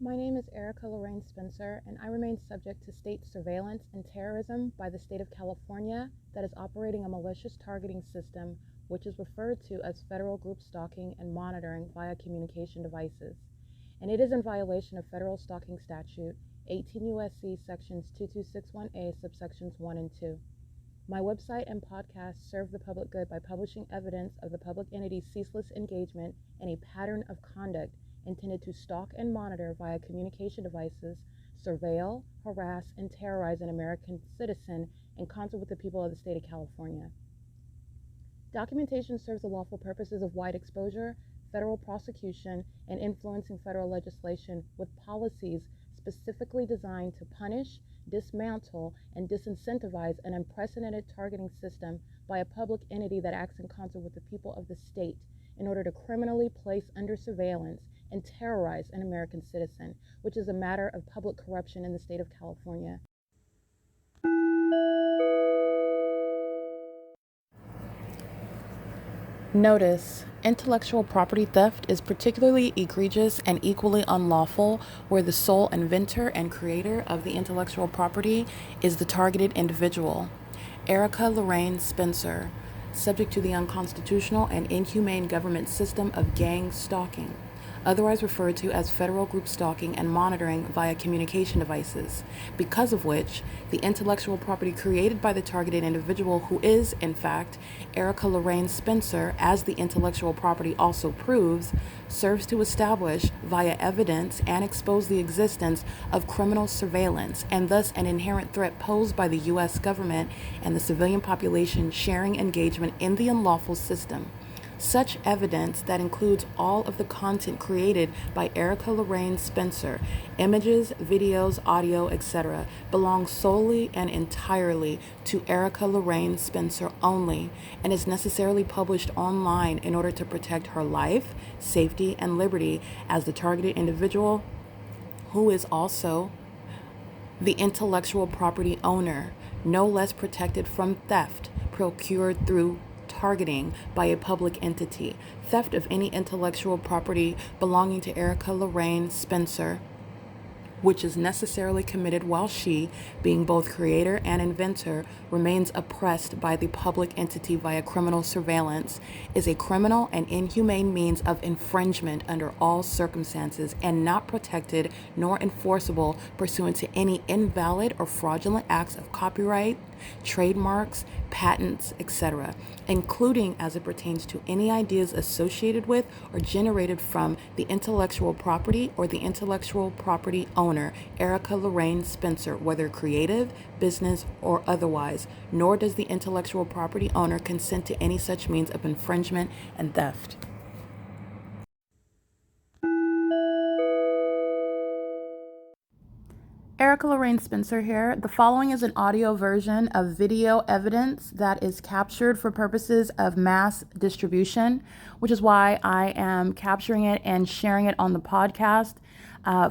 My name is Erica Lorraine Spencer, and I remain subject to state surveillance and terrorism by the state of California that is operating a malicious targeting system, which is referred to as federal group stalking and monitoring via communication devices. And it is in violation of federal stalking statute 18 U.S.C. sections 2261A subsections 1 and 2. My website and podcast serve the public good by publishing evidence of the public entity's ceaseless engagement in a pattern of conduct intended to stalk and monitor via communication devices, surveil, harass, and terrorize an American citizen in concert with the people of the state of California. Documentation serves the lawful purposes of wide exposure, federal prosecution, and influencing federal legislation with policies specifically designed to punish, dismantle, and disincentivize an unprecedented targeting system by a public entity that acts in concert with the people of the state in order to criminally place under surveillance and terrorize an American citizen, which is a matter of public corruption in the state of California. Notice: intellectual property theft is particularly egregious and equally unlawful where the sole inventor and creator of the intellectual property is the targeted individual. Erica Lorraine Spencer, subject to the unconstitutional and inhumane government system of gang stalking, otherwise referred to as federal group stalking and monitoring via communication devices, because of which the intellectual property created by the targeted individual, who is, in fact, Erica Lorraine Spencer, as the intellectual property also proves, serves to establish via evidence and expose the existence of criminal surveillance and thus an inherent threat posed by the U.S. government and the civilian population sharing engagement in the unlawful system. Such evidence that includes all of the content created by Erica Lorraine Spencer, images, videos, audio, etc., belongs solely and entirely to Erica Lorraine Spencer only and is necessarily published online in order to protect her life, safety, and liberty as the targeted individual, who is also the intellectual property owner, no less protected from theft procured through targeting by a public entity. Theft of any intellectual property belonging to Erica Lorraine Spencer, which is necessarily committed while she, being both creator and inventor, remains oppressed by the public entity via criminal surveillance, is a criminal and inhumane means of infringement under all circumstances and not protected nor enforceable pursuant to any invalid or fraudulent acts of copyright, trademarks, patents, etc., including as it pertains to any ideas associated with or generated from the intellectual property or the intellectual property owner, Erica Lorraine Spencer, whether creative, business, or otherwise, nor does the intellectual property owner consent to any such means of infringement and theft. Erica Lorraine Spencer here. The following is an audio version of video evidence that is captured for purposes of mass distribution, which is why I am capturing it and sharing it on the podcast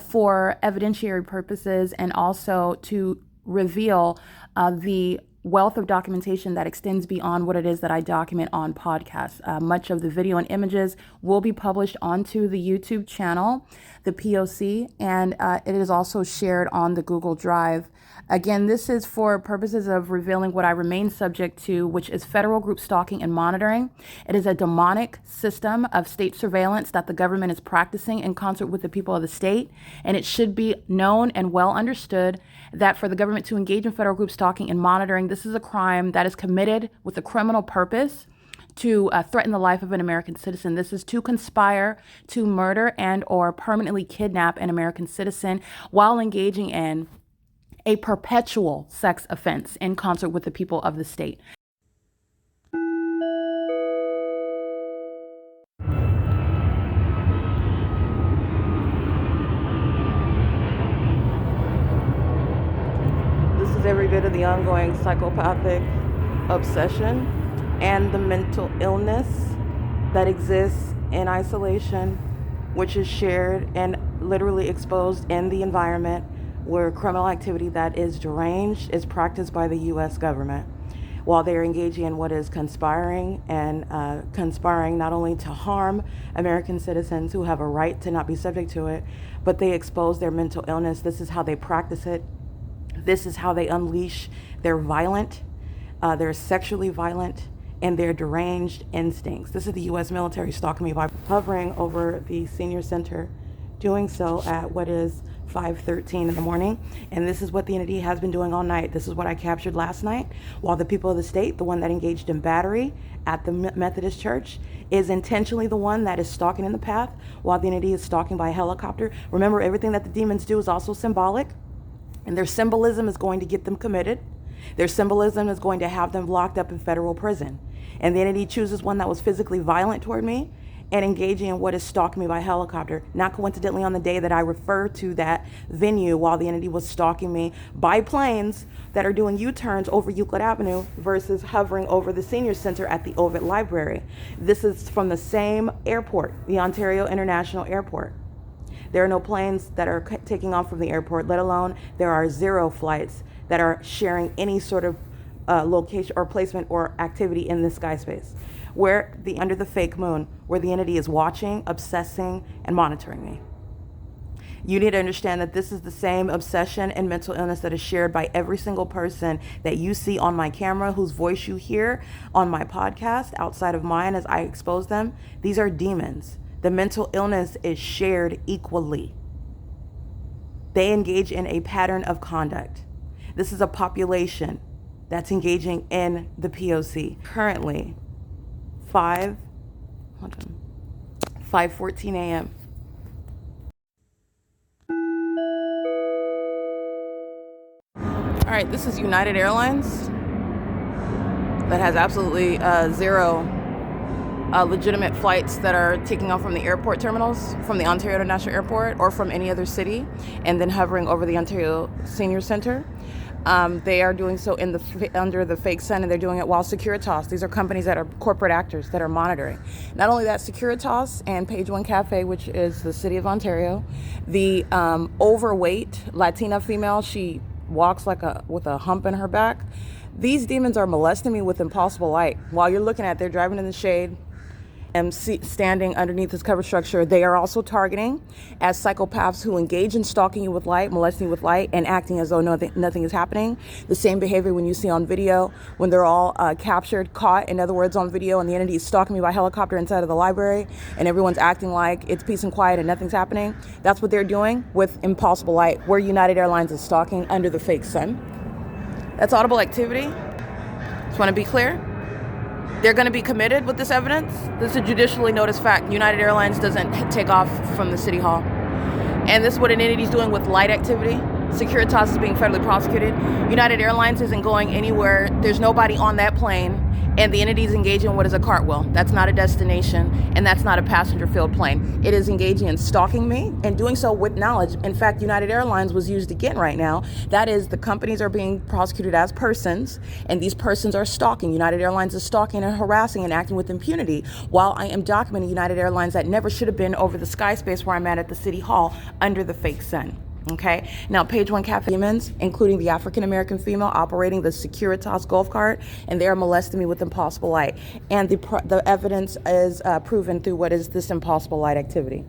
for evidentiary purposes and also to reveal the wealth of documentation that extends beyond what it is that I document on podcasts. Much of the video and images will be published onto the YouTube channel, the P.O.C, and it is also shared on the Google Drive. Again, this is for purposes of revealing what I remain subject to, which is federal group stalking and monitoring. It is a demonic system of state surveillance that the government is practicing in concert with the people of the state, and it should be known and well understood that for the government to engage in federal group stalking and monitoring, this is a crime that is committed with a criminal purpose to threaten the life of an American citizen. This is to conspire to murder and or permanently kidnap an American citizen while engaging in a perpetual sex offense in concert with the people of the state. This is every bit of the ongoing psychopathic obsession and the mental illness that exists in isolation, which is shared and literally exposed in the environment where criminal activity that is deranged is practiced by the U.S. government. while they're engaging in what is conspiring and conspiring not only to harm American citizens who have a right to not be subject to it, but they expose their mental illness. This is how they practice it. This is how they unleash their violent, their sexually violent, and their deranged instincts. This is the U.S. military stalking me by hovering over the senior center, doing so at what is 5:13 in the morning. And this is what the entity has been doing all night. This is what I captured last night, while the people of the state, the one that engaged in battery at the Methodist Church, is intentionally the one that is stalking in the path, while the entity is stalking by helicopter. Remember, everything that the demons do is also symbolic, and their symbolism is going to get them committed. Their symbolism is going to have them locked up in federal prison. And the entity chooses one that was physically violent toward me and engaging in what is stalking me by helicopter. Not coincidentally on the day that I refer to that venue, while the entity was stalking me by planes that are doing U-turns over Euclid Avenue versus hovering over the senior center at the Ovid Library. This is from the same airport, the Ontario International Airport. There are no planes that are taking off from the airport, let alone there are 0 flights that are sharing any sort of location or placement or activity in the sky space, where under the fake moon, where the entity is watching, obsessing, and monitoring me. You need to understand that this is the same obsession and mental illness that is shared by every single person that you see on my camera, whose voice you hear on my podcast outside of mine as I expose them. These are demons. The mental illness is shared equally. They engage in a pattern of conduct. This is a population that's engaging in the P.O.C. Currently, 5:14 a.m. All right, this is United Airlines that has absolutely 0 legitimate flights that are taking off from the airport terminals, from the Ontario International Airport or from any other city, and then hovering over the Ontario Senior Center. They are doing so under the fake sun, and they're doing it while Securitas, these are companies that are corporate actors that are monitoring. Not only that, Securitas and Page One Cafe, which is the city of Ontario, the overweight Latina female, she walks with a hump in her back. These demons are molesting me with impossible light. While you're looking at, they're driving in the shade, and standing underneath this cover structure. They are also targeting as psychopaths who engage in stalking you with light, molesting you with light, and acting as though nothing is happening. The same behavior when you see on video, when they're all captured, caught, in other words, on video, and the entity is stalking me by helicopter inside of the library, and everyone's acting like it's peace and quiet and nothing's happening. That's what they're doing with impossible light, where United Airlines is stalking under the fake sun. That's audible activity. Just want to be clear. They're going to be committed with this evidence. This is a judicially noticed fact. United Airlines doesn't take off from the city hall. And this is what an entity is doing with light activity. Securitas is being federally prosecuted. United Airlines isn't going anywhere. There's nobody on that plane. And the entity is engaging in what is a cartwheel. That's not a destination, and that's not a passenger-filled plane. It is engaging in stalking me and doing so with knowledge. In fact, United Airlines was used again right now. That is, the companies are being prosecuted as persons, and these persons are stalking. United Airlines is stalking and harassing and acting with impunity, while I am documenting United Airlines that never should have been over the sky space where I'm at the city hall under the fake sun. Okay, now Page One Cafe demons, including the African-American female operating the Securitas golf cart, and they are molesting me with impossible light. And the evidence is proven through what is this impossible light activity.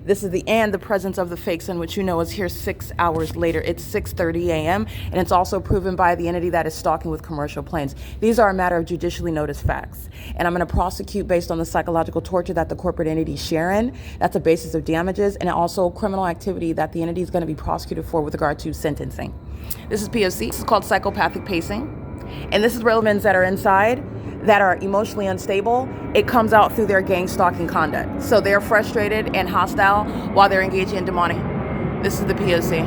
This is the presence of the fake sun, which you know is here 6 hours later. It's 6:30 a.m. and it's also proven by the entity that is stalking with commercial planes. These are a matter of judicially noticed facts. And I'm going to prosecute based on the psychological torture that the corporate entity is sharing. That's a basis of damages, and also criminal activity that the entity is going to be prosecuted for with regard to sentencing. This is P.O.C. This is called psychopathic pacing. And this is relevance that are inside, that are emotionally unstable. It comes out through their gang stalking conduct. So they're frustrated and hostile while they're engaging in demonic. This is the P.O.C.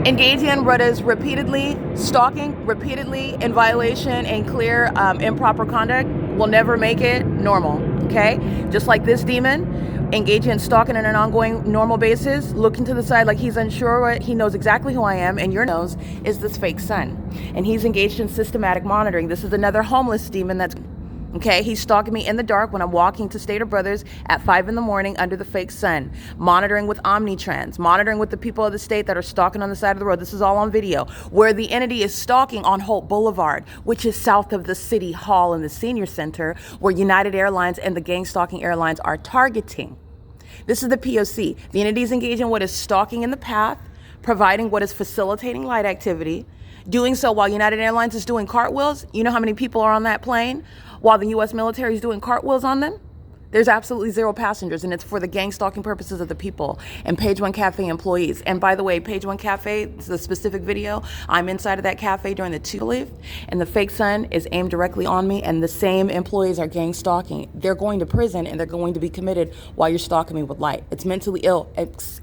Engaging in what is repeatedly stalking, repeatedly in violation and clear improper conduct will never make it normal, okay? Just like this demon, engaging in stalking on an ongoing normal basis, looking to the side like he's unsure what, he knows exactly who I am, and your nose is this fake sun. And he's engaged in systematic monitoring. This is another homeless demon that's Okay, he's stalking me in the dark when I'm walking to Stater Brothers at 5 in the morning under the fake sun, monitoring with Omnitrans, monitoring with the people of the state that are stalking on the side of the road. This is all on video, where the entity is stalking on Holt Boulevard, which is south of the City Hall and the Senior Center, where United Airlines and the gang stalking airlines are targeting. This is the P.O.C. The entity is engaging in what is stalking in the path, providing what is facilitating light activity, doing so while United Airlines is doing cartwheels. You know how many people are on that plane while the U.S. military is doing cartwheels on them? There's absolutely 0 passengers, and it's for the gang stalking purposes of the people and Page One Cafe employees. And by the way, Page One Cafe, the specific video, I'm inside of that cafe during the leave, and the fake sun is aimed directly on me, and the same employees are gang stalking. They're going to prison, and they're going to be committed while you're stalking me with light. It's mentally ill,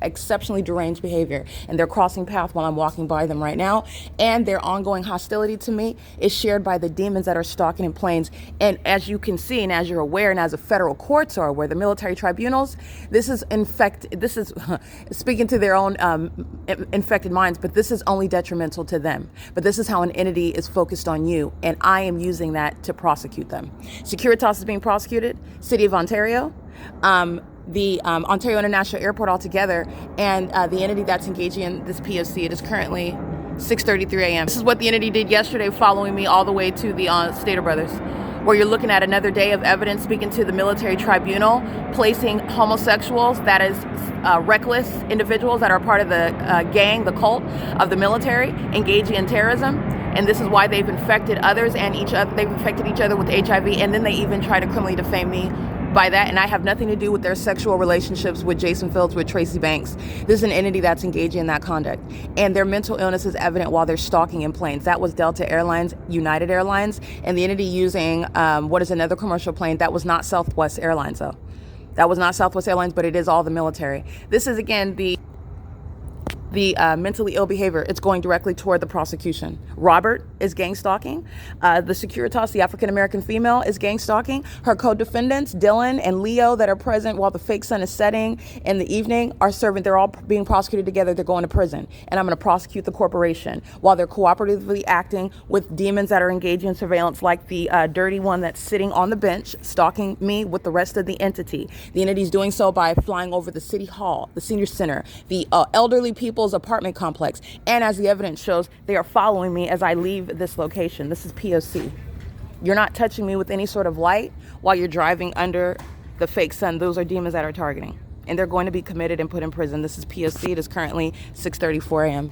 exceptionally deranged behavior, and they're crossing paths while I'm walking by them right now, and their ongoing hostility to me is shared by the demons that are stalking in planes. And as you can see, and as you're aware, and as a federal courts are aware, the military tribunals, this is speaking to their own infected minds, but this is only detrimental to them. But this is how an entity is focused on you, and I am using that to prosecute them. Securitas is being prosecuted, City of Ontario, the Ontario International Airport altogether, and the entity that's engaging in this P.O.C. It is currently 6:33 a.m. This is what the entity did yesterday, following me all the way to the Stater Brothers, where you're looking at another day of evidence speaking to the military tribunal, placing homosexuals, that is reckless individuals that are part of the gang, the cult of the military, engaging in terrorism. And this is why they've infected others and each other. They've infected each other with HIV, and then they even try to criminally defame me by that, and I have nothing to do with their sexual relationships with Jason Fields, with Tracy Banks. This is an entity that's engaging in that conduct, and their mental illness is evident while they're stalking in planes. That was Delta Airlines, United Airlines, and the entity using what is another commercial plane. That was not Southwest Airlines, though. That was not Southwest Airlines, but it is all the military. This is, again, the mentally ill behavior. It's going directly toward the prosecution. Robert is gang stalking. The Securitas, the African-American female, is gang stalking. Her co-defendants, Dylan and Leo, that are present while the fake sun is setting in the evening, are serving. They're all being prosecuted together. They're going to prison. And I'm going to prosecute the corporation while they're cooperatively acting with demons that are engaging in surveillance, like the dirty one that's sitting on the bench, stalking me with the rest of the entity. The entity is doing so by flying over the City Hall, the Senior Center, the elderly people's apartment complex, and as the evidence shows, they are following me as I leave this location. This is P.O.C. You're not touching me with any sort of light while you're driving under the fake sun. Those are demons that are targeting, and they're going to be committed and put in prison. This is P.O.C. It is currently 6:34 a.m.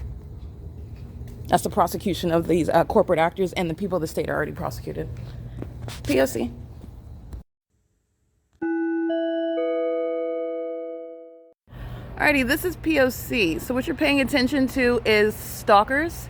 That's the prosecution of these corporate actors, and the people of the state are already prosecuted. P.O.C. Alrighty, this is P.O.C. So what you're paying attention to is stalkers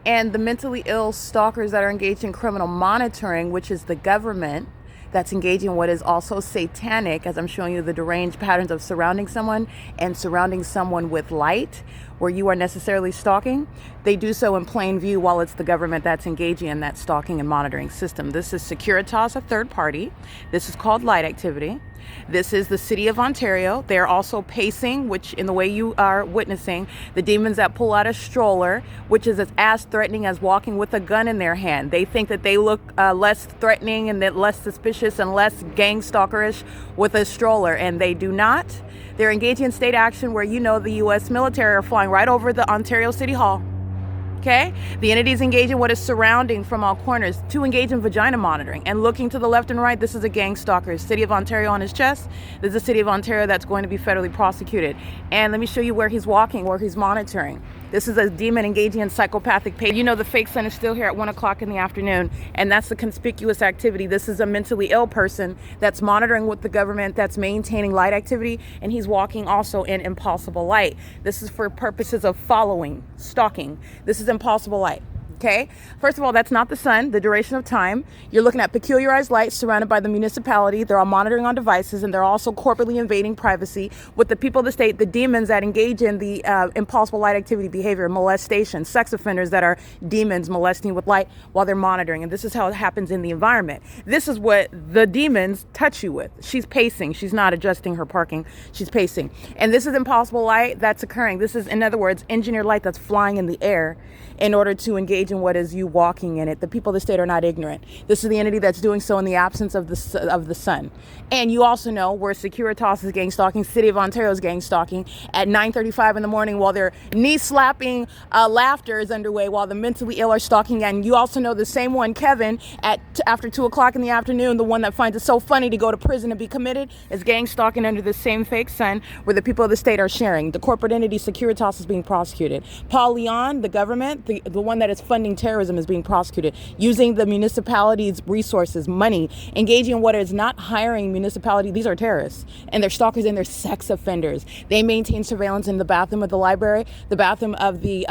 and the mentally ill stalkers that are engaged in criminal monitoring, which is the government that's engaging in what is also satanic, as I'm showing you the deranged patterns of surrounding someone and surrounding someone with light, where you are necessarily stalking. They do so in plain view while it's the government that's engaging in that stalking and monitoring system. This is Securitas, a third party. This is called light activity. This is the City of Ontario. They're also pacing, which in the way you are witnessing, the demons that pull out a stroller, which is as threatening as walking with a gun in their hand. They think that they look less threatening and that less suspicious and less gang stalkerish with a stroller, and they do not. They're engaging in state action where you know the U.S. military are flying right over the Ontario City Hall. Okay? The entity is engaging what is surrounding from all corners to engage in vagina monitoring. And looking to the left and right, this is a gang stalker. City of Ontario on his chest. This is the City of Ontario that's going to be federally prosecuted. And let me show you where he's walking, where he's monitoring. This is a demon engaging in psychopathic behavior. You know the fake sun is still here at 1 o'clock in the afternoon, and that's the conspicuous activity. This is a mentally ill person that's monitoring with the government, that's maintaining light activity, and he's walking also in impossible light. This is for purposes of following, stalking. This is impossible light. Okay, first of all, that's not the sun, the duration of time. You're looking at peculiarized lights surrounded by the municipality. They're all monitoring on devices, and they're also corporately invading privacy with the people of the state, the demons that engage in the impossible light activity behavior, molestation, sex offenders that are demons molesting with light while they're monitoring. And this is how it happens in the environment. This is what the demons touch you with. She's pacing. She's not adjusting her parking. She's pacing. And this is impossible light that's occurring. This is, in other words, engineered light that's flying in the air in order to engage engage in what is you walking in it. The people of the state are not ignorant. This is the entity that's doing so in the absence of the sun. And you also know where Securitas is gang stalking, City of Ontario is gang stalking at 9:35 in the morning while their knee-slapping laughter is underway while the mentally ill are stalking. And you also know the same one, Kevin, after 2 o'clock in the afternoon, the one that finds it so funny to go to prison and be committed, is gang stalking under the same fake sun where the people of the state are sharing. The corporate entity Securitas is being prosecuted. Paul Leon, the government, the one that is funding terrorism, is being prosecuted, using the municipality's resources, money, engaging in what is not hiring municipality. These are terrorists, and they're stalkers and they're sex offenders. They maintain surveillance in the bathroom of the library, the bathroom of the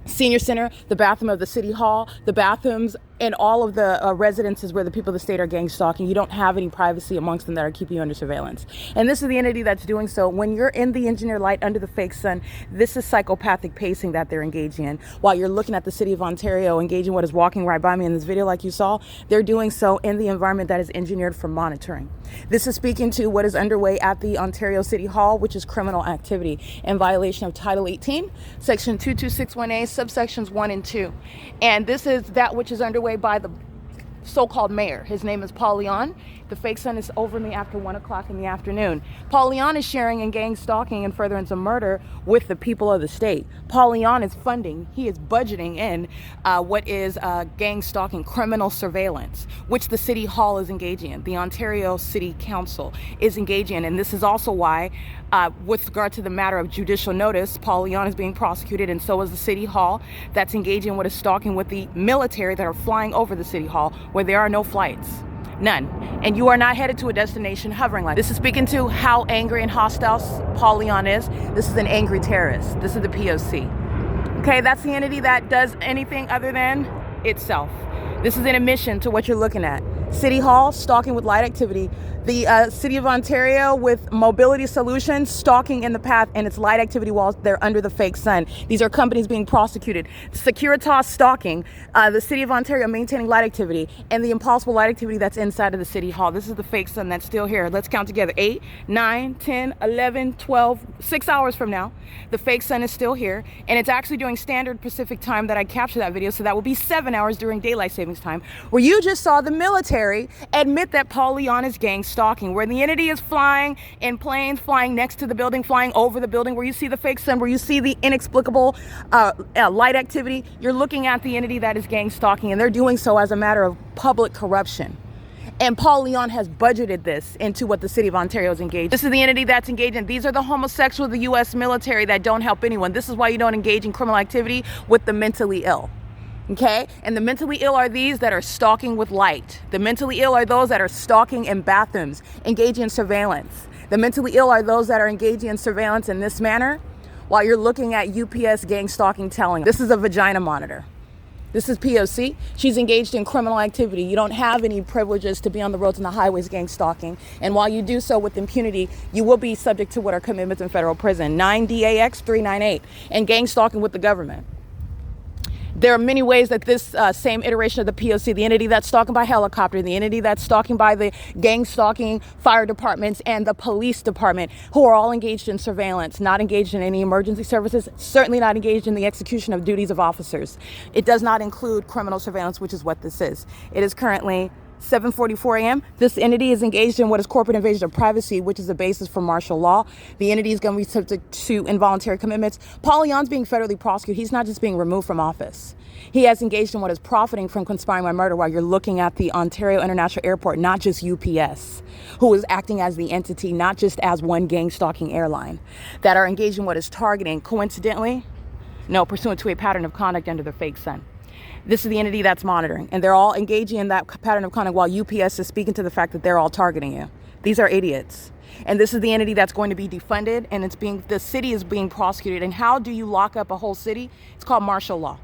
senior center, the bathroom of the city hall, the bathrooms in all of the residences where the people of the state are gang stalking. You don't have any privacy amongst them that are keeping you under surveillance. And this is the entity that's doing so. When you're in the engineer light under the fake sun, this is psychopathic pacing that they're engaging in. While you're looking at the City of Ontario engaging what is walking right by me in this video like you saw, they're doing so in the environment that is engineered for monitoring. This is speaking to what is underway at the Ontario City Hall, which is criminal activity in violation of Title 18, Section 2261A, subsections 1 and 2. And this is that which is underway by the so-called mayor. His name is Paul Leon. The fake sun is over me after 1 o'clock in the afternoon. Paul Leon is sharing in gang stalking and furtherance of murder with the people of the state. Paul Leon is funding, he is budgeting in what is gang stalking, criminal surveillance, which the City Hall is engaging in. The Ontario City Council is engaging in. And this is also why, with regard to the matter of judicial notice, Paul Leon is being prosecuted, and so is the City Hall that's engaging in what is stalking with the military that are flying over the City Hall where there are no flights. None. And you are not headed to a destination hovering like this. Is speaking to how angry and hostile Paul Leon is. This is an angry terrorist. This is the P.O.C. Okay, that's the entity that does anything other than itself. This is an admission to what you're looking at. City Hall, stalking with light activity. The City of Ontario with mobility solutions, stalking in the path and its light activity while they're under the fake sun. These are companies being prosecuted. Securitas stalking, the City of Ontario maintaining light activity, and the impossible light activity that's inside of the City Hall. This is the fake sun that's still here. Let's count together. 8, 9, 10, 11, 12, 6 hours from now. The fake sun is still here, and it's actually doing standard Pacific time that I captured that video, so that will be 7 hours during daylight savings time, where you just saw the military admit that Paul Leon is gang stalking, where the entity is flying in planes, flying next to the building, flying over the building, where you see the fake sun, where you see the inexplicable light activity. You're looking at the entity that is gang stalking, and they're doing so as a matter of public corruption. And Paul Leon has budgeted this into what the City of Ontario is engaged. This is the entity that's engaged in. These are the homosexuals of the U.S. military that don't help anyone. This is why you don't engage in criminal activity with the mentally ill. Okay? And the mentally ill are these that are stalking with light. The mentally ill are those that are stalking in bathrooms, engaging in surveillance. The mentally ill are those that are engaging in surveillance in this manner while you're looking at UPS gang stalking telling. This is a vagina monitor. This is P.O.C. She's engaged in criminal activity. You don't have any privileges to be on the roads and the highways gang stalking. And while you do so with impunity, you will be subject to what are commitments in federal prison. 9 DAX 398. And gang stalking with the government. There are many ways that this same iteration of the P.O.C., the entity that's stalking by helicopter, the entity that's stalking by the gang stalking fire departments and the police department, who are all engaged in surveillance, not engaged in any emergency services, certainly not engaged in the execution of duties of officers. It does not include criminal surveillance, which is what this is. It is currently 7:44 a.m. This entity is engaged in what is corporate invasion of privacy, which is the basis for martial law. The entity is going to be subject to involuntary commitments. Paul Leon's being federally prosecuted. He's not just being removed from office. He has engaged in what is profiting from conspiring by murder while you're looking at the Ontario International Airport, not just UPS, who is acting as the entity, not just as one gang stalking airline, that are engaged in what is targeting, coincidentally, no, pursuant to a pattern of conduct under the fake sun. This is the entity that's monitoring, and they're all engaging in that pattern of conduct while UPS is speaking to the fact that they're all targeting you. These are idiots. And this is the entity that's going to be defunded, and the city is being prosecuted. And how do you lock up a whole city? It's called martial law.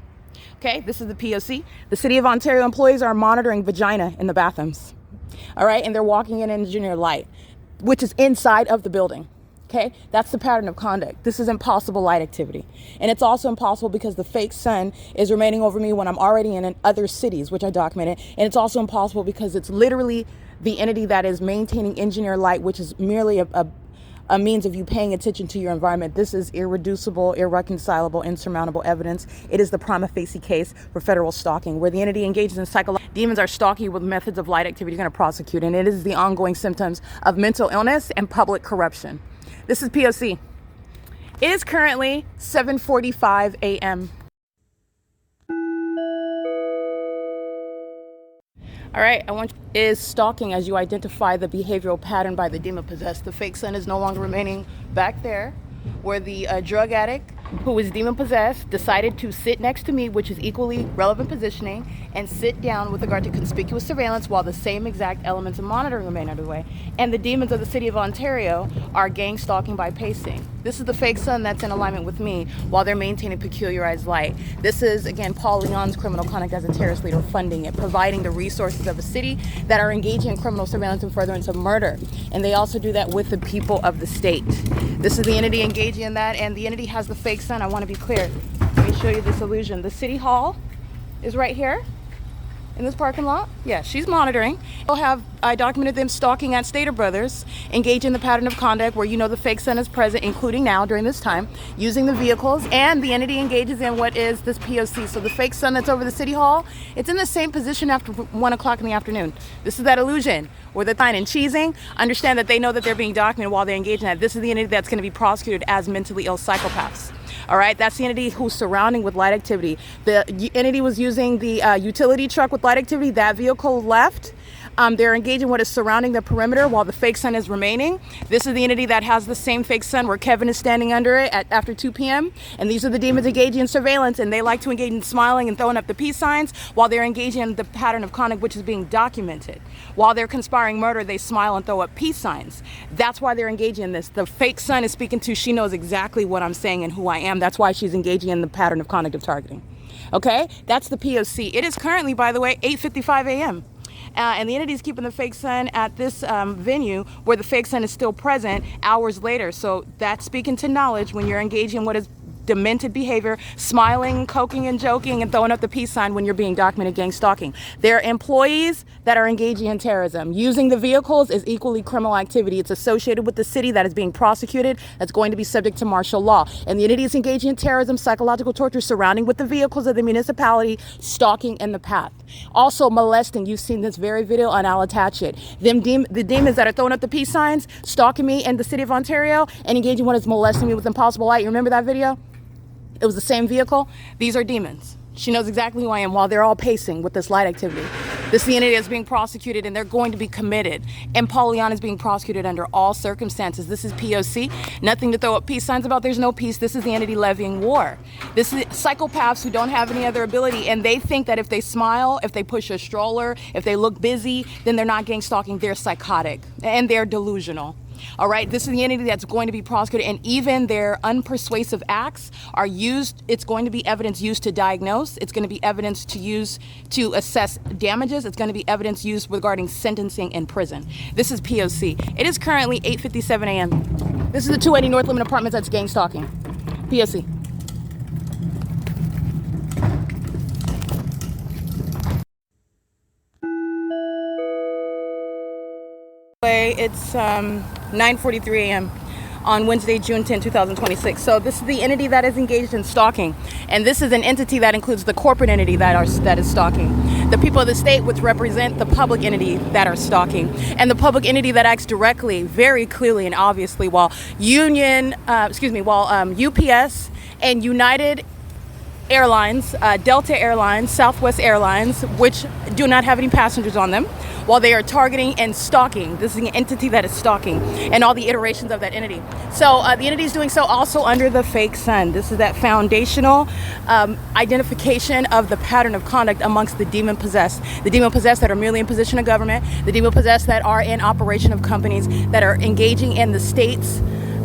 Okay, this is the P.O.C. The City of Ontario employees are monitoring vagina in the bathrooms. All right, and they're walking in engineer light, which is inside of the building. Okay, that's the pattern of conduct. This is impossible light activity. And it's also impossible because the fake sun is remaining over me when I'm already in other cities, which I documented. And it's also impossible because it's literally the entity that is maintaining engineer light, which is merely a means of you paying attention to your environment. This is irreducible, irreconcilable, insurmountable evidence. It is the prima facie case for federal stalking, where the entity engages in psychological demons are stalking you with methods of light activity. You're going to prosecute, and it is the ongoing symptoms of mental illness and public corruption. This is P.O.C. It is currently 7:45 a.m. All right, is stalking as you identify the behavioral pattern by the demon possessed. The fake son is no longer remaining back there, where the drug addict who is demon possessed decided to sit next to me, which is equally relevant positioning, and sit down with regard to conspicuous surveillance while the same exact elements of monitoring remain underway. And the demons of the city of Ontario are gang stalking by pacing. This is the fake son that's in alignment with me while they're maintaining peculiarized light. This is, again, Paul Leon's criminal conduct as a terrorist leader, funding it, providing the resources of a city that are engaging in criminal surveillance and furtherance of murder. And they also do that with the people of the state. This is the entity engaging in that, and the entity has the fake son. I want to be clear. Let me show you this illusion. The city hall is right here in this parking lot. Yeah, she's monitoring. I documented them stalking at Stater Brothers, engaging in the pattern of conduct where you know the fake son is present, including now during this time, using the vehicles, and the entity engages in what is this P.O.C. So the fake son that's over the city hall, it's in the same position after 1 o'clock in the afternoon. This is that illusion where they're fine and cheesing. Understand that they know that they're being documented while they're engaged in that. This is the entity that's going to be prosecuted as mentally ill psychopaths. All right, that's the entity who's surrounding with light activity. The entity was using the utility truck with light activity. That vehicle left. They're engaging what is surrounding the perimeter while the fake son is remaining. This is the entity that has the same fake son where Kevin is standing under it after 2 p.m. And these are the demons engaging in surveillance, and they like to engage in smiling and throwing up the peace signs while they're engaging in the pattern of conduct which is being documented. While they're conspiring murder, they smile and throw up peace signs. That's why they're engaging in this. The fake son is speaking to, she knows exactly what I'm saying and who I am. That's why she's engaging in the pattern of conduct of targeting. Okay, that's the P.O.C. It is currently, by the way, 8:55 a.m. And the entity is keeping the fake son at this venue where the fake son is still present hours later. So that's speaking to knowledge when you're engaging in what is demented behavior, smiling, coking and joking, and throwing up the peace sign when you're being documented gang stalking. They're employees that are engaging in terrorism. Using the vehicles is equally criminal activity. It's associated with the city that is being prosecuted, that's going to be subject to martial law. And the entity is engaging in terrorism, psychological torture, surrounding with the vehicles of the municipality, stalking in the path. Also molesting. You've seen this very video, and I'll attach it. The demons that are throwing up the peace signs, stalking me in the city of Ontario, and engaging what is molesting me with impossible light. You remember that video? It was the same vehicle. These are demons. She knows exactly who I am while they're all pacing with this light activity. This is the entity that's being prosecuted, and they're going to be committed. And Paul Leon is being prosecuted under all circumstances. This is P.O.C. Nothing to throw up peace signs about. There's no peace. This is the entity levying war. This is psychopaths who don't have any other ability, and they think that if they smile, if they push a stroller, if they look busy, then they're not gang stalking. They're psychotic, and they're delusional. All right, this is the entity that's going to be prosecuted, and even their unpersuasive acts are used. It's going to be evidence used to diagnose. It's going to be evidence to use to assess damages. It's going to be evidence used regarding sentencing in prison. This is P.O.C. It is currently 8:57 a.m. This is the 280 North Limit Apartments that's gang stalking. P.O.C. It's 9:43 a.m. on Wednesday, June 10, 2026. So this is the entity that is engaged in stalking. And this is an entity that includes the corporate entity that is stalking, the people of the state, which represent the public entity that are stalking, and the public entity that acts directly, very clearly and obviously, while UPS and United Airlines, Delta Airlines, Southwest Airlines, which do not have any passengers on them, while they are targeting and stalking. This is an entity that is stalking, and all the iterations of that entity. So the entity is doing so also under the fake son. This is that foundational identification of the pattern of conduct amongst the demon possessed that are merely in position of government, the demon possessed that are in operation of companies that are engaging in the states,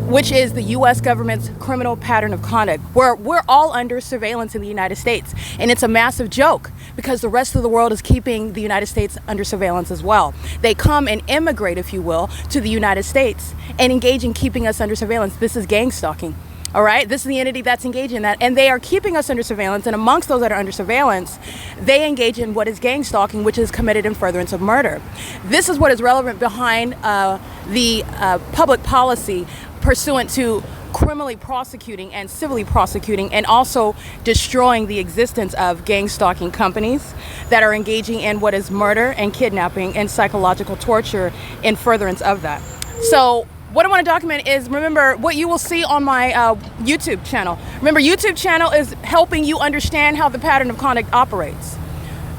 which is the U.S. government's criminal pattern of conduct. We're all under surveillance in the United States. And it's a massive joke because the rest of the world is keeping the United States under surveillance as well. They come and immigrate, if you will, to the United States and engage in keeping us under surveillance. This is gang stalking. All right, this is the entity that's engaged in that, and they are keeping us under surveillance. And amongst those that are under surveillance, they engage in what is gang stalking, which is committed in furtherance of murder. This is what is relevant behind the public policy pursuant to criminally prosecuting and civilly prosecuting and also destroying the existence of gang stalking companies that are engaging in what is murder and kidnapping and psychological torture in furtherance of that. So what I want to document is, remember, what you will see on my YouTube channel. Remember, YouTube channel is helping you understand how the pattern of conduct operates.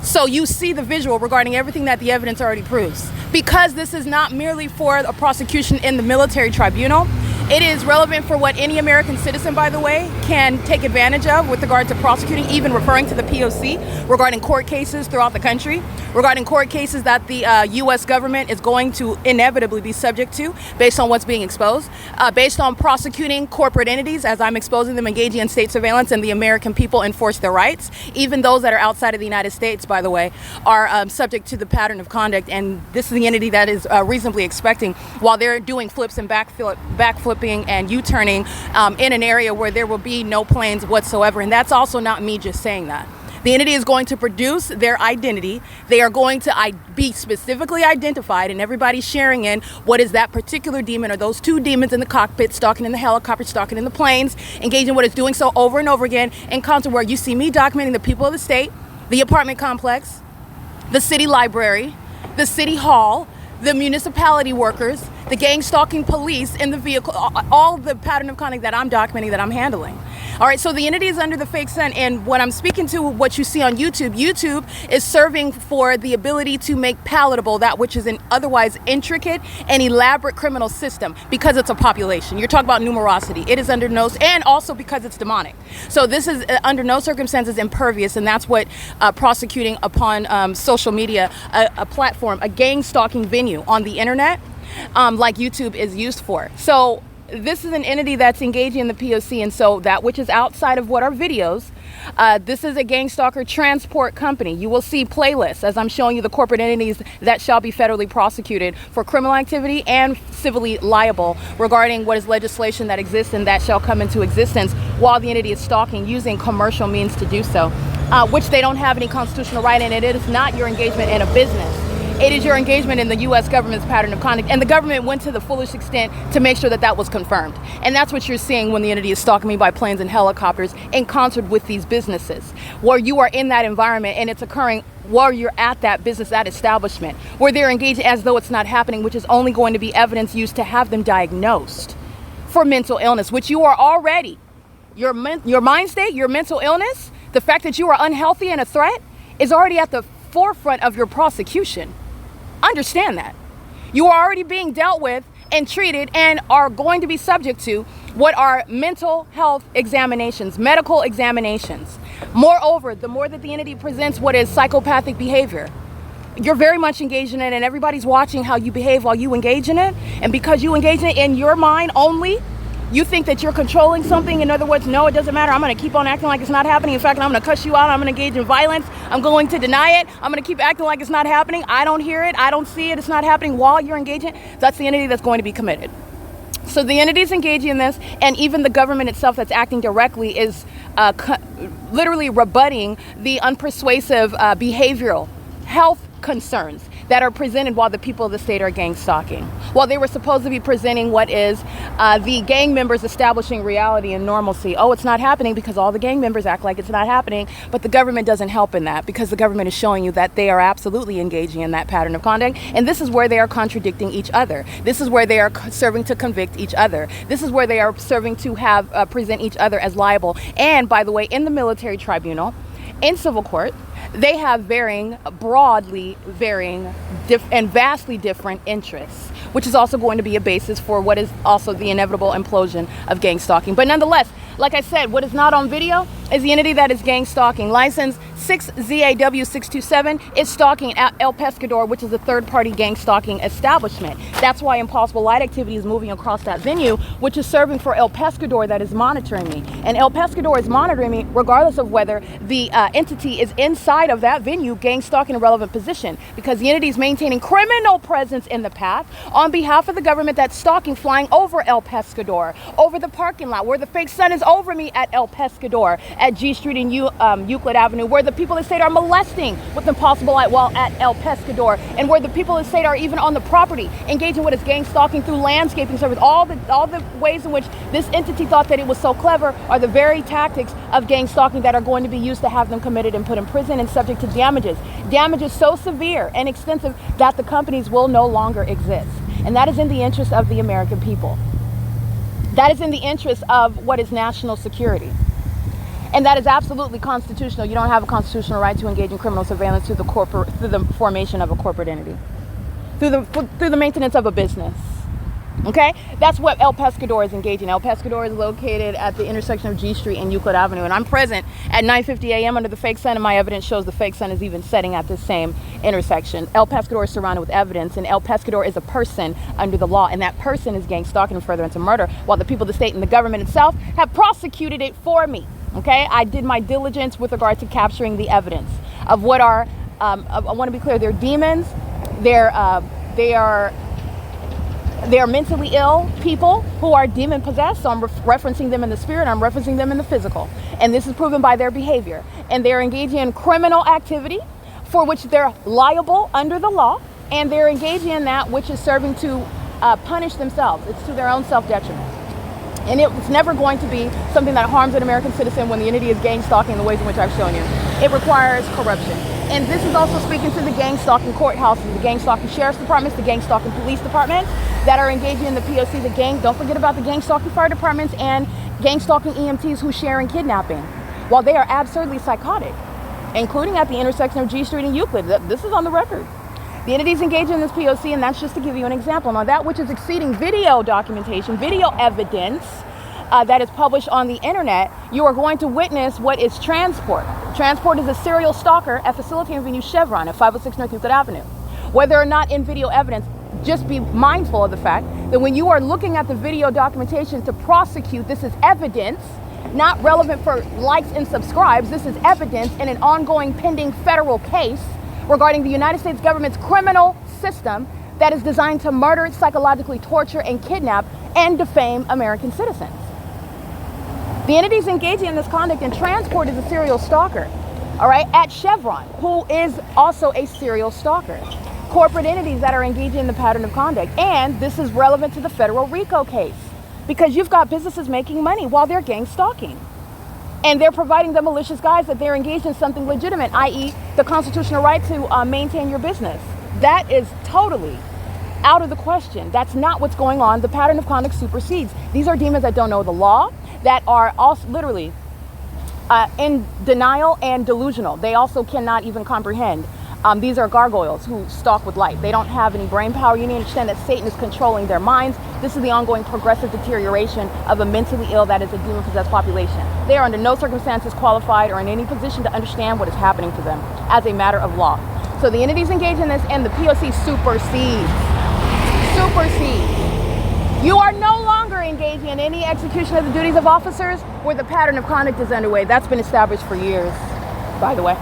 So you see the visual regarding everything that the evidence already proves. Because this is not merely for a prosecution in the military tribunal, it is relevant for what any American citizen, by the way, can take advantage of with regard to prosecuting, even referring to the P.O.C. regarding court cases throughout the country, regarding court cases that the U.S. government is going to inevitably be subject to based on what's being exposed, based on prosecuting corporate entities as I'm exposing them engaging in state surveillance and the American people enforce their rights. Even those that are outside of the United States, by the way, are subject to the pattern of conduct, and this is the entity that is reasonably expecting while they're doing flips and backflipping and U-turning in an area where there will be no planes whatsoever. And that's also not me just saying that. The entity is going to produce their identity. They are going to be specifically identified, and everybody's sharing in what is that particular demon or those two demons in the cockpit, stalking in the helicopter, stalking in the planes, engaging what it's doing so over and over again in concert where you see me documenting the people of the state, the apartment complex, the city library, the city hall, the municipality workers, the gang stalking police in the vehicle, all the pattern of conduct that I'm documenting, that I'm handling. All right, so the entity is under the fake sun, and when I'm speaking to what you see on YouTube, YouTube is serving for the ability to make palatable that which is an otherwise intricate and elaborate criminal system because it's a population. You're talking about numerosity. It is under no, and also because it's demonic. So this is under no circumstances impervious, and that's what prosecuting upon social media, a platform, a gang stalking venue on the internet, like YouTube is used for. So this is an entity that's engaging in the P.O.C. and so that which is outside of what are videos, this is a gang stalker transport company. You will see playlists as I'm showing you the corporate entities that shall be federally prosecuted for criminal activity and civilly liable regarding what is legislation that exists and that shall come into existence while the entity is stalking using commercial means to do so, which they don't have any constitutional right in. It is not your engagement in a business. It is your engagement in the U.S. government's pattern of conduct, and the government went to the foolish extent to make sure that that was confirmed. And that's what you're seeing when the entity is stalking me by planes and helicopters in concert with these businesses, where you are in that environment and it's occurring while you're at that business, that establishment, where they're engaged as though it's not happening, which is only going to be evidence used to have them diagnosed for mental illness, which you are already. Your mind state, your mental illness, the fact that you are unhealthy and a threat is already at the forefront of your prosecution. Understand that. You are already being dealt with and treated and are going to be subject to what are mental health examinations, medical examinations. Moreover, the more that the entity presents what is psychopathic behavior, you're very much engaged in it, and everybody's watching how you behave while you engage in it. And because you engage in it in your mind only, you think that you're controlling something. In other words, no, it doesn't matter. I'm going to keep on acting like it's not happening. In fact, I'm going to cuss you out. I'm going to engage in violence. I'm going to deny it. I'm going to keep acting like it's not happening. I don't hear it. I don't see it. It's not happening while you're engaging. That's the entity that's going to be committed. So the entities engaging in this, and even the government itself that's acting directly, is literally rebutting the unpersuasive behavioral health concerns that are presented while the people of the state are gang stalking. While they were supposed to be presenting what is the gang members establishing reality and normalcy. Oh, it's not happening because all the gang members act like it's not happening, but the government doesn't help in that because the government is showing you that they are absolutely engaging in that pattern of conduct, and this is where they are contradicting each other. This is where they are serving to convict each other. This is where they are serving to have present each other as liable. And by the way, in the military tribunal, in civil court, they have broadly varying and vastly different interests, which is also going to be a basis for what is also the inevitable implosion of gang stalking. But nonetheless, like I said, what is not on video is the entity that is gang stalking. License 6ZAW627 is stalking at El Pescador, which is a third-party gang stalking establishment. That's why Impossible Light activity is moving across that venue, which is serving for El Pescador that is monitoring me. And El Pescador is monitoring me regardless of whether the entity is inside of that venue gang stalking a relevant position, because the entity is maintaining criminal presence in the path on behalf of the government that's stalking, flying over El Pescador, over the parking lot where the fake sun is over me at El Pescador, at G Street and Euclid Avenue, where the people at state are molesting with impossible light while at El Pescador, and where the people at state are even on the property engaging with its gang stalking through landscaping service. All the ways in which this entity thought that it was so clever are the very tactics of gang stalking that are going to be used to have them committed and put in prison and subject to damages so severe and extensive that the companies will no longer exist. And that is in the interest of the American people. That is in the interest of what is national security. And that is absolutely constitutional. You don't have a constitutional right to engage in criminal surveillance through the formation of a corporate entity, through the maintenance of a business. Okay, that's what El Pescador is engaging. El Pescador is located at the intersection of G Street and Euclid Avenue, and I'm present at 9:50 a.m. under the fake sun, and my evidence shows the fake sun is even setting at the same intersection. El Pescador is surrounded with evidence, and El Pescador is a person under the law, and that person is gang stalking and furtherance of murder, while the people of the state and the government itself have prosecuted it for me. Okay, I did my diligence with regard to capturing the evidence of what are, I want to be clear, they're demons, they are mentally ill people who are demon possessed. So I'm referencing them in the spirit, I'm referencing them in the physical. And this is proven by their behavior. And they're engaging in criminal activity for which they're liable under the law. And they're engaging in that which is serving to punish themselves. It's to their own self-detriment. And it's never going to be something that harms an American citizen when the entity is gang stalking in the ways in which I've shown you. It requires corruption. And this is also speaking to the gang stalking courthouses, the gang stalking sheriff's departments, the gang stalking police departments that are engaging in the P.O.C. The gang, don't forget about the gang stalking fire departments and gang stalking EMTs who share in kidnapping, while they are absurdly psychotic, including at the intersection of G Street and Euclid. This is on the record. The entities engaging in this P.O.C., and that's just to give you an example. Now, that which is exceeding video documentation, video evidence that is published on the internet, you are going to witness what is transport. Transport is a serial stalker at Facilitating Venue Chevron at 506 North Euclid Avenue. Whether or not in video evidence, just be mindful of the fact that when you are looking at the video documentation to prosecute, this is evidence, not relevant for likes and subscribes. This is evidence in an ongoing pending federal case regarding the United States government's criminal system that is designed to murder, psychologically torture, and kidnap and defame American citizens. The entities engaging in this conduct, and transport is a serial stalker, all right, at Chevron, who is also a serial stalker. Corporate entities that are engaging in the pattern of conduct. And this is relevant to the federal RICO case, because you've got businesses making money while they're gang stalking. And they're providing the malicious guise that they're engaged in something legitimate, i.e. the constitutional right to maintain your business. That is totally out of the question. That's not what's going on. The pattern of conduct supersedes. These are demons that don't know the law, that are also literally in denial and delusional. They also cannot even comprehend. These are gargoyles who stalk with light. They don't have any brain power. You need to understand that Satan is controlling their minds. This is the ongoing progressive deterioration of a mentally ill that is a demon-possessed population. They are under no circumstances qualified or in any position to understand what is happening to them as a matter of law. So the entities engaged in this, and the P.O.C. supersedes. You are no longer engaging in any execution of the duties of officers where the pattern of conduct is underway. That's been established for years, by the way.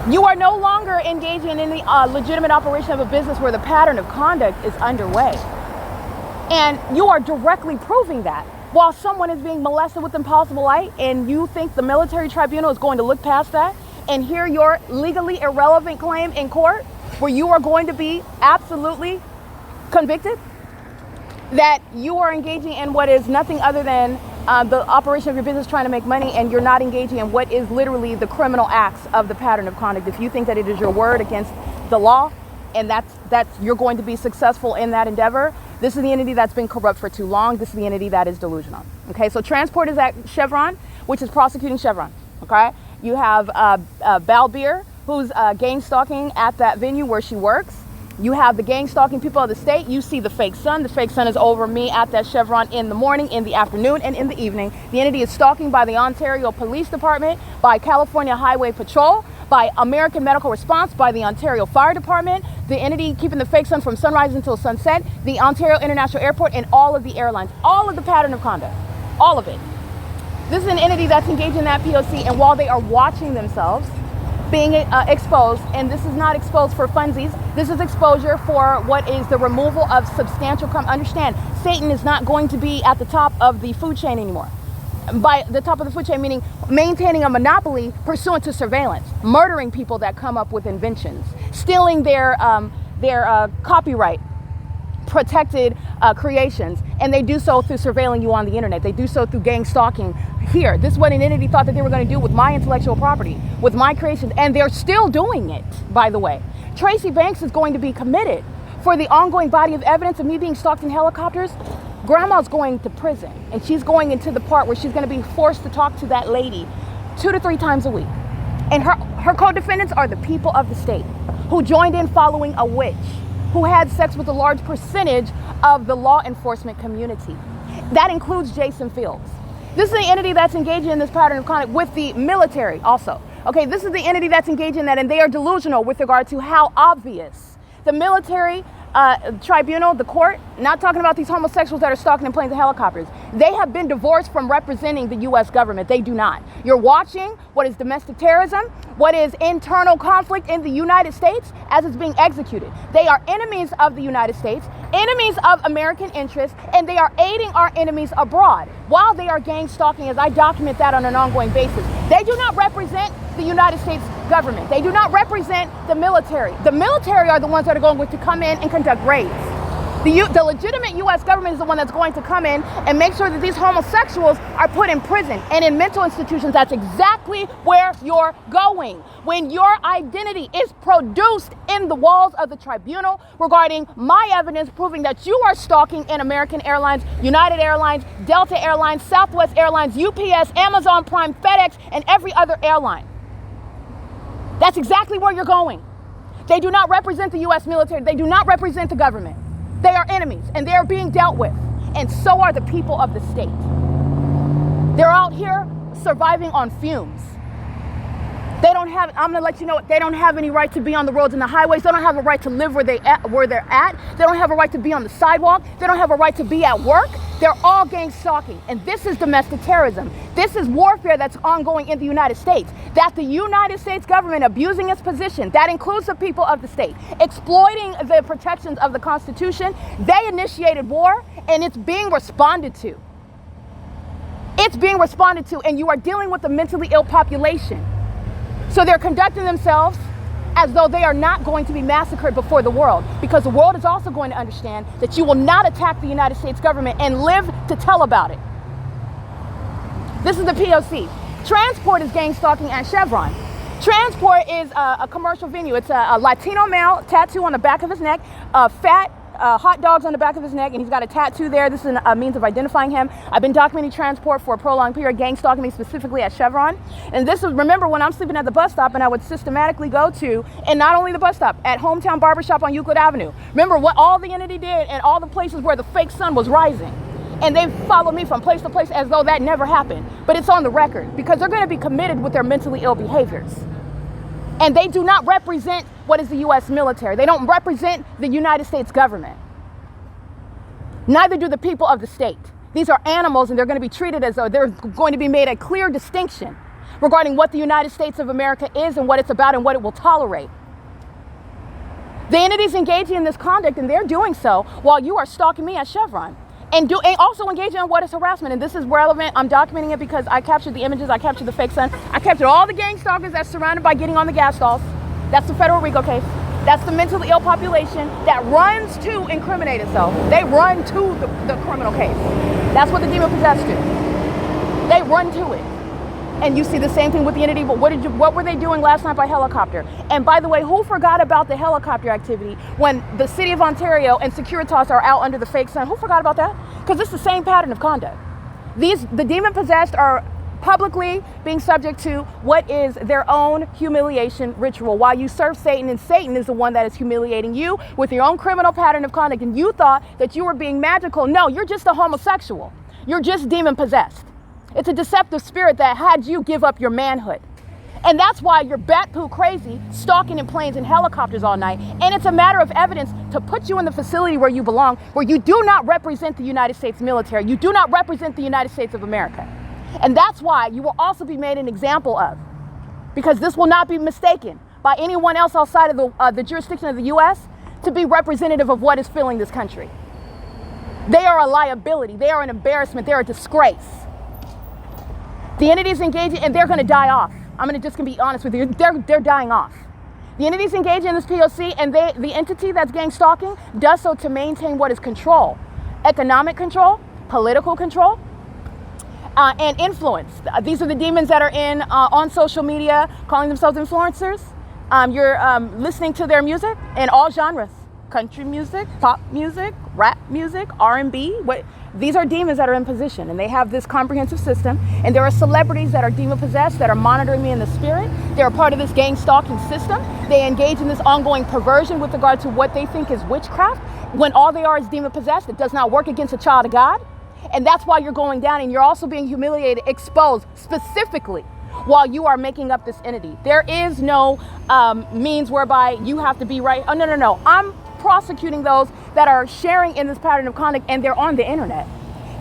You are no longer engaging in any legitimate operation of a business where the pattern of conduct is underway. And you are directly proving that while someone is being molested with impossible light, and you think the military tribunal is going to look past that and hear your legally irrelevant claim in court, where you are going to be absolutely convicted that you are engaging in what is nothing other than the operation of your business trying to make money, and you're not engaging in what is literally the criminal acts of the pattern of conduct. If you think that it is your word against the law, and that's you're going to be successful in that endeavor, this is the entity that's been corrupt for too long. This is the entity that is delusional. Okay, so transport is at Chevron, which is prosecuting Chevron. Okay, you have Balbeer, who's gang stalking at that venue where she works. You have the gang stalking people of the state. You see the fake sun. The fake sun is over me at that Chevron in the morning, in the afternoon, and in the evening. The entity is stalking by the Ontario Police Department, by California Highway Patrol, by American Medical Response, by the Ontario Fire Department, the entity keeping the fake sun from sunrise until sunset, the Ontario International Airport, and all of the airlines. All of the pattern of conduct. All of it. This is an entity that's engaged in that POC, and while they are watching themselves being exposed, and this is not exposed for funsies, this is exposure for what is the removal of substantial crime. Understand, Satan is not going to be at the top of the food chain anymore. by the top of the food chain, meaning maintaining a monopoly pursuant to surveillance, murdering people that come up with inventions, stealing their copyright protected creations, and they do so through surveilling you on the internet. They do so through gang stalking here. This is what an entity thought that they were going to do with my intellectual property, with my creations, and they're still doing it, by the way. Tracy Banks is going to be committed for the ongoing body of evidence of me being stalked in helicopters. Grandma's going to prison, and she's going into the part where she's going to be forced to talk to that lady 2 to 3 times a week. And her co-defendants are the people of the state who joined in following a witch who had sex with a large percentage of the law enforcement community. That includes Jason Fields. This is the entity that's engaging in this pattern of conduct with the military also. Okay, this is the entity that's engaging in that, and they are delusional with regard to how obvious the military tribunal, the court, not talking about these homosexuals that are stalking in planes and helicopters. They have been divorced from representing the U.S. government. They do not. You're watching what is domestic terrorism, what is internal conflict in the United States as it's being executed. They are enemies of the United States, enemies of American interests, and they are aiding our enemies abroad while they are gang stalking, as I document that on an ongoing basis. They do not represent the United States government. They do not represent the military. The military are the ones that are going to come in and conduct raids. The legitimate U.S. government is the one that's going to come in and make sure that these homosexuals are put in prison and in mental institutions. That's exactly where you're going. When your identity is produced in the walls of the tribunal regarding my evidence proving that you are stalking in American Airlines, United Airlines, Delta Airlines, Southwest Airlines, UPS, Amazon Prime, FedEx, and every other airline. That's exactly where you're going. They do not represent the U.S. military. They do not represent the government. They are enemies, and they are being dealt with. And so are the people of the state. They're out here surviving on fumes. They don't have, I'm going to let you know, they don't have any right to be on the roads and the highways. They don't have a right to live where they're at. They don't have a right to be on the sidewalk. They don't have a right to be at work. They're all gang stalking. And this is domestic terrorism. This is warfare that's ongoing in the United States. That the United States government abusing its position, that includes the people of the state, exploiting the protections of the Constitution. They initiated war, and it's being responded to. It's being responded to, and you are dealing with a mentally ill population. So they're conducting themselves as though they are not going to be massacred before the world, because the world is also going to understand that you will not attack the United States government and live to tell about it. This is the P.O.C. Transport is gang stalking at Chevron. Transport is a commercial venue. It's a Latino male, tattoo on the back of his neck, fat hot dogs on the back of his neck, and he's got a tattoo there. This is a means of identifying him. I've been documenting Transport for a prolonged period, gang stalking me specifically at Chevron. And this is, remember, when I'm sleeping at the bus stop, and I would systematically go to, and not only the bus stop, at Hometown Barbershop on Euclid Avenue. Remember what all the entity did and all the places where the fake sun was rising. And they followed me from place to place as though that never happened. But it's on the record, because they're going to be committed with their mentally ill behaviors. And they do not represent what is the U.S. military. They don't represent the United States government. Neither do the people of the state. These are animals, and they're going to be treated as though they're going to be made a clear distinction regarding what the United States of America is and what it's about and what it will tolerate. The entities engaging in this conduct, and they're doing so while you are stalking me at Chevron. And also engaging in what is harassment. And this is relevant. I'm documenting it because I captured the images. I captured the fake sun. I captured all the gang stalkers that's surrounded by getting on the gas stalls. That's the federal RICO case. That's the mentally ill population that runs to incriminate itself. They run to the criminal case. That's what the demon possessed do. They run to it. And you see the same thing with the entity, but what were they doing last night by helicopter? And by the way, who forgot about the helicopter activity when the city of Ontario and Securitas are out under the fake sun? Who forgot about that? Because it's the same pattern of conduct. The demon-possessed are publicly being subject to what is their own humiliation ritual while you serve Satan, and Satan is the one that is humiliating you with your own criminal pattern of conduct, and you thought that you were being magical. No, you're just a homosexual. You're just demon-possessed. It's a deceptive spirit that had you give up your manhood. And that's why you're bat-poo crazy, stalking in planes and helicopters all night. And it's a matter of evidence to put you in the facility where you belong, where you do not represent the United States military. You do not represent the United States of America. And that's why you will also be made an example of, because this will not be mistaken by anyone else outside of the jurisdiction of the U.S. to be representative of what is filling this country. They are a liability. They are an embarrassment. They're a disgrace. The entities engaging, and they're going to die off. I'm going to just be honest with you. They're dying off. The entities engaging in this POC, and the entity that's gang stalking does so to maintain what is control, economic control, political control, and influence. These are the demons that are on social media, calling themselves influencers. You're listening to their music in all genres: country music, pop music, rap music, R&B. These are demons that are in position, and they have this comprehensive system. And there are celebrities that are demon possessed that are monitoring me in the spirit. They're a part of this gang stalking system. They engage in this ongoing perversion with regard to what they think is witchcraft, when all they are is demon possessed. It does not work against a child of God. And that's why you're going down, and you're also being humiliated, exposed specifically while you are making up this entity. There is no means whereby you have to be right. Oh, no. I'm prosecuting those that are sharing in this pattern of conduct, and they're on the internet.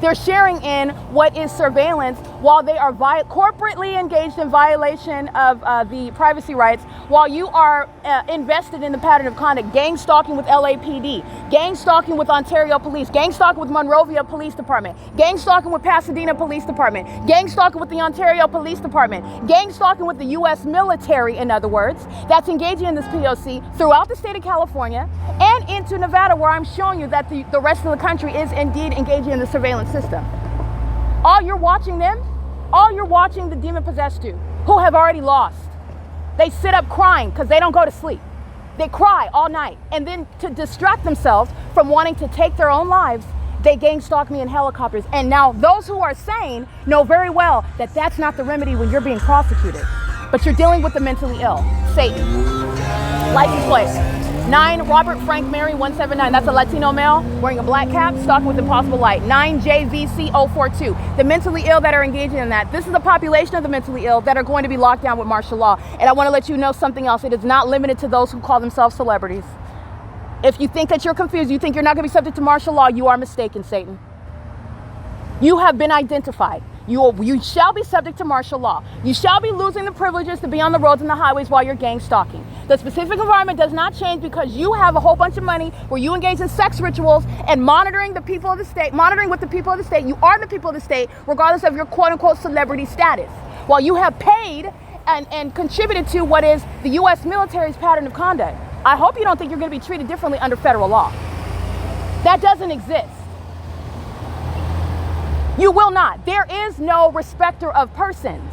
They're sharing in what is surveillance while they are corporately engaged in violation of the privacy rights, while you are invested in the pattern of conduct, gang stalking with LAPD, gang stalking with Ontario Police, gang stalking with Monrovia Police Department, gang stalking with Pasadena Police Department, gang stalking with the Ontario Police Department, gang stalking with the U.S. military, in other words, that's engaging in this POC throughout the state of California and into Nevada, where I'm showing you that the rest of the country is indeed engaging in the surveillance system. All you're watching the demon possessed do, who have already lost. They sit up crying because they don't go to sleep. They cry all night. And then to distract themselves from wanting to take their own lives, they gang stalk me in helicopters. And now those who are sane know very well that that's not the remedy when you're being prosecuted. But you're dealing with the mentally ill. Satan. License plate 9 Robert Frank Mary 179. That's a Latino male wearing a black cap, stalking with impossible light. 9JVC042. The mentally ill that are engaging in that. This is the population of the mentally ill that are going to be locked down with martial law. And I want to let you know something else. It is not limited to those who call themselves celebrities. If you think that you're confused, you think you're not going to be subject to martial law, you are mistaken, Satan. You have been identified. You shall be subject to martial law. You shall be losing the privileges to be on the roads and the highways while you're gang stalking. The specific environment does not change because you have a whole bunch of money where you engage in sex rituals and monitoring the people of the state, monitoring with the people of the state. You are the people of the state, regardless of your quote-unquote celebrity status. While you have paid and contributed to what is the U.S. military's pattern of conduct. I hope you don't think you're going to be treated differently under federal law. That doesn't exist. You will not. There is no respecter of persons.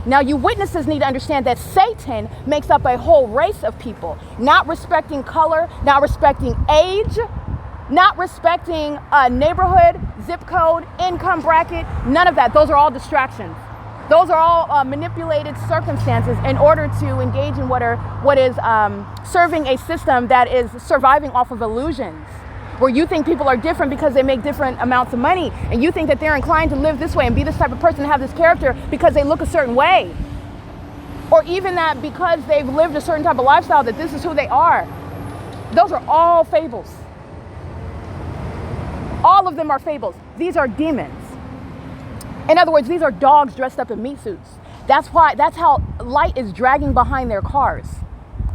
Now, you witnesses need to understand that Satan makes up a whole race of people, not respecting color, not respecting age, not respecting neighborhood, zip code, income bracket, none of that. Those are all distractions. Those are all manipulated circumstances in order to engage in what is serving a system that is surviving off of illusions, where you think people are different because they make different amounts of money, and you think that they're inclined to live this way and be this type of person and have this character because they look a certain way, or even that because they've lived a certain type of lifestyle that this is who they are. Those are all fables. All of them are fables. These are demons. In other words, these are dogs dressed up in meat suits. That's how light is dragging behind their cars,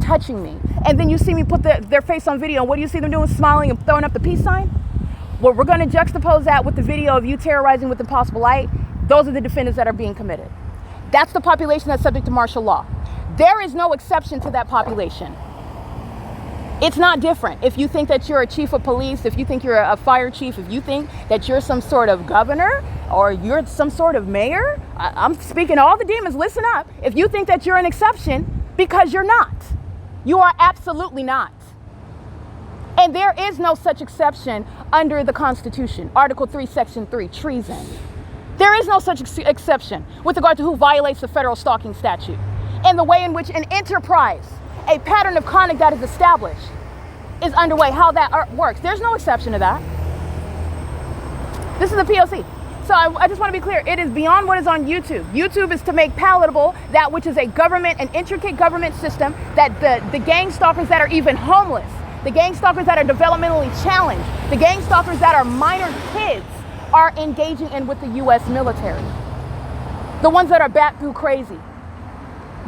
touching me. And then you see me put their face on video, and what do you see them doing? Smiling and throwing up the peace sign? Well, we're going to juxtapose that with the video of you terrorizing with impossible light. Those are the defendants that are being committed. That's the population that's subject to martial law. There is no exception to that population. It's not different. If you think that you're a chief of police, if you think you're a fire chief, if you think that you're some sort of governor or you're some sort of mayor, I'm speaking to all the demons, listen up. If you think that you're an exception, because you're not. You are absolutely not. And there is no such exception under the Constitution. Article 3, Section 3, treason. There is no such exception with regard to who violates the federal stalking statute and the way in which an enterprise, a pattern of conduct that is established, is underway, how that works. There's no exception to that. This is the P.O.C. So I just want to be clear. It is beyond what is on YouTube. YouTube is to make palatable that which is a government, an intricate government system that the gang stalkers that are even homeless, the gang stalkers that are developmentally challenged, the gang stalkers that are minor kids are engaging in with the U.S. military. The ones that are batshit crazy,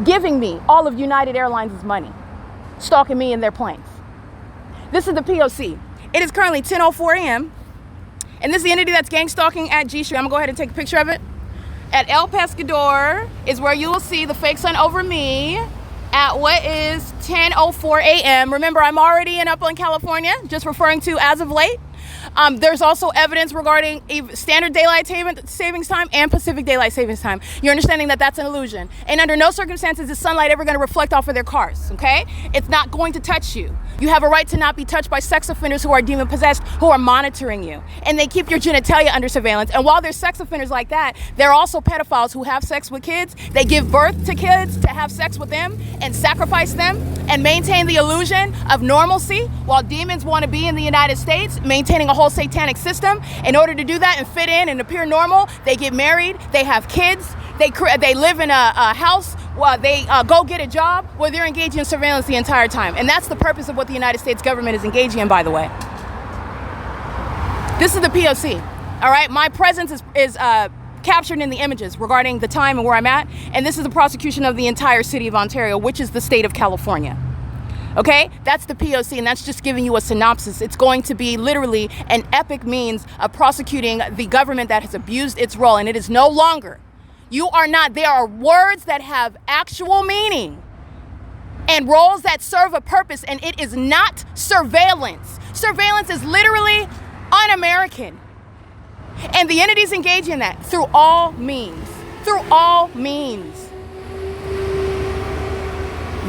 giving me all of United Airlines' money, stalking me in their planes. This is the P.O.C. It is currently 10:04 a.m. And this is the entity that's gang stalking at G Street. I'm gonna go ahead and take a picture of it. At El Pescador is where you will see the fake sun over me at what is 10:04 a.m. Remember, I'm already in Upland, California, just referring to as of late. There's also evidence regarding standard daylight savings time and Pacific daylight savings time. You're understanding that that's an illusion. And under no circumstances is sunlight ever going to reflect off of their cars, okay? It's not going to touch you. You have a right to not be touched by sex offenders who are demon possessed, who are monitoring you. And they keep your genitalia under surveillance. And while there's sex offenders like that, there are also pedophiles who have sex with kids. They give birth to kids to have sex with them and sacrifice them and maintain the illusion of normalcy, while demons want to be in the United States, maintaining a whole satanic system. In order to do that and fit in and appear normal, they get married, they have kids, they live in a house, well, they go get a job where they're engaging in surveillance the entire time. And that's the purpose of what the United States government is engaging in, by the way. This is the P.O.C. All right, my presence is captured in the images regarding the time and where I'm at. And this is the prosecution of the entire city of Ontario, which is the state of California. Okay, that's the P.O.C. and that's just giving you a synopsis. It's going to be literally an epic means of prosecuting the government that has abused its role, and it is no longer. You are not, there are words that have actual meaning and roles that serve a purpose, and it is not surveillance. Surveillance is literally un-American. And the entities engage in that through all means. Through all means.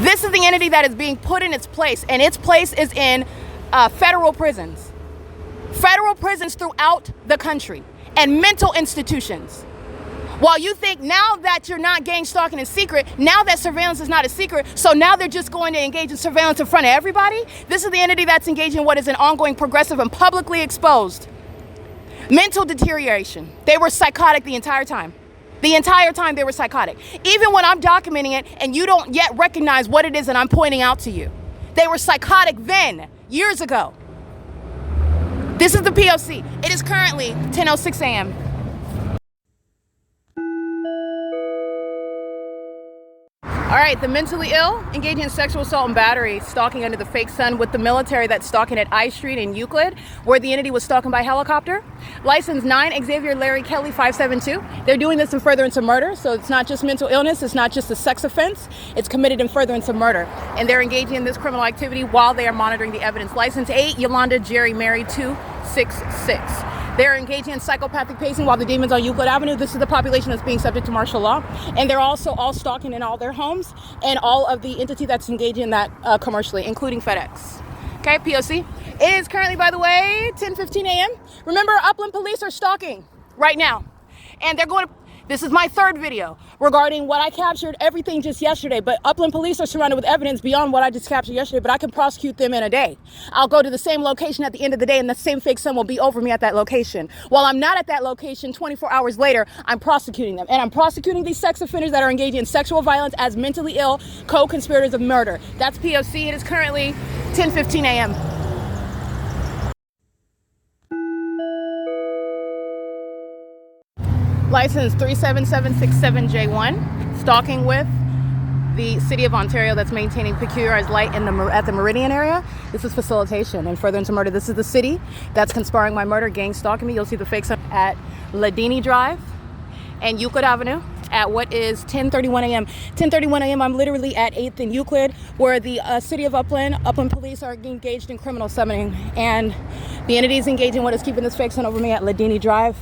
This is the entity that is being put in its place, and its place is in federal prisons. Federal prisons throughout the country and mental institutions. While you think now that you're not gang stalking in secret, now that surveillance is not a secret, so now they're just going to engage in surveillance in front of everybody? This is the entity that's engaging in what is an ongoing, progressive, and publicly exposed mental deterioration. They were psychotic the entire time. The entire time they were psychotic. Even when I'm documenting it and you don't yet recognize what it is that I'm pointing out to you. They were psychotic then, years ago. This is the P.O.C. It is currently 10:06 a.m. All right, the mentally ill engaging in sexual assault and battery, stalking under the fake sun with the military that's stalking at I Street in Euclid, where the entity was stalking by helicopter. License 9 Xavier Larry Kelly 572. They're doing this in furtherance of murder, so it's not just mental illness, it's not just a sex offense, it's committed in furtherance of murder. And they're engaging in this criminal activity while they are monitoring the evidence. License 8 Yolanda Jerry Mary 266. They're engaging in psychopathic pacing while the demons on Euclid Avenue. This is the population that's being subject to martial law. And they're also all stalking in all their homes and all of the entity that's engaging in that commercially, including FedEx. Okay, P.O.C. It is currently, by the way, 10:15 a.m. Remember, Upland police are stalking right now. And they're going to... This is my third video regarding what I captured, everything just yesterday. But Upland police are surrounded with evidence beyond what I just captured yesterday, but I can prosecute them in a day. I'll go to the same location at the end of the day, and the same fake sun will be over me at that location. While I'm not at that location, 24 hours later, I'm prosecuting them. And I'm prosecuting these sex offenders that are engaging in sexual violence as mentally ill co-conspirators of murder. That's P.O.C. It is currently 10:15 a.m. License 37767J1, stalking with the City of Ontario that's maintaining peculiarized light at the Meridian area. This is facilitation and furtherance of murder. This is the city that's conspiring my murder, gang stalking me. You'll see the fake sign at Ladini Drive and Euclid Avenue at what is 10:31 a.m. 10:31 a.m. I'm literally at 8th and Euclid, where the City of Upland police are engaged in criminal summoning, and the entities engaging in what is keeping this fake sign over me at Ladini Drive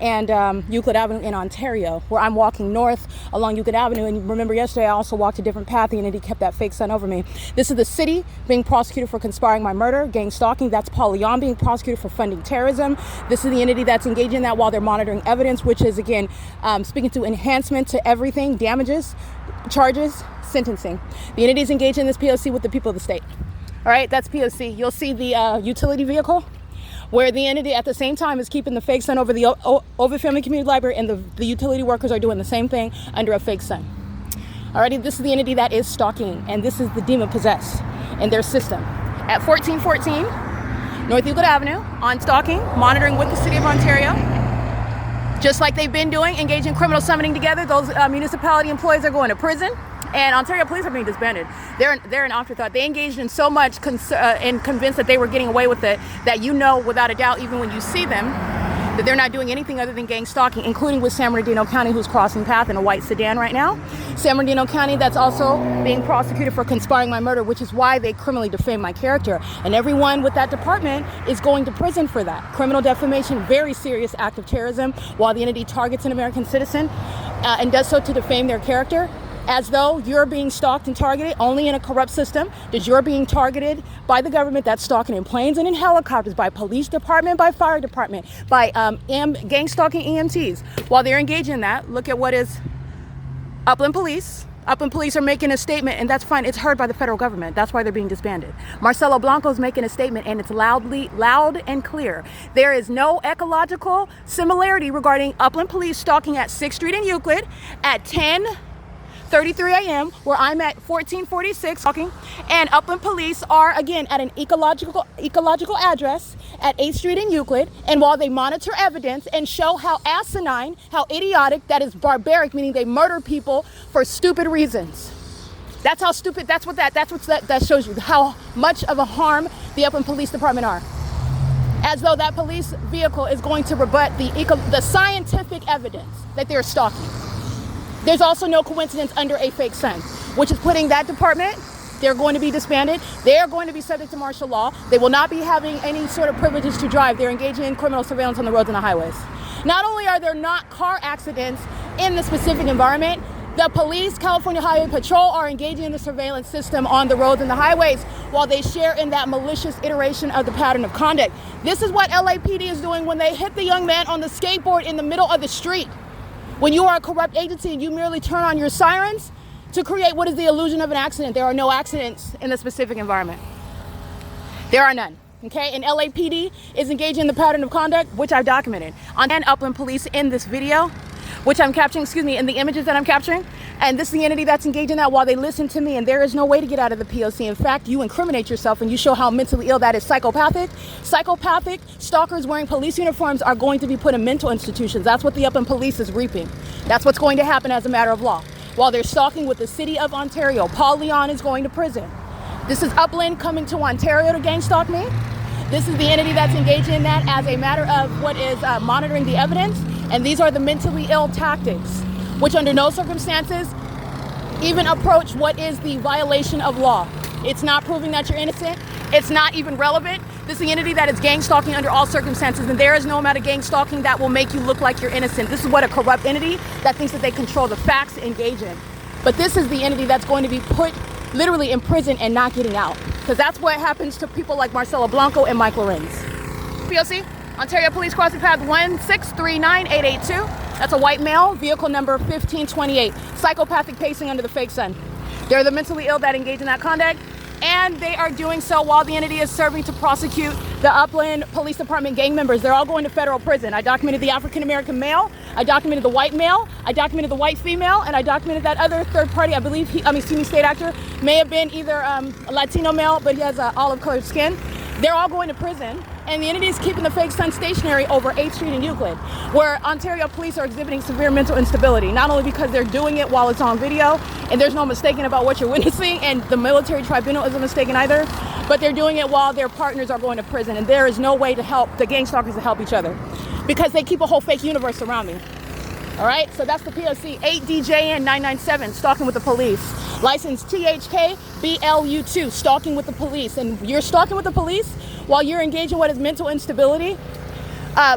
and Euclid Avenue in Ontario, where I'm walking north along Euclid Avenue. And remember, yesterday I also walked a different path, and he kept that fake sun over me. This is the city being prosecuted for conspiring my murder, gang stalking. That's Paul Leon being prosecuted for funding terrorism. This is the entity that's engaging in that while they're monitoring evidence, which is, again, speaking to enhancement to everything, damages, charges, sentencing. The entities engaged in this P.O.C. with the people of the state. All right, that's P.O.C. You'll see the utility vehicle, where the entity at the same time is keeping the fake sun over the Ovid Family Community Library, and the utility workers are doing the same thing under a fake sun. Alrighty, this is the entity that is stalking, and this is the demon possessed in their system. At 1414 North Euclid Avenue, on stalking, monitoring with the City of Ontario. Just like they've been doing, engaging in criminal summoning together. Those municipality employees are going to prison. And Ontario police are being disbanded. They're an afterthought. They engaged in so much and convinced that they were getting away with it that, you know, without a doubt, even when you see them, that they're not doing anything other than gang stalking, including with San Bernardino County, who's crossing path in a white sedan right now. San Bernardino County, that's also being prosecuted for conspiring my murder, which is why they criminally defame my character. And everyone with that department is going to prison for that. Criminal defamation, very serious act of terrorism, while the entity targets an American citizen and does so to defame their character, as though you're being stalked and targeted only in a corrupt system, that you're being targeted by the government that's stalking in planes and in helicopters, by police department, by fire department, by gang stalking EMTs. While they're engaged in that, look at what is Upland Police. Upland Police are making a statement, and that's fine. It's heard by the federal government. That's why they're being disbanded. Marcelo Blanco's making a statement, and it's loud and clear. There is no ecological similarity regarding Upland Police stalking at 6th Street in Euclid at 10:33 a.m., where I'm at 1446 talking, and Upland Police are again at an ecological address at 8th Street in Euclid. And while they monitor evidence and show how asinine, how idiotic, that is barbaric, meaning they murder people for stupid reasons. That's how stupid. That shows you how much of a harm the Upland Police Department are. As though that police vehicle is going to rebut the scientific evidence that they're stalking. There's also no coincidence under a fake sun, which is putting that department, they're going to be disbanded. They are going to be subject to martial law. They will not be having any sort of privileges to drive. They're engaging in criminal surveillance on the roads and the highways. Not only are there not car accidents in the specific environment, the police, California Highway Patrol, are engaging in the surveillance system on the roads and the highways while they share in that malicious iteration of the pattern of conduct. This is what LAPD is doing when they hit the young man on the skateboard in the middle of the street. When you are a corrupt agency and you merely turn on your sirens to create what is the illusion of an accident. There are no accidents in the specific environment. There are none, okay? And LAPD is engaging in the pattern of conduct, which I've documented. On Upland Police in this video, which I'm capturing, in the images that I'm capturing. And this is the entity that's engaged in that while they listen to me, and there is no way to get out of the P.O.C. In fact, you incriminate yourself and you show how mentally ill that is. Psychopathic stalkers wearing police uniforms are going to be put in mental institutions. That's what the Upland Police is reaping. That's what's going to happen as a matter of law. While they're stalking with the city of Ontario, Paul Leon is going to prison. This is Upland coming to Ontario to gang stalk me. This is the entity that's engaged in that as a matter of what is monitoring the evidence. And these are the mentally ill tactics, which under no circumstances even approach what is the violation of law. It's not proving that you're innocent. It's not even relevant. This is the entity that is gang stalking under all circumstances, and there is no amount of gang stalking that will make you look like you're innocent. This is what a corrupt entity that thinks that they control the facts engage in. But this is the entity that's going to be put literally in prison and not getting out, because that's what happens to people like Marcelo Blanco and Mike Lorenz. P.O.C. Ontario Police Crossing Path 1639882. That's a white male, vehicle number 1528. Psychopathic pacing under the fake sun. They're the mentally ill that engage in that conduct, and they are doing so while the entity is serving to prosecute the Upland Police Department gang members. They're all going to federal prison. I documented the African-American male, I documented the white male, I documented the white female, and I documented that other third party, I believe, state actor, may have been either a Latino male, but he has olive colored skin. They're all going to prison, and the entity is keeping the fake sun stationary over 8th Street in Euclid, where Ontario police are exhibiting severe mental instability, not only because they're doing it while it's on video, and there's no mistaking about what you're witnessing, and the military tribunal isn't mistaken either, but they're doing it while their partners are going to prison, and there is no way to help the gang stalkers to help each other, because they keep a whole fake universe around me. All right, so that's the P.O.C. 8DJN997, stalking with the police. License THK BLU2, stalking with the police. And you're stalking with the police while you're engaging what is mental instability,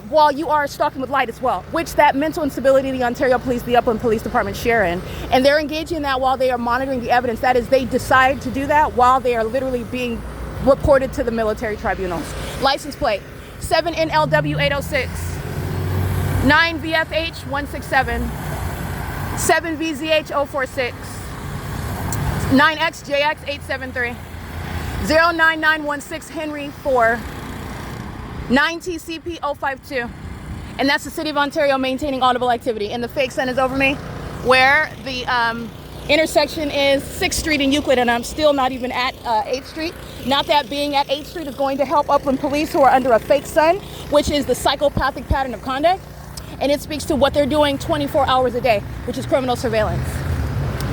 while you are stalking with light as well, which that mental instability, the Ontario Police, the Upland Police Department share in. And they're engaging in that while they are monitoring the evidence. That is, they decide to do that while they are literally being reported to the military tribunals. License plate 7NLW806, 9VFH167, 7VZH046, 9XJX873, 09916 Henry 4, 9TCP052. And that's the City of Ontario maintaining audible activity. And the fake sun is over me, where the intersection is 6th Street in Euclid, and I'm still not even at 8th Street. Not that being at 8th Street is going to help Upland Police, who are under a fake sun, which is the psychopathic pattern of conduct. And it speaks to what they're doing 24 hours a day, which is criminal surveillance.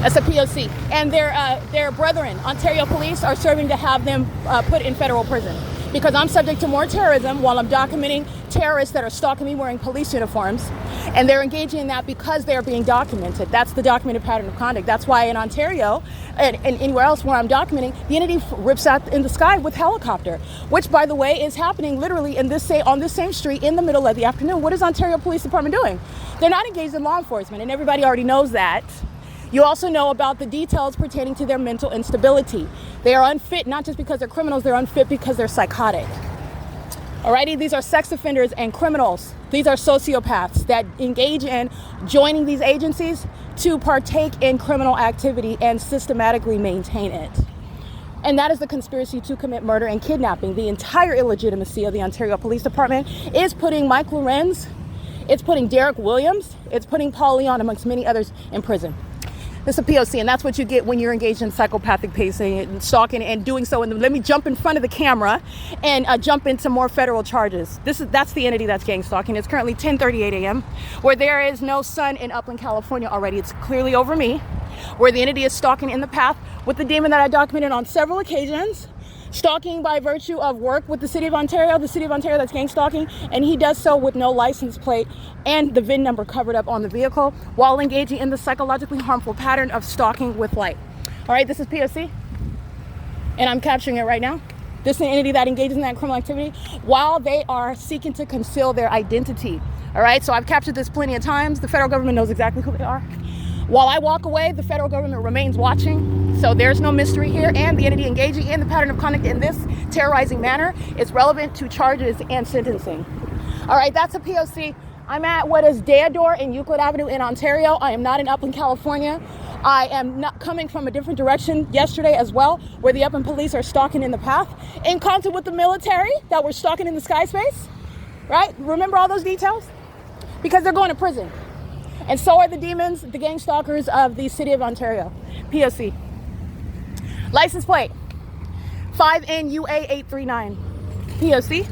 That's a P.O.C. And their brethren, Ontario Police, are serving to have them put in federal prison. Because I'm subject to more terrorism while I'm documenting terrorists that are stalking me wearing police uniforms, and they're engaging in that because they're being documented. That's the documented pattern of conduct. That's why in Ontario and anywhere else where I'm documenting, the entity rips out in the sky with helicopter, which, by the way, is happening literally on this same street in the middle of the afternoon. What is Ontario Police Department doing? They're not engaged in law enforcement, and everybody already knows that. You also know about the details pertaining to their mental instability. They are unfit not just because they're criminals, they're unfit because they're psychotic. Alrighty, these are sex offenders and criminals. These are sociopaths that engage in joining these agencies to partake in criminal activity and systematically maintain it. And that is the conspiracy to commit murder and kidnapping. The entire illegitimacy of the Ontario Police Department is putting Mike Lorenz, it's putting Derek Williams, it's putting Paul Leon, amongst many others, in prison. It's a P.O.C, and that's what you get when you're engaged in psychopathic pacing and stalking and doing so. And let me jump in front of the camera and jump into more federal charges. That's the entity that's gang stalking. It's currently 10:38 a.m. where there is no sun in Upland, California already. It's clearly over me, where the entity is stalking in the path with the demon that I documented on several occasions. Stalking by virtue of work with the city of Ontario that's gang stalking, and he does so with no license plate and the VIN number covered up on the vehicle while engaging in the psychologically harmful pattern of stalking with light. All right, this is P.O.C, and I'm capturing it right now. This is an entity that engages in that criminal activity while they are seeking to conceal their identity. All right, so I've captured this plenty of times. The federal government knows exactly who they are. While I walk away, the federal government remains watching. So there's no mystery here, and the entity engaging in the pattern of conduct in this terrorizing manner is relevant to charges and sentencing. All right, that's a P.O.C. I'm at what is Deodore and Euclid Avenue in Ontario. I am not in Upland, California. I am not coming from a different direction yesterday as well, where the Upland police are stalking in the path, in concert with the military that were stalking in the sky space, right? Remember all those details? Because they're going to prison. And so are the demons, the gang stalkers of the city of Ontario. P.O.C. License plate 5NUA839. P.O.C.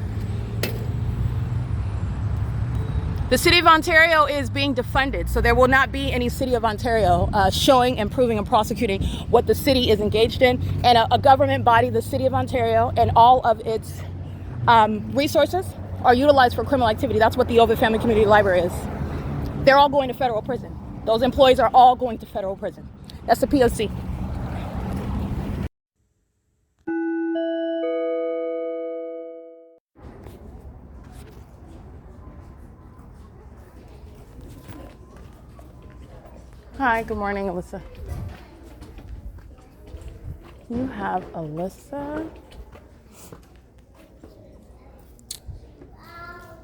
The city of Ontario is being defunded, so there will not be any city of Ontario showing and proving and prosecuting what the city is engaged in. And a government body, the city of Ontario, and all of its resources are utilized for criminal activity. That's what the Ovid Family Community Library is. They're all going to federal prison. Those employees are all going to federal prison. That's the P.O.C. Hi, good morning, Alyssa. You have Alyssa.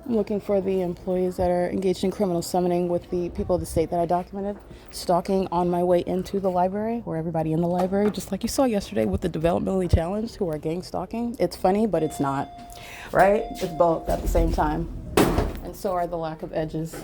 I'm looking for the employees that are engaged in criminal summoning with the people of the state that I documented, stalking on my way into the library, where everybody in the library, just like you saw yesterday with the developmentally challenged who are gang stalking. It's funny, but it's not, right? It's both at the same time. And so are the lack of edges.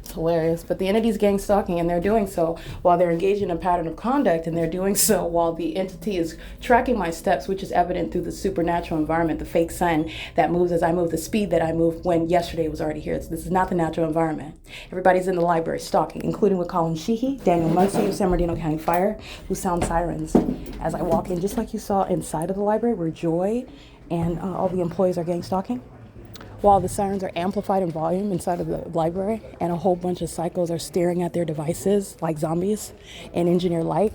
It's hilarious, but the entity's gang stalking, and they're doing so while they're engaged in a pattern of conduct, and they're doing so while the entity is tracking my steps, which is evident through the supernatural environment, the fake sun that moves as I move, the speed that I move, when yesterday was already here. This is not the natural environment. Everybody's in the library stalking, including with COLLIN SHEEHY, Daniel Muncie of San Bernardino County Fire, who sound sirens as I walk in, just like you saw inside of the library where Joy and all the employees are gang stalking. While the sirens are amplified in volume inside of the library, and a whole bunch of psychos are staring at their devices like zombies in engineer light,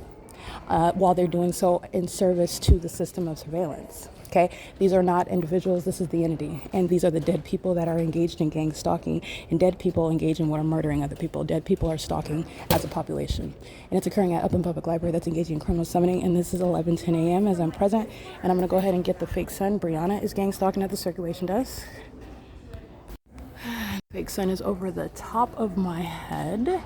while they're doing so in service to the system of surveillance. Okay, these are not individuals, this is the entity, and these are the dead people that are engaged in gang stalking, and dead people engaged in what are murdering other people. Dead people are stalking as a population, and it's occurring at Upland Public Library that's engaging in criminal summoning, and this is 11:10 a.m. as I'm present, and I'm going to go ahead and get the fake sun. Brianna is gang stalking at the circulation desk. Fake sun is over the top of my head.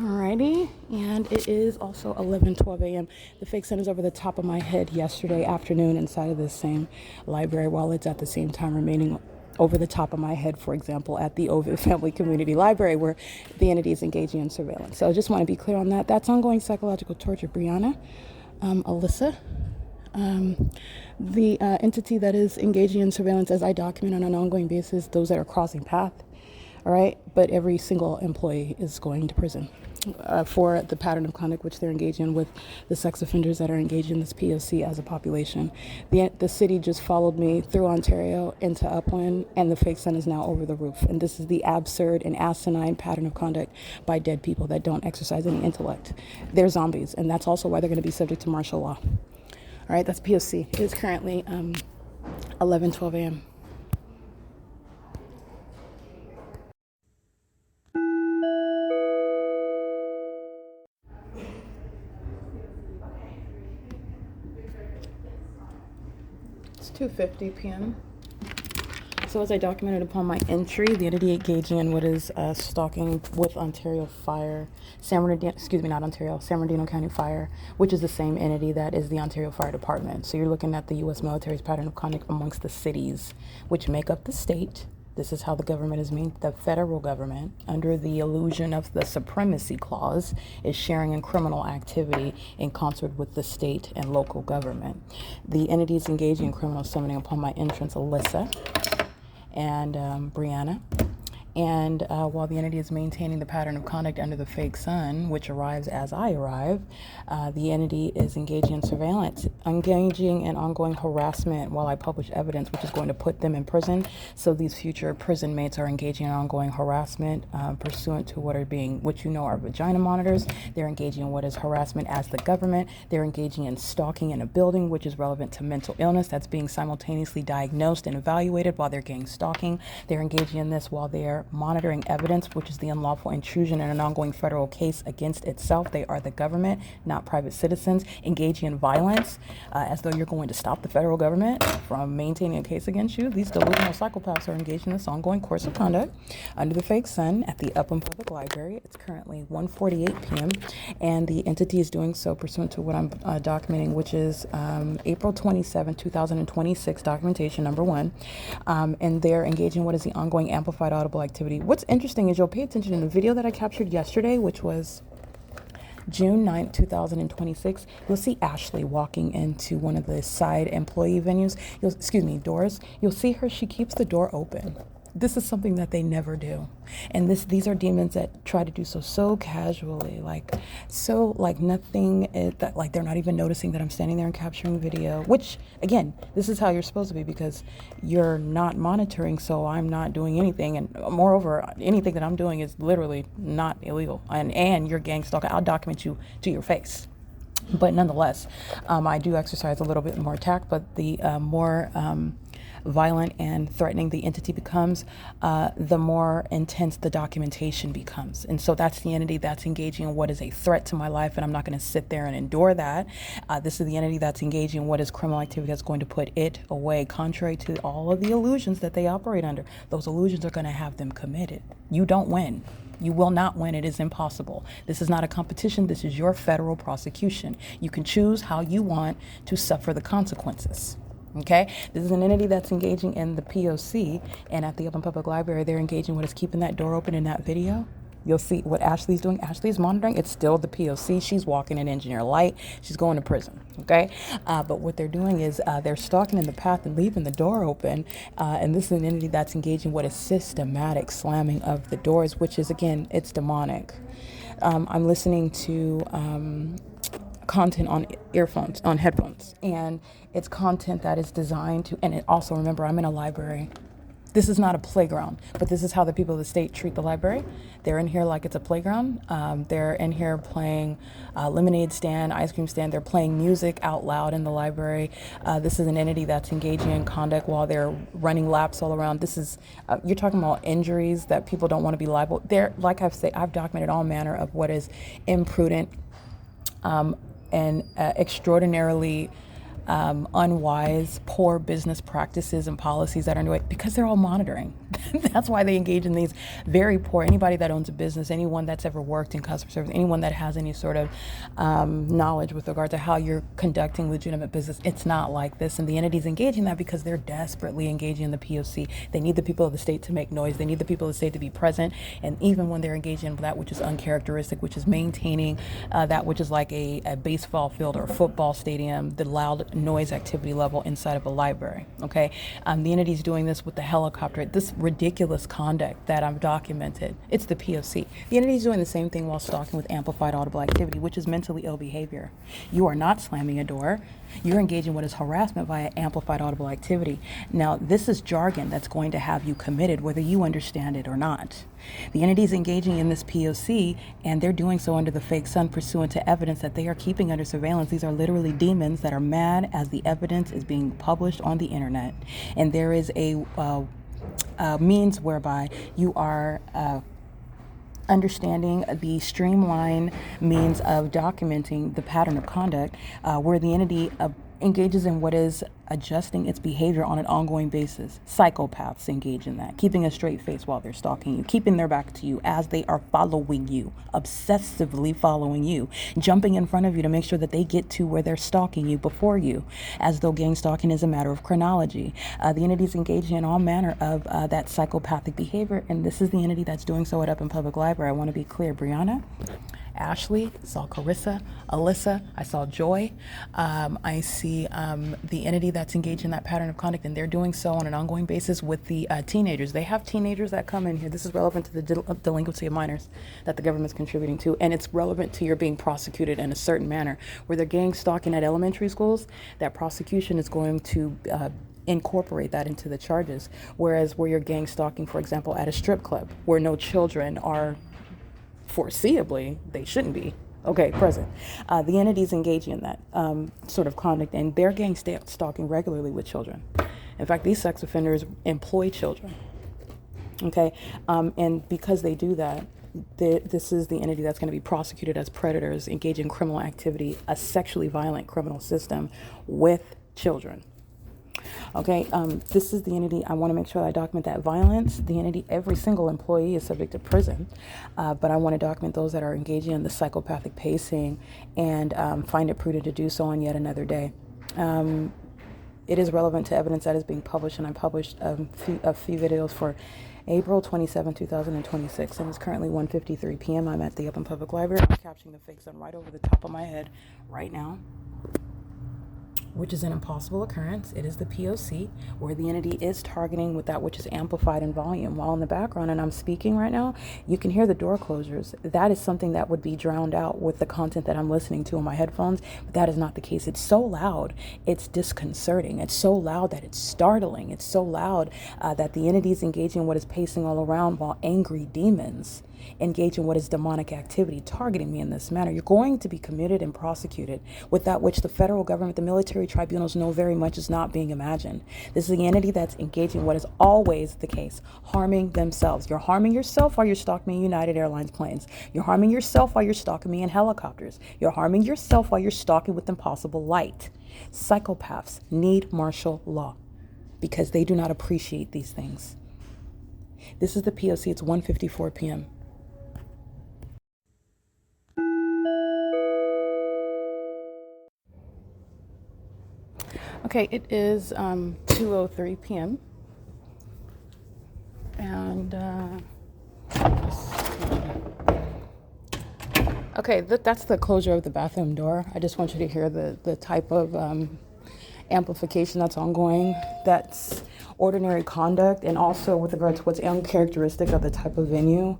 Alrighty, and it is also 11:12 a.m. The fake sun is over the top of my head yesterday afternoon inside of this same library, while it's at the same time remaining over the top of my head, for example, at the Ovid Family Community Library, where the entity is engaging in surveillance. So I just want to be clear on that. That's ongoing psychological torture. Brianna, Alyssa, the entity that is engaging in surveillance, as I document on an ongoing basis, those that are crossing path, all right? But every single employee is going to prison. for the pattern of conduct which they're engaged in with the sex offenders that are engaged in this P.O.C. as a population. The city just followed me through Ontario into Upland, and the fake sun is now over the roof. And this is the absurd and asinine pattern of conduct by dead people that don't exercise any intellect. They're zombies, and that's also why they're going to be subject to martial law. All right, that's P.O.C. It is currently 11:12 a.m. It's 2:50 p.m. So as I documented upon my entry, the entity engaging in what is stalking with Ontario Fire, San Bernardino County Fire, which is the same entity that is the Ontario Fire Department. So you're looking at the U.S. military's pattern of conduct amongst the cities, which make up the state. This is how the government is made. The federal government, under the illusion of the supremacy clause, is sharing in criminal activity in concert with the state and local government. The entities engaging in criminal summoning upon my entrance, Alyssa and Brianna. And while the entity is maintaining the pattern of conduct under the fake sun, which arrives as I arrive, the entity is engaging in surveillance, engaging in ongoing harassment while I publish evidence, which is going to put them in prison. So these future prison mates are engaging in ongoing harassment pursuant to what you know are vagina monitors. They're engaging in what is harassment as the government. They're engaging in stalking in a building, which is relevant to mental illness that's being simultaneously diagnosed and evaluated while they're getting stalking. They're engaging in this while they're monitoring evidence, which is the unlawful intrusion in an ongoing federal case against itself. They are the government, not private citizens, engaging in violence as though you're going to stop the federal government from maintaining a case against you. These delusional psychopaths are engaged in this ongoing course of conduct under the fake sun at the Upland Public Library. It's currently 1:48 p.m. and the entity is doing so pursuant to what I'm documenting, which is April 27, 2026, documentation number 1. And they're engaging in what is the ongoing amplified audible activity. What's interesting is you'll pay attention in the video that I captured yesterday, which was June 9th, 2026, you'll see Ashley walking into one of the side employee venues, doors. You'll see her, she keeps the door open. This is something that they never do. And these are demons that try to do so casually, like nothing, like they're not even noticing that I'm standing there and capturing video, which again, this is how you're supposed to be because you're not monitoring, so I'm not doing anything. And moreover, anything that I'm doing is literally not illegal. And you're gang stalking. I'll document you to your face. But nonetheless, I do exercise a little bit more tact, but the more violent and threatening the entity becomes, the more intense the documentation becomes. And so that's the entity that's engaging in what is a threat to my life, and I'm not going to sit there and endure that. This is the entity that's engaging in what is criminal activity that's going to put it away, contrary to all of the illusions that they operate under. Those illusions are going to have them committed. You don't win. You will not win. It is impossible. This is not a competition. This is your federal prosecution. You can choose how you want to suffer the consequences. Okay, this is an entity that's engaging in the P.O.C. and at the Upland Public Library, they're engaging what is keeping that door open in that video. You'll see what Ashley's doing. Ashley's monitoring. It's still the P.O.C. She's walking in engineer light. She's going to prison. Okay, but what they're doing is they're stalking in the path and leaving the door open. And this is an entity that's engaging what is systematic slamming of the doors, which is again, it's demonic. I'm listening to content on earphones, on headphones, and it's content that is designed to, and it also, remember, I'm in a library. This is not a playground, but this is how the people of the state treat the library. They're in here like it's a playground. They're in here playing lemonade stand, ice cream stand. They're playing music out loud in the library. This is an entity that's engaging in conduct while they're running laps all around. This is, you're talking about injuries that people don't want to be liable. They're, like I've said, I've documented all manner of what is imprudent and extraordinarily unwise, poor business practices and policies that are underway because they're all monitoring. That's why they engage in these very poor, anybody that owns a business, anyone that's ever worked in customer service, anyone that has any sort of knowledge with regard to how you're conducting legitimate business, it's not like this. And the entities engaging that because they're desperately engaging in the P.O.C. They need the people of the state to make noise. They need the people of the state to be present. And even when they're engaging in that which is uncharacteristic, which is maintaining that which is like a baseball field or a football stadium, the loud noise activity level inside of a library, okay? The entity's doing this with the helicopter, this ridiculous conduct that I've documented. It's the P.O.C. The entity's doing the same thing while stalking with amplified audible activity, which is mentally ill behavior. You are not slamming a door. You're engaging what is harassment via amplified audible activity. Now, this is jargon that's going to have you committed, whether you understand it or not. The entity is engaging in this P.O.C., and they're doing so under the fake sun pursuant to evidence that they are keeping under surveillance. These are literally demons that are mad as the evidence is being published on the internet. And there is a means whereby you are understanding the streamlined means of documenting the pattern of conduct where the entity engages in what is adjusting its behavior on an ongoing basis. Psychopaths engage in that, keeping a straight face while they're stalking you, keeping their back to you as they are following you, obsessively following you, jumping in front of you to make sure that they get to where they're stalking you before you, as though gang stalking is a matter of chronology. The entity is engaging in all manner of that psychopathic behavior, and this is the entity that's doing so at Up in Public Library. I want to be clear, Brianna, Ashley, I saw Carissa, Alyssa, I saw Joy. I see the entity that's engaged in that pattern of conduct, and they're doing so on an ongoing basis with the teenagers. They have teenagers that come in here. This is relevant to the delinquency of minors that the government's contributing to, and it's relevant to your being prosecuted in a certain manner. Where they're gang stalking at elementary schools, that prosecution is going to incorporate that into the charges. Whereas where you're gang stalking, for example, at a strip club, where no children are foreseeably, they shouldn't be, present. The entity's engaging in that sort of conduct, and they're gang stalking regularly with children. In fact, these sex offenders employ children, and because they do that, this is the entity that's going to be prosecuted as predators, engaging in criminal activity, a sexually violent criminal system with children. This is the entity. I want to make sure that I document that violence. The entity, every single employee is subject to prison, but I want to document those that are engaging in the psychopathic pacing and find it prudent to do so on yet another day. It is relevant to evidence that is being published, and I published a few videos for April 27, 2026, and it's currently 1:53 p.m. I'm at the Up in Public Library. I'm capturing the fake sun right over the top of my head right now, which is an impossible occurrence. It is the P.O.C., where the entity is targeting with that which is amplified in volume. While in the background, and I'm speaking right now, you can hear the door closures. That is something that would be drowned out with the content that I'm listening to on my headphones, but that is not the case. It's so loud, it's disconcerting. It's so loud that it's startling. It's so loud that the entity is engaging in what is pacing all around, while angry demons engage in what is demonic activity, targeting me in this manner. You're going to be committed and prosecuted with that which the federal government, the military tribunals know very much is not being imagined. This is the entity that's engaging what is always the case, harming themselves. You're harming yourself while you're stalking me in United Airlines planes. You're harming yourself while you're stalking me in helicopters. You're harming yourself while you're stalking with impossible light. Psychopaths need martial law because they do not appreciate these things. This is the P.O.C. It's 1:54 p.m. It is 2:03 p.m. and that's the closure of the bathroom door. I just want you to hear the type of amplification that's ongoing. That's ordinary conduct, and also with regard to what's uncharacteristic of the type of venue.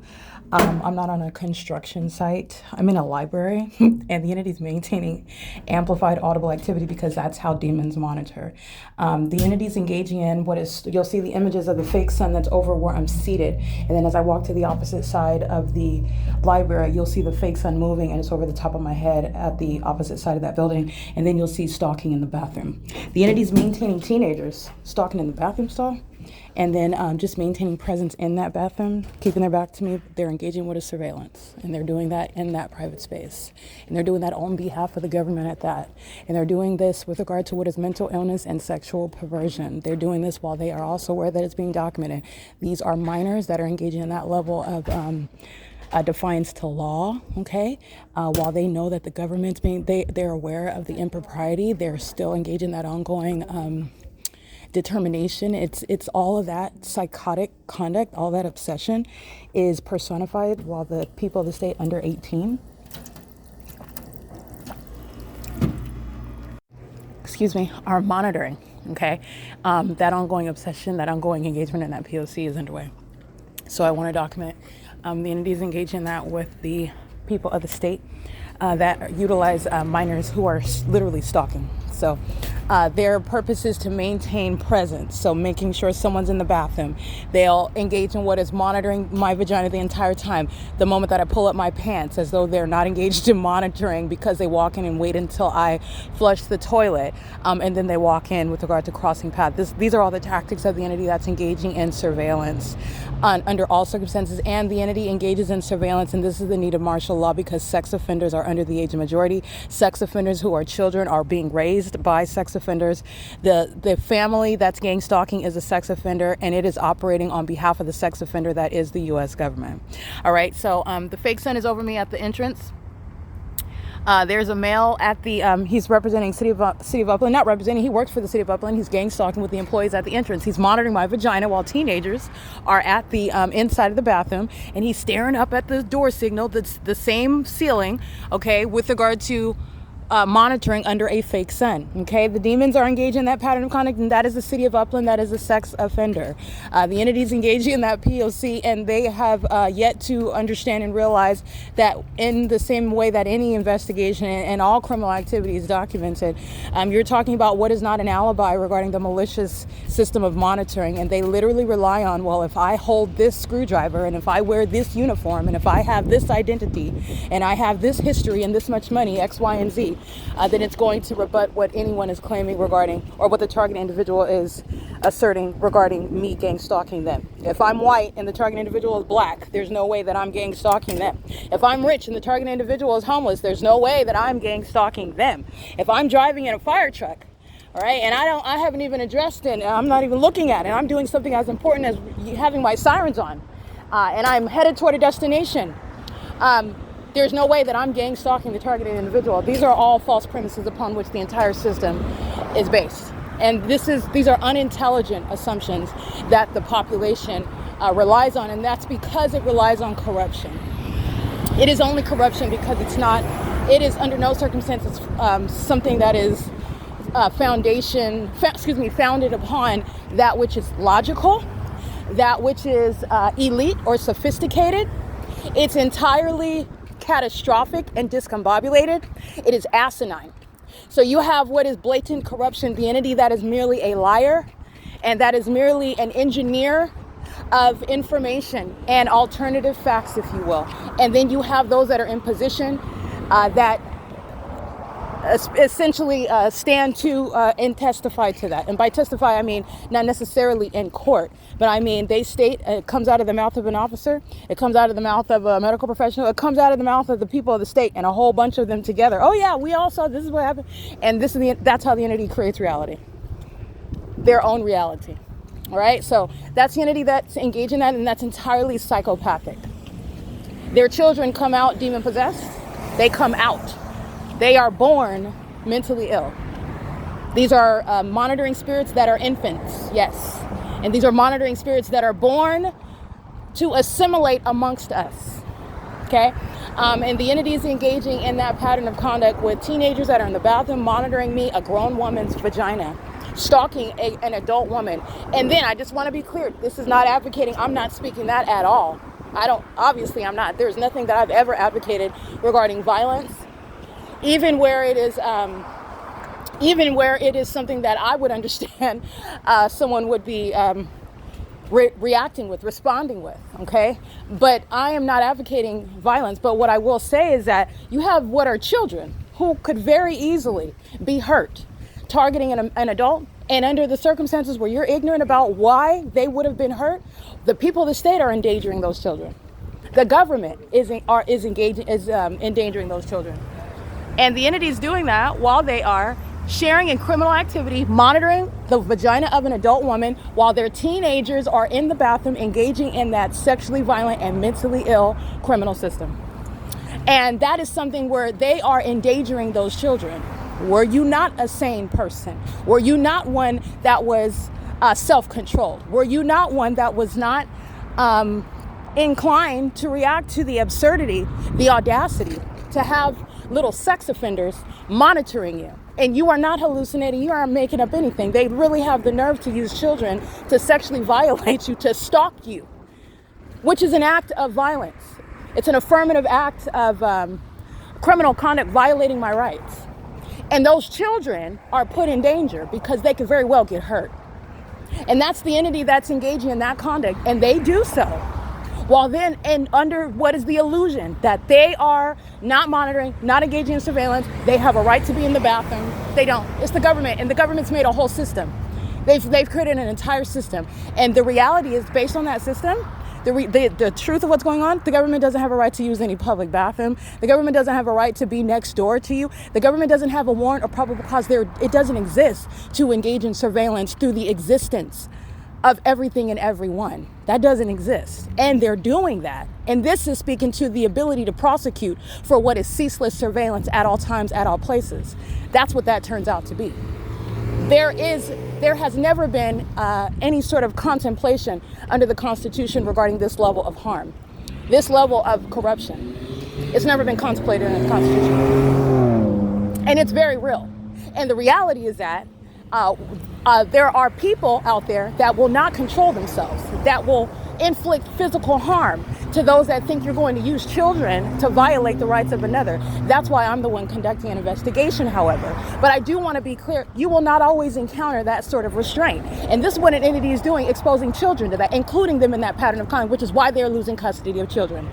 I'm not on a construction site. I'm in a library, and the entity's maintaining amplified audible activity because that's how demons monitor. The entity's engaging in what is, you'll see the images of the fake sun that's over where I'm seated, and then as I walk to the opposite side of the library, you'll see the fake sun moving, and it's over the top of my head at the opposite side of that building, and then you'll see stalking in the bathroom. The entity's maintaining teenagers, stalking in the bathroom stall, and then just maintaining presence in that bathroom, keeping their back to me. They're engaging with a surveillance, and they're doing that in that private space. And they're doing that on behalf of the government at that. And they're doing this with regard to what is mental illness and sexual perversion. They're doing this while they are also aware that it's being documented. These are minors that are engaging in that level of defiance to law, while they know that the government's they're aware of the impropriety, they're still engaged in that ongoing determination. It's all of that psychotic conduct, all that obsession is personified while the people of the state under 18, are monitoring. Okay, that ongoing obsession, that ongoing engagement in that P.O.C. is underway. So I want to document the entities engaged in that with the people of the state that utilize minors who are literally stalking. So their purpose is to maintain presence. So making sure someone's in the bathroom. They'll engage in what is monitoring my vagina the entire time. The moment that I pull up my pants, as though they're not engaged in monitoring, because they walk in and wait until I flush the toilet. And then they walk in with regard to crossing paths. These are all the tactics of the entity that's engaging in surveillance under all circumstances. And the entity engages in surveillance, and this is the need of martial law, because sex offenders are under the age of majority. Sex offenders who are children are being raised by sex offenders. The family that's gang stalking is a sex offender, and it is operating on behalf of the sex offender that is the U.S. government. All right, so the fake son is over me at the entrance. There's a male at the, he's representing City of Upland, not representing, he works for the City of Upland. He's gang stalking with the employees at the entrance. He's monitoring my vagina while teenagers are at the inside of the bathroom, and he's staring up at the door signal, that's the same ceiling, okay, with regard to monitoring under a fake sun. Okay, the demons are engaged in that pattern of conduct, and that is the City of Upland. That is a sex offender. The entities engaging in that P.O.C, and they have yet to understand and realize that in the same way that any investigation and all criminal activity is documented, you're talking about what is not an alibi regarding the malicious system of monitoring, and they literally rely on, well, if I hold this screwdriver, and if I wear this uniform, and if I have this identity, and I have this history and this much money, X, Y, and Z, then it's going to rebut what anyone is claiming regarding, or what the target individual is asserting regarding me gang stalking them. If I'm white and the target individual is black, there's no way that I'm gang stalking them. If I'm rich and the target individual is homeless, there's no way that I'm gang stalking them. If I'm driving in a fire truck, all right, and I haven't even addressed it, and I'm not even looking at it, I'm doing something as important as having my sirens on, and I'm headed toward a destination, there's no way that I'm gang stalking the targeted individual. These are all false premises upon which the entire system is based. And these are unintelligent assumptions that the population relies on, and that's because it relies on corruption. It is only corruption because it is under no circumstances something that is founded upon that which is logical, that which is elite or sophisticated. It's entirely catastrophic and discombobulated. It is asinine. So you have what is blatant corruption, the entity that is merely a liar, and that is merely an engineer of information and alternative facts, if you will. And then you have those that are in position that essentially stand to and testify to that. And by testify, I mean not necessarily in court, but I mean they state, it comes out of the mouth of an officer, it comes out of the mouth of a medical professional, it comes out of the mouth of the people of the state, and a whole bunch of them together. Oh yeah, we all saw this is what happened, and that's how the entity creates reality, their own reality. All right, so that's the entity that's engaged in that, and that's entirely psychopathic. Their children come out demon possessed. They come out. They are born mentally ill. These are monitoring spirits that are infants, yes. And these are monitoring spirits that are born to assimilate amongst us, okay? And the entity is engaging in that pattern of conduct with teenagers that are in the bathroom monitoring me, a grown woman's vagina, stalking an adult woman. And then I just want to be clear, this is not advocating, I'm not speaking that at all. Obviously I'm not. There's nothing that I've ever advocated regarding violence. Even where it is something that I would understand someone would be reacting with, responding with, okay? But I am not advocating violence. But what I will say is that you have what are children who could very easily be hurt, targeting an adult, and under the circumstances where you're ignorant about why they would have been hurt, the people of the state are endangering those children. The government is endangering those children. And the entity is doing that while they are sharing in criminal activity, monitoring the vagina of an adult woman while their teenagers are in the bathroom engaging in that sexually violent and mentally ill criminal system. And that is something where they are endangering those children. Were you not a sane person? Were you not one that was self-controlled? Were you not one that was not inclined to react to the absurdity, the audacity, to have little sex offenders monitoring you? And you are not hallucinating. You aren't making up anything. They really have the nerve to use children to sexually violate you, to stalk you, which is an act of violence. It's an affirmative act of criminal conduct violating my rights. And those children are put in danger because they could very well get hurt. And that's the entity that's engaging in that conduct. And they do so while then and under what is the illusion that they are not monitoring, not engaging in surveillance. They have a right to be in the bathroom. They don't. It's the government, and the government's made a whole system. They've created an entire system. And the reality is, based on that system, the truth of what's going on, the government doesn't have a right to use any public bathroom. The government doesn't have a right to be next door to you. The government doesn't have a warrant or probable cause. It doesn't exist to engage in surveillance through the existence of everything and everyone. That doesn't exist. And they're doing that. And this is speaking to the ability to prosecute for what is ceaseless surveillance at all times, at all places. That's what that turns out to be. There has never been any sort of contemplation under the Constitution regarding this level of harm, this level of corruption. It's never been contemplated in the Constitution. And it's very real. And the reality is that there are people out there that will not control themselves, that will inflict physical harm to those that think you're going to use children to violate the rights of another. That's why I'm the one conducting an investigation, however. But I do want to be clear, you will not always encounter that sort of restraint. And this is what an entity is doing, exposing children to that, including them in that pattern of conduct, which is why they're losing custody of children.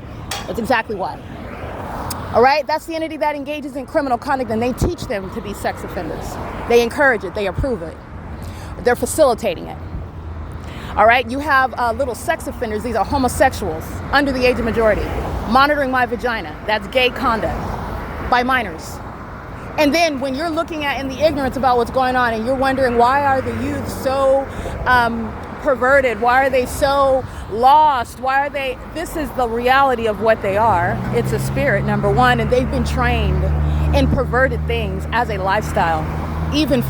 That's exactly why. All right, that's the entity that engages in criminal conduct, and they teach them to be sex offenders. They encourage it, they approve it. They're facilitating it. All right, you have little sex offenders. These are homosexuals under the age of majority, monitoring my vagina. That's gay conduct by minors. And then when you're looking at in the ignorance about what's going on and you're wondering, why are the youth so perverted? Why are they so lost? Why are they? This is the reality of what they are. It's a spirit, number one, and they've been trained in perverted things as a lifestyle. Even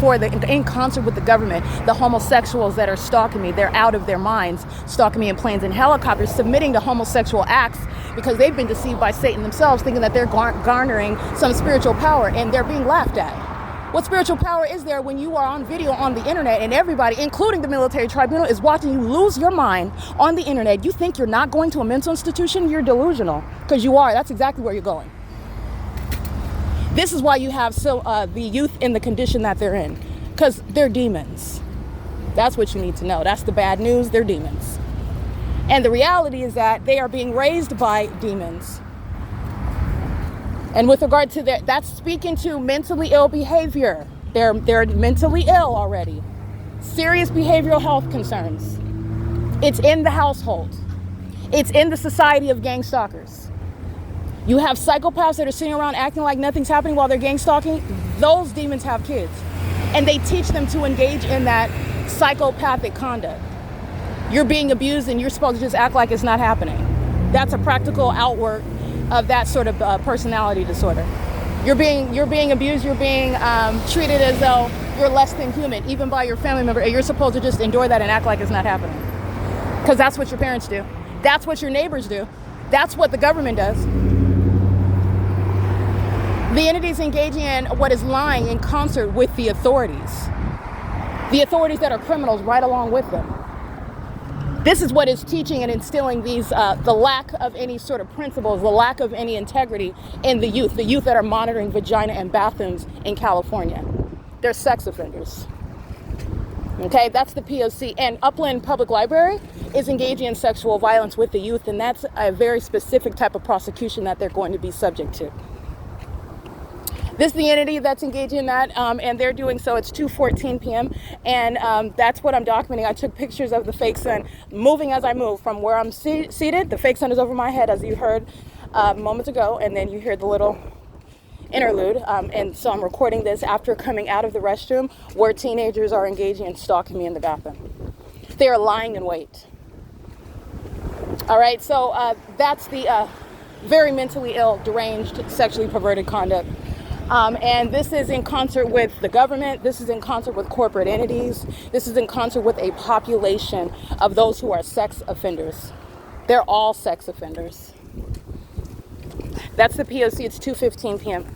in concert with the government, the homosexuals that are stalking me, they're out of their minds, stalking me in planes and helicopters, submitting to homosexual acts because they've been deceived by Satan themselves, thinking that they're garnering some spiritual power, and they're being laughed at. What spiritual power is there when you are on video on the internet and everybody, including the military tribunal, is watching you lose your mind on the internet? You think you're not going to a mental institution? You're delusional, because you are. That's exactly where you're going. This is why you have the youth in the condition that they're in, because they're demons. That's what you need to know. That's the bad news. They're demons. And the reality is that they are being raised by demons. And with regard to that, that's speaking to mentally ill behavior. They're mentally ill already. Serious behavioral health concerns. It's in the household. It's in the society of gang stalkers. You have psychopaths that are sitting around acting like nothing's happening while they're gang stalking. Those demons have kids. And they teach them to engage in that psychopathic conduct. You're being abused and you're supposed to just act like it's not happening. That's a practical outwork of that sort of personality disorder. You're being abused, you're being treated as though you're less than human, even by your family member, and you're supposed to just endure that and act like it's not happening. Because that's what your parents do. That's what your neighbors do. That's what the government does. The entities engaging in what is lying in concert with the authorities that are criminals right along with them. This is what is teaching and instilling these, the lack of any sort of principles, the lack of any integrity in the youth that are monitoring vagina and bathrooms in California. They're sex offenders. Okay, that's the P.O.C. And Upland Public Library is engaging in sexual violence with the youth, and that's a very specific type of prosecution that they're going to be subject to. This is the entity that's engaging in that, and they're doing so. It's 2:14 p.m., and that's what I'm documenting. I took pictures of the fake sun moving as I move from where I'm seated. The fake sun is over my head, as you heard moments ago, and then you hear the little interlude. And so I'm recording this after coming out of the restroom where teenagers are engaging in stalking me in the bathroom. They are lying in wait. All right, so that's the very mentally ill, deranged, sexually perverted conduct. And this is in concert with the government. This is in concert with corporate entities. This is in concert with a population of those who are sex offenders. They're all sex offenders. That's the P.O.C. It's 2:15 p.m.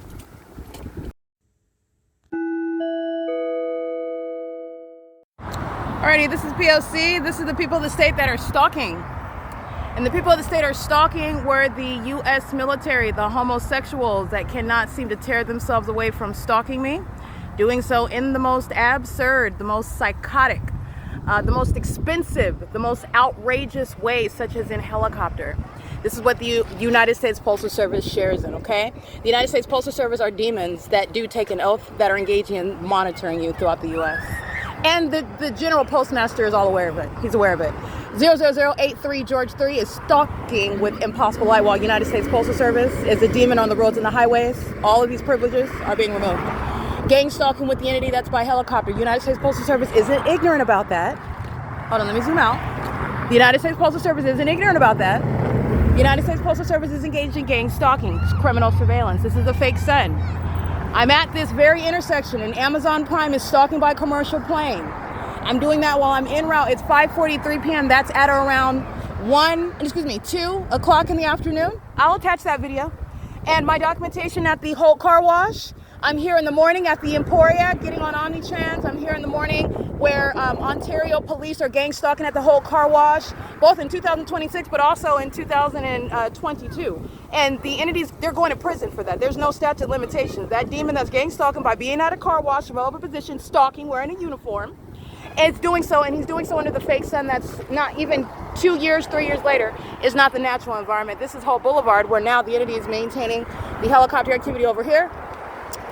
Alrighty, this is P.O.C. This is the people of the state that are stalking. And the people of the state are stalking were the U.S. military, the homosexuals that cannot seem to tear themselves away from stalking me, doing so in the most absurd, the most psychotic, the most expensive, the most outrageous ways, such as in helicopter. This is what the United States Postal Service shares in, okay? The United States Postal Service are demons that do take an oath that are engaging in monitoring you throughout the U.S. And the General Postmaster is all aware of it. He's aware of it. 00083 George 3 is stalking with impossible light while United States Postal Service is a demon on the roads and the highways. All of these privileges are being removed. Gang stalking with the entity that's by helicopter. United States Postal Service isn't ignorant about that. Hold on, let me zoom out. The United States Postal Service isn't ignorant about that. The United States Postal Service is engaged in gang stalking, criminal surveillance. This is a fake sun. I'm at this very intersection and Amazon Prime is stalking by commercial plane. I'm doing that while I'm en route. It's 5:43 p.m. That's at around 2 o'clock in the afternoon. I'll attach that video. And my documentation at the Holt Car Wash. I'm here in the morning at the Emporia getting on Omnitrans. I'm here in the morning where Ontario police are gang stalking at the Holt Car Wash, both in 2026 but also in 2022. And the entities, they're going to prison for that. There's no statute of limitations. That demon that's gang stalking by being at a car wash, relevant position, stalking, wearing a uniform, is doing so, and he's doing so under the fake sun that's not even 2 years, 3 years later, is not the natural environment. This is Holt Boulevard, where now the entity is maintaining the helicopter activity over here.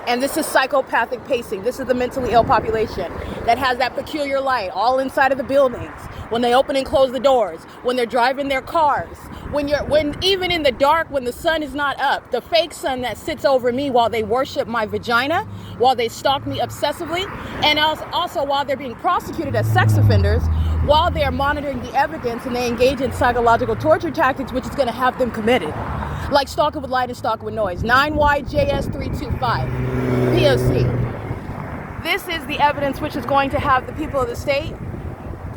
And this is psychopathic pacing. This is the mentally ill population that has that peculiar light all inside of the buildings. When they open and close the doors, when they're driving their cars, when even in the dark, when the sun is not up, the fake sun that sits over me while they worship my vagina, while they stalk me obsessively, and also while they're being prosecuted as sex offenders, while they are monitoring the evidence and they engage in psychological torture tactics, which is going to have them committed. Like stalking with light and stalking with noise. 9YJS325. P.O.C. This is the evidence which is going to have the people of the state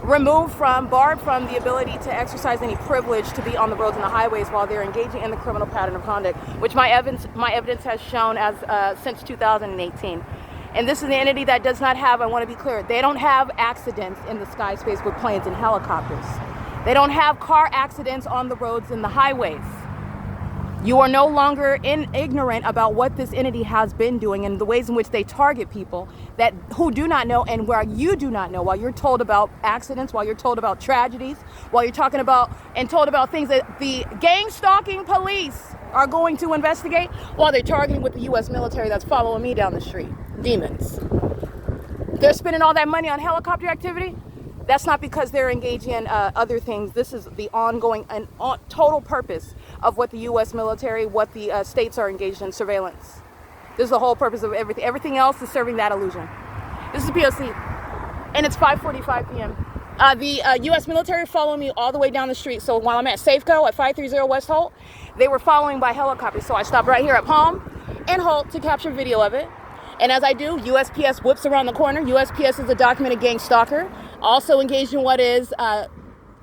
barred from the ability to exercise any privilege to be on the roads and the highways while they're engaging in the criminal pattern of conduct, which my evidence has shown as since 2018. And this is the entity that does not have, I want to be clear, they don't have accidents in the sky space with planes and helicopters. They don't have car accidents on the roads and the highways. You are no longer ignorant about what this entity has been doing and the ways in which they target people who do not know, and where you do not know, while you're told about accidents, while you're told about tragedies, while you're talking about and told about things that the gang stalking police are going to investigate, while they're targeting with the U.S. military that's following me down the street. Demons. They're spending all that money on helicopter activity. That's not because they're engaging in other things. This is the ongoing and total purpose of what the U.S. military, what the states are engaged in surveillance. This is the whole purpose of everything. Everything else is serving that illusion. This is P.O.C. and it's 5:45 p.m. The U.S. military followed me all the way down the street. So while I'm at Safeco at 530 West Holt, they were following by helicopter. So I stopped right here at Palm and Holt to capture video of it. And as I do, USPS whips around the corner. USPS is a documented gang stalker, also engaged in what is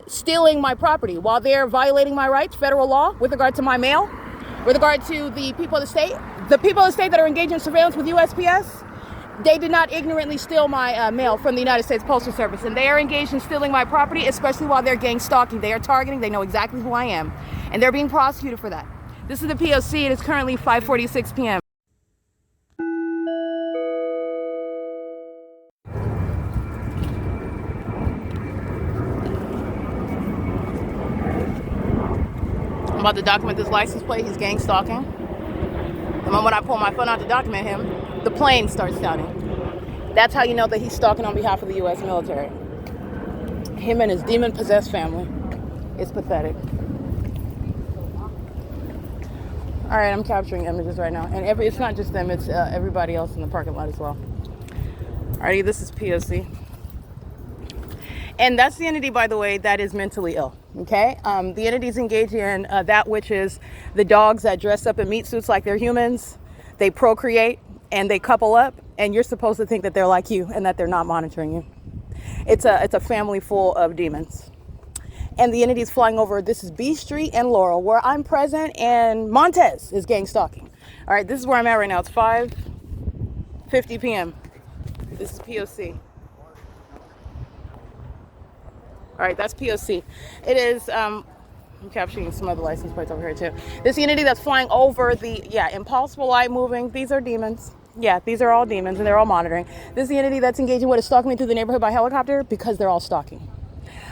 stealing my property while they're violating my rights, federal law, with regard to my mail, with regard to the people of the state. The people of the state that are engaged in surveillance with USPS, they did not ignorantly steal my mail from the United States Postal Service, and they are engaged in stealing my property, especially while they're gang stalking. They are targeting, they know exactly who I am, and they're being prosecuted for that. This is the POC. It is currently 5:46 p.m. I'm about to document this license plate. He's gang stalking. The moment I pull my phone out to document him, the plane starts sounding. That's how you know that he's stalking on behalf of the U.S. military. Him and his demon-possessed family. It's pathetic. All right, I'm capturing images right now. And it's not just them, it's everybody else in the parking lot as well. Alrighty, this is POC. And that's the entity, by the way, that is mentally ill, okay? The entity's engaging in that which is the dogs that dress up in meat suits like they're humans. They procreate and they couple up, and you're supposed to think that they're like you and that they're not monitoring you. It's a family full of demons. And the entity's flying over, this is B Street and Laurel, where I'm present, and Montez is gang stalking. All right, this is where I'm at right now. It's 5:50 p.m. This is POC. All right, that's P.O.C. It is, I'm capturing some other license plates over here too. This unity that's flying over the, impossible light moving. These are demons. Yeah, these are all demons and they're all monitoring. This is the entity that's engaging what is stalking me through the neighborhood by helicopter because they're all stalking.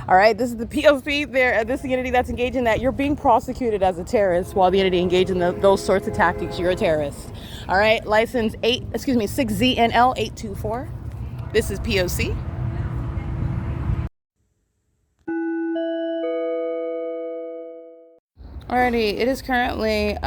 All right, this is the POC there. This is the entity that's engaging that you're being prosecuted as a terrorist while the entity engaged in those sorts of tactics. You're a terrorist. All right, license 6ZNL 824. This is POC. Alrighty, it is currently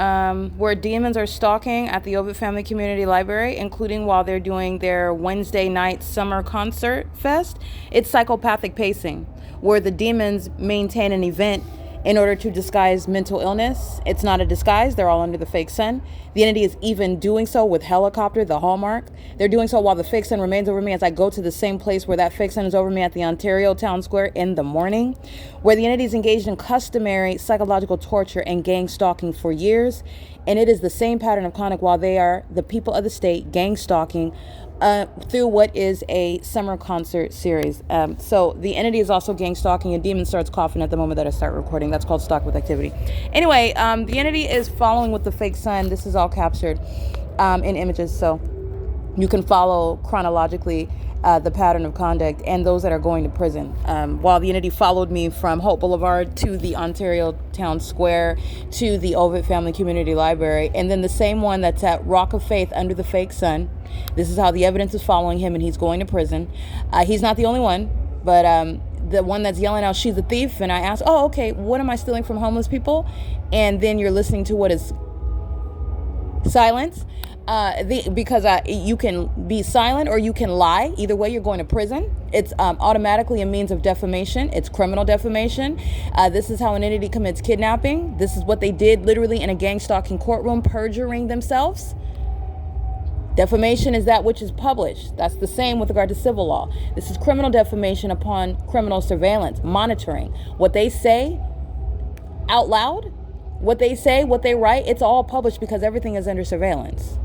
where demons are stalking at the Ovid Family Community Library, including while they're doing their Wednesday night summer concert fest. It's psychopathic pacing, where the demons maintain an event in order to disguise mental illness. It's not a disguise. They're all under the fake sun. The entity is even doing so with helicopter, the hallmark. They're doing so while the fake sun remains over me as I go to the same place where that fake sun is over me at the Ontario Town Square in the morning, where the entity is engaged in customary psychological torture and gang stalking for years. And it is the same pattern of conduct while they are the people of the state gang stalking through what is a summer concert series. So the entity is also gang stalking, and demon starts coughing at the moment that I start recording. That's called stalk with activity. Anyway, the entity is following with the fake sun. This is all captured in images, so you can follow chronologically the pattern of conduct and those that are going to prison. While the entity followed me from Hope Boulevard to the Ontario Town Square to the Ovid Family Community Library, and then the same one that's at Rock of Faith under the fake sun. This is how the evidence is following him, and he's going to prison. He's not the only one, but the one that's yelling out, "She's a thief," and I ask, "Oh, okay, what am I stealing from homeless people?" And then you're listening to what is silence. Because you can be silent or you can lie. Either way, you're going to prison. It's automatically a means of defamation. It's criminal defamation. This is how an entity commits kidnapping. This is what they did literally in a gang stalking courtroom, perjuring themselves. Defamation is that which is published. That's the same with regard to civil law. This is criminal defamation upon criminal surveillance, monitoring. What they say out loud, what they say, what they write, it's all published because everything is under surveillance.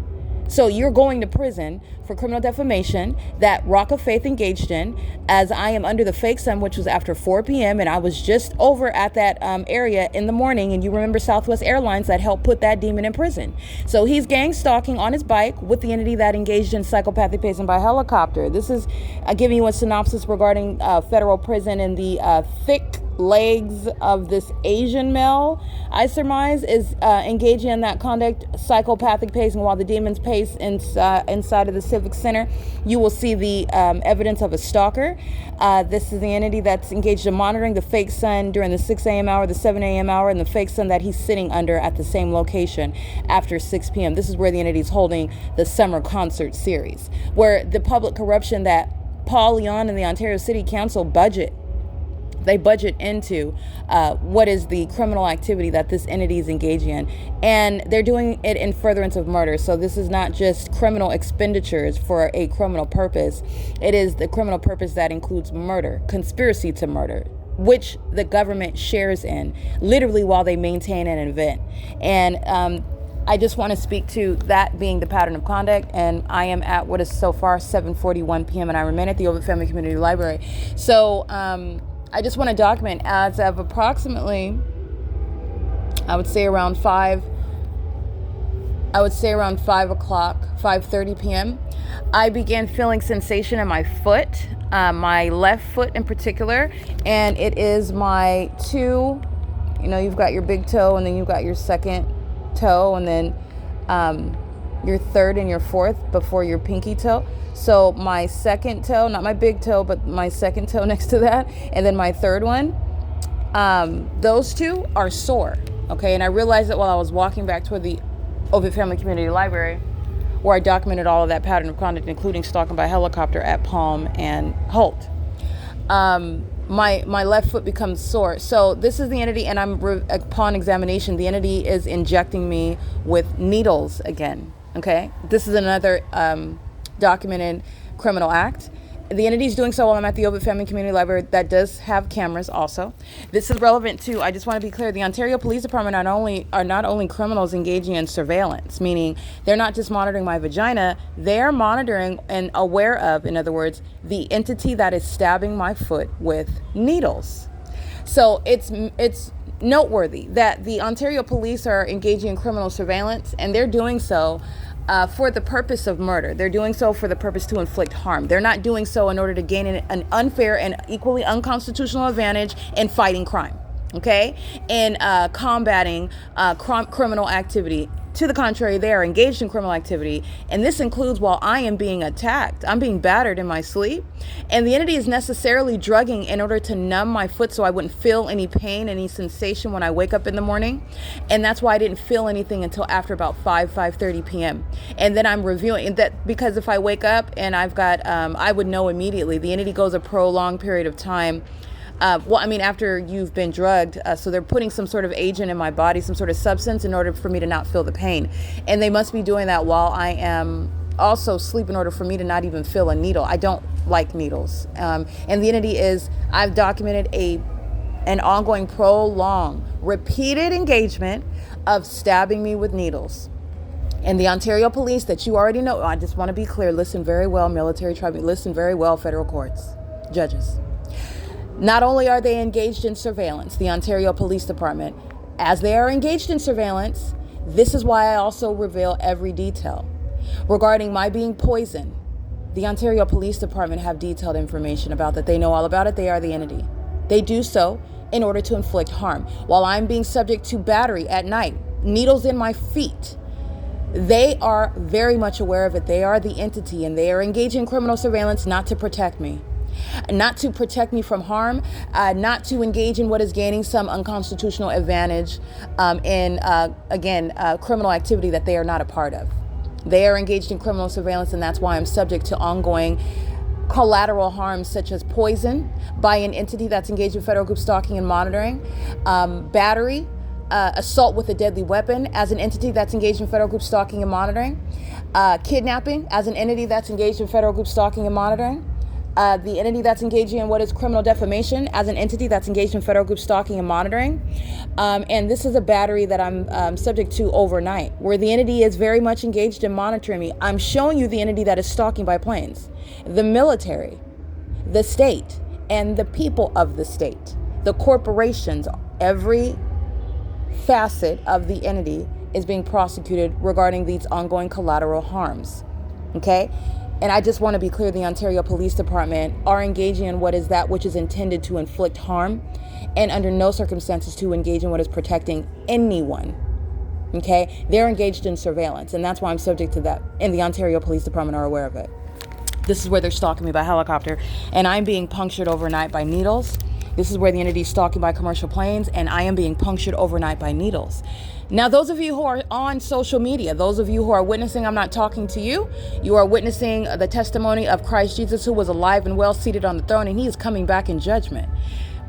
So you're going to prison for criminal defamation that Rock of Faith engaged in, as I am under the fake sun, which was after 4 p.m. And I was just over at that area in the morning. And you remember Southwest Airlines that helped put that demon in prison. So he's gang stalking on his bike with the entity that engaged in psychopathic pacing by helicopter. This is giving you a synopsis regarding federal prison and the thick legs of this Asian male, I surmise, is engaging in that conduct, psychopathic pacing while the demons pace inside of the Civic Center. You will see the evidence of a stalker. This is the entity that's engaged in monitoring the fake sun during the 6 a.m. hour, the 7 a.m. hour, and the fake sun that he's sitting under at the same location after 6 p.m. This is where the entity is holding the summer concert series, where the public corruption that Paul Leon and the Ontario City Council budget into what is the criminal activity that this entity is engaging in. And they're doing it in furtherance of murder. So this is not just criminal expenditures for a criminal purpose. It is the criminal purpose that includes murder, conspiracy to murder, which the government shares in, literally while they maintain an event. And I just want to speak to that being the pattern of conduct, and I am at what is so far 7:41 p.m. and I remain at the Ovid Family Community Library. So I just want to document, as of approximately, I would say around 5 o'clock, 5:30 p.m., I began feeling sensation in my foot, my left foot in particular, and it is my two, you've got your big toe, and then you've got your second toe, and then your third and your fourth before your pinky toe. So my second toe, not my big toe, but my second toe next to that, and then my third one, those two are sore, okay? And I realized that while I was walking back toward the Ovid Family Community Library, where I documented all of that pattern of conduct, including stalking by helicopter at Palm and Holt. My left foot becomes sore. So this is the entity, and upon examination, the entity is injecting me with needles again, okay? This is another documented criminal act. The entity is doing so while I'm at the Ovid Family Community Library that does have cameras also. This is relevant too. I just want to be clear. The Ontario Police Department are not only criminals engaging in surveillance, meaning they're not just monitoring my vagina, they're monitoring and aware of, in other words, the entity that is stabbing my foot with needles. So it's noteworthy that the Ontario police are engaging in criminal surveillance, and they're doing so for the purpose of murder. They're doing so for the purpose to inflict harm. They're not doing so in order to gain an unfair and equally unconstitutional advantage in fighting crime, okay? And combating criminal activity. To the contrary, they are engaged in criminal activity, and this includes while I am being attacked. I'm being battered in my sleep, and the entity is necessarily drugging in order to numb my foot so I wouldn't feel any pain, any sensation when I wake up in the morning, and that's why I didn't feel anything until after about 5:30 p.m. And then I'm reviewing that, because if I wake up and I've got, I would know immediately. The entity goes a prolonged period of time. After you've been drugged, so they're putting some sort of agent in my body, some sort of substance, in order for me to not feel the pain. And they must be doing that while I am also asleep in order for me to not even feel a needle. I don't like needles. And the entity is, I've documented an ongoing, prolonged, repeated engagement of stabbing me with needles. And the Ontario police that you already know, I just want to be clear, listen very well, military tribunal, listen very well, federal courts, judges. Not only are they engaged in surveillance, the Ontario Police Department, as they are engaged in surveillance, this is why I also reveal every detail. Regarding my being poisoned, the Ontario Police Department have detailed information about that. They know all about it. They are the entity. They do so in order to inflict harm. While I'm being subject to battery at night, needles in my feet, they are very much aware of it. They are the entity, and they are engaged in criminal surveillance not to protect me. Not to protect me from harm, not to engage in what is gaining some unconstitutional advantage in criminal activity that they are not a part of. They are engaged in criminal surveillance, and that's why I'm subject to ongoing collateral harms such as poison by an entity that's engaged in federal group stalking and monitoring, battery, assault with a deadly weapon as an entity that's engaged in federal group stalking and monitoring, kidnapping as an entity that's engaged in federal group stalking and monitoring, the entity that's engaging in what is criminal defamation as an entity that's engaged in federal group stalking and monitoring. And this is a battery that I'm subject to overnight, where the entity is very much engaged in monitoring me. I'm showing you the entity that is stalking by planes, the military, the state, and the people of the state, the corporations. Every facet of the entity is being prosecuted regarding these ongoing collateral harms. Okay? And I just want to be clear, the Ontario Police Department are engaging in what is that which is intended to inflict harm, and under no circumstances to engage in what is protecting anyone. Okay? They're engaged in surveillance, and that's why I'm subject to that. And the Ontario Police Department are aware of it. This is where they're stalking me by helicopter, and I'm being punctured overnight by needles. This is where the entity is stalking by commercial planes, and I am being punctured overnight by needles. Now, those of you who are on social media, those of you who are witnessing, I'm not talking to you. You are witnessing the testimony of Christ Jesus, who was alive and well seated on the throne, and he is coming back in judgment.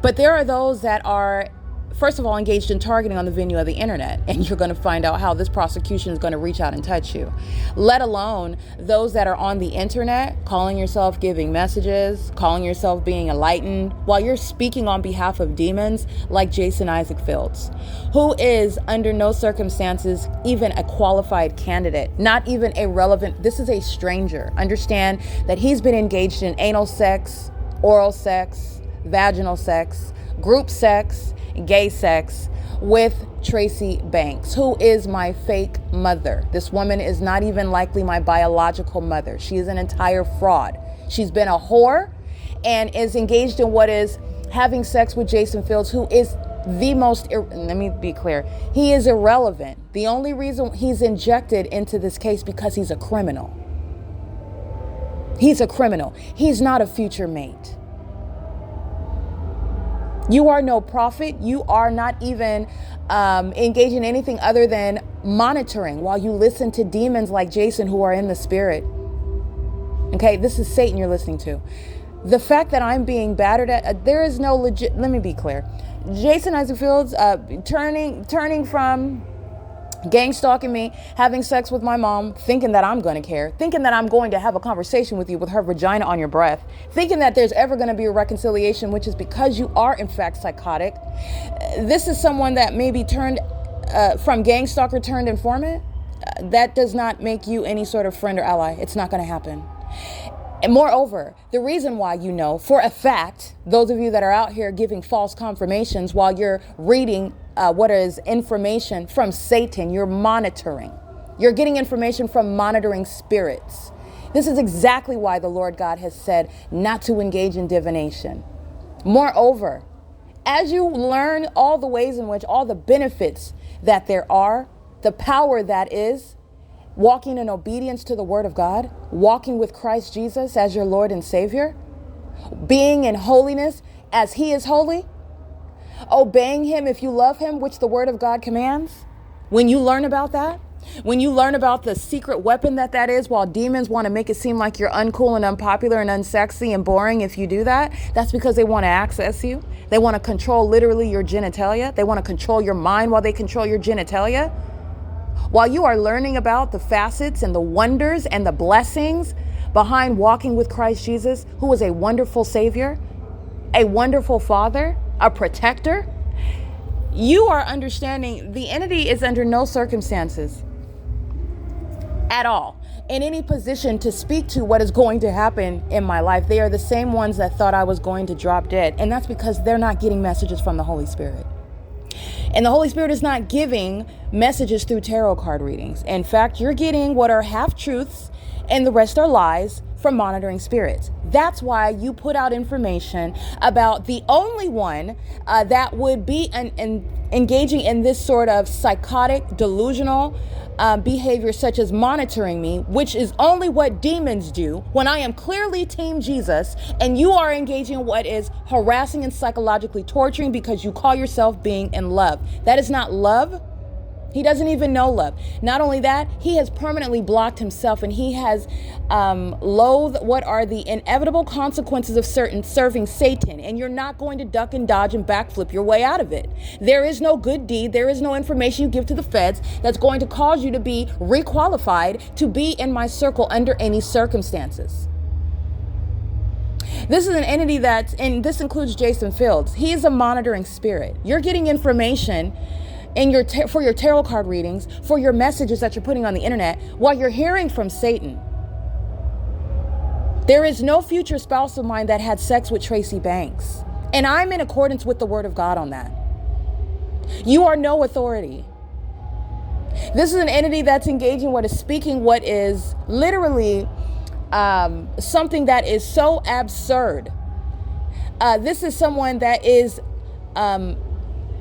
But there are those that are, first of all, engaged in targeting on the venue of the internet, and you're going to find out how this prosecution is going to reach out and touch you. Let alone those that are on the internet, calling yourself giving messages, calling yourself being enlightened, while you're speaking on behalf of demons like Jason Isaac Fields, who is under no circumstances even a qualified candidate, not even a relevant. This is a stranger. Understand that he's been engaged in anal sex, oral sex, vaginal sex, group sex, gay sex with Tracy Banks, who is my fake mother. This woman is not even likely my biological mother. She is an entire fraud. She's been a whore and is engaged in what is having sex with Jason Fields, who is the most, let me be clear, he is irrelevant. The only reason he's injected into this case because he's a criminal. He's a criminal. He's not a future mate. You are no prophet. You are not even engaged in anything other than monitoring while you listen to demons like Jason who are in the spirit. Okay, this is Satan you're listening to. The fact that I'm being battered at, there is no legit, let me be clear. Jason Isaac Fields turning from gang stalking me, having sex with my mom, thinking that I'm going to care, thinking that I'm going to have a conversation with you with her vagina on your breath, thinking that there's ever going to be a reconciliation, which is because you are in fact psychotic. This is someone that maybe turned from gang stalker turned informant. That does not make you any sort of friend or ally. It's not going to happen. And moreover, the reason why you know for a fact, those of you that are out here giving false confirmations while you're reading what is information from Satan, you're monitoring. You're getting information from monitoring spirits. This is exactly why the Lord God has said not to engage in divination. Moreover, as you learn all the ways in which all the benefits that there are, the power that is, walking in obedience to the word of God, walking with Christ Jesus as your Lord and Savior, being in holiness as he is holy, obeying him if you love him, which the word of God commands. When you learn about that, when you learn about the secret weapon that is, while demons want to make it seem like you're uncool and unpopular and unsexy and boring if you do that, that's because they want to access you. They want to control literally your genitalia. They want to control your mind while they control your genitalia. While you are learning about the facets and the wonders and the blessings behind walking with Christ Jesus, who is a wonderful Savior, a wonderful Father, a protector, you are understanding the entity is under no circumstances at all in any position to speak to what is going to happen in my life. They are the same ones that thought I was going to drop dead. And that's because they're not getting messages from the Holy Spirit. And the Holy Spirit is not giving messages through tarot card readings. In fact, you're getting what are half-truths and the rest are lies from monitoring spirits. That's why you put out information about the only one that would be engaging in this sort of psychotic, delusional behavior, such as monitoring me, which is only what demons do when I am clearly Team Jesus, and you are engaging in what is harassing and psychologically torturing because you call yourself being in love. That is not love. He doesn't even know love. Not only that, he has permanently blocked himself, and he has loathed what are the inevitable consequences of serving Satan. And you're not going to duck and dodge and backflip your way out of it. There is no good deed. There is no information you give to the feds that's going to cause you to be requalified to be in my circle under any circumstances. This is an entity and this includes Jason Fields. He is a monitoring spirit. You're getting information in for your tarot card readings, for your messages that you're putting on the internet, while you're hearing from Satan. There is no future spouse of mine that had sex with Tracy Banks, and I'm in accordance with the word of God on that. You are no authority. This is an entity that's engaging what is speaking what is literally something that is so absurd. This is someone that is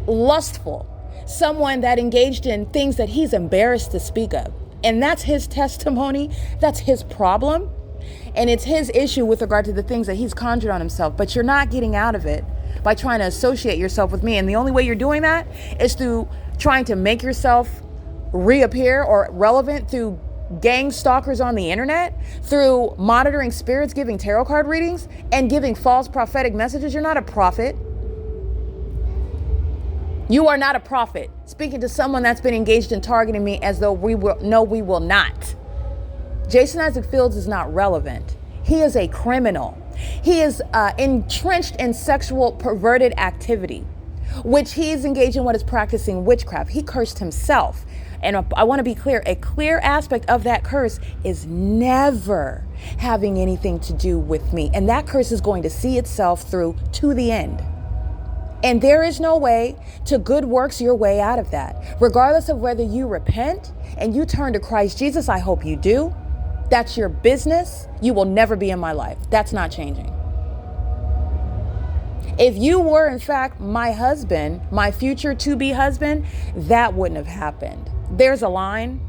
lustful. Someone that engaged in things that he's embarrassed to speak of. And that's his testimony. That's his problem. And it's his issue with regard to the things that he's conjured on himself. But you're not getting out of it by trying to associate yourself with me. And the only way you're doing that is through trying to make yourself reappear or relevant through gang stalkers on the internet, through monitoring spirits, giving tarot card readings, and giving false prophetic messages. You're not a prophet. You are not a prophet, speaking to someone that's been engaged in targeting me as though we will not. Jason Isaac Fields is not relevant. He is a criminal. He is entrenched in sexual perverted activity, which he is engaged in what is practicing witchcraft. He cursed himself. And I want to be clear, a clear aspect of that curse is never having anything to do with me. And that curse is going to see itself through to the end. And there is no way to good works your way out of that. Regardless of whether you repent and you turn to Christ Jesus, I hope you do. That's your business. You will never be in my life. That's not changing. If you were, in fact, my husband, my future to-be husband, that wouldn't have happened. There's a line,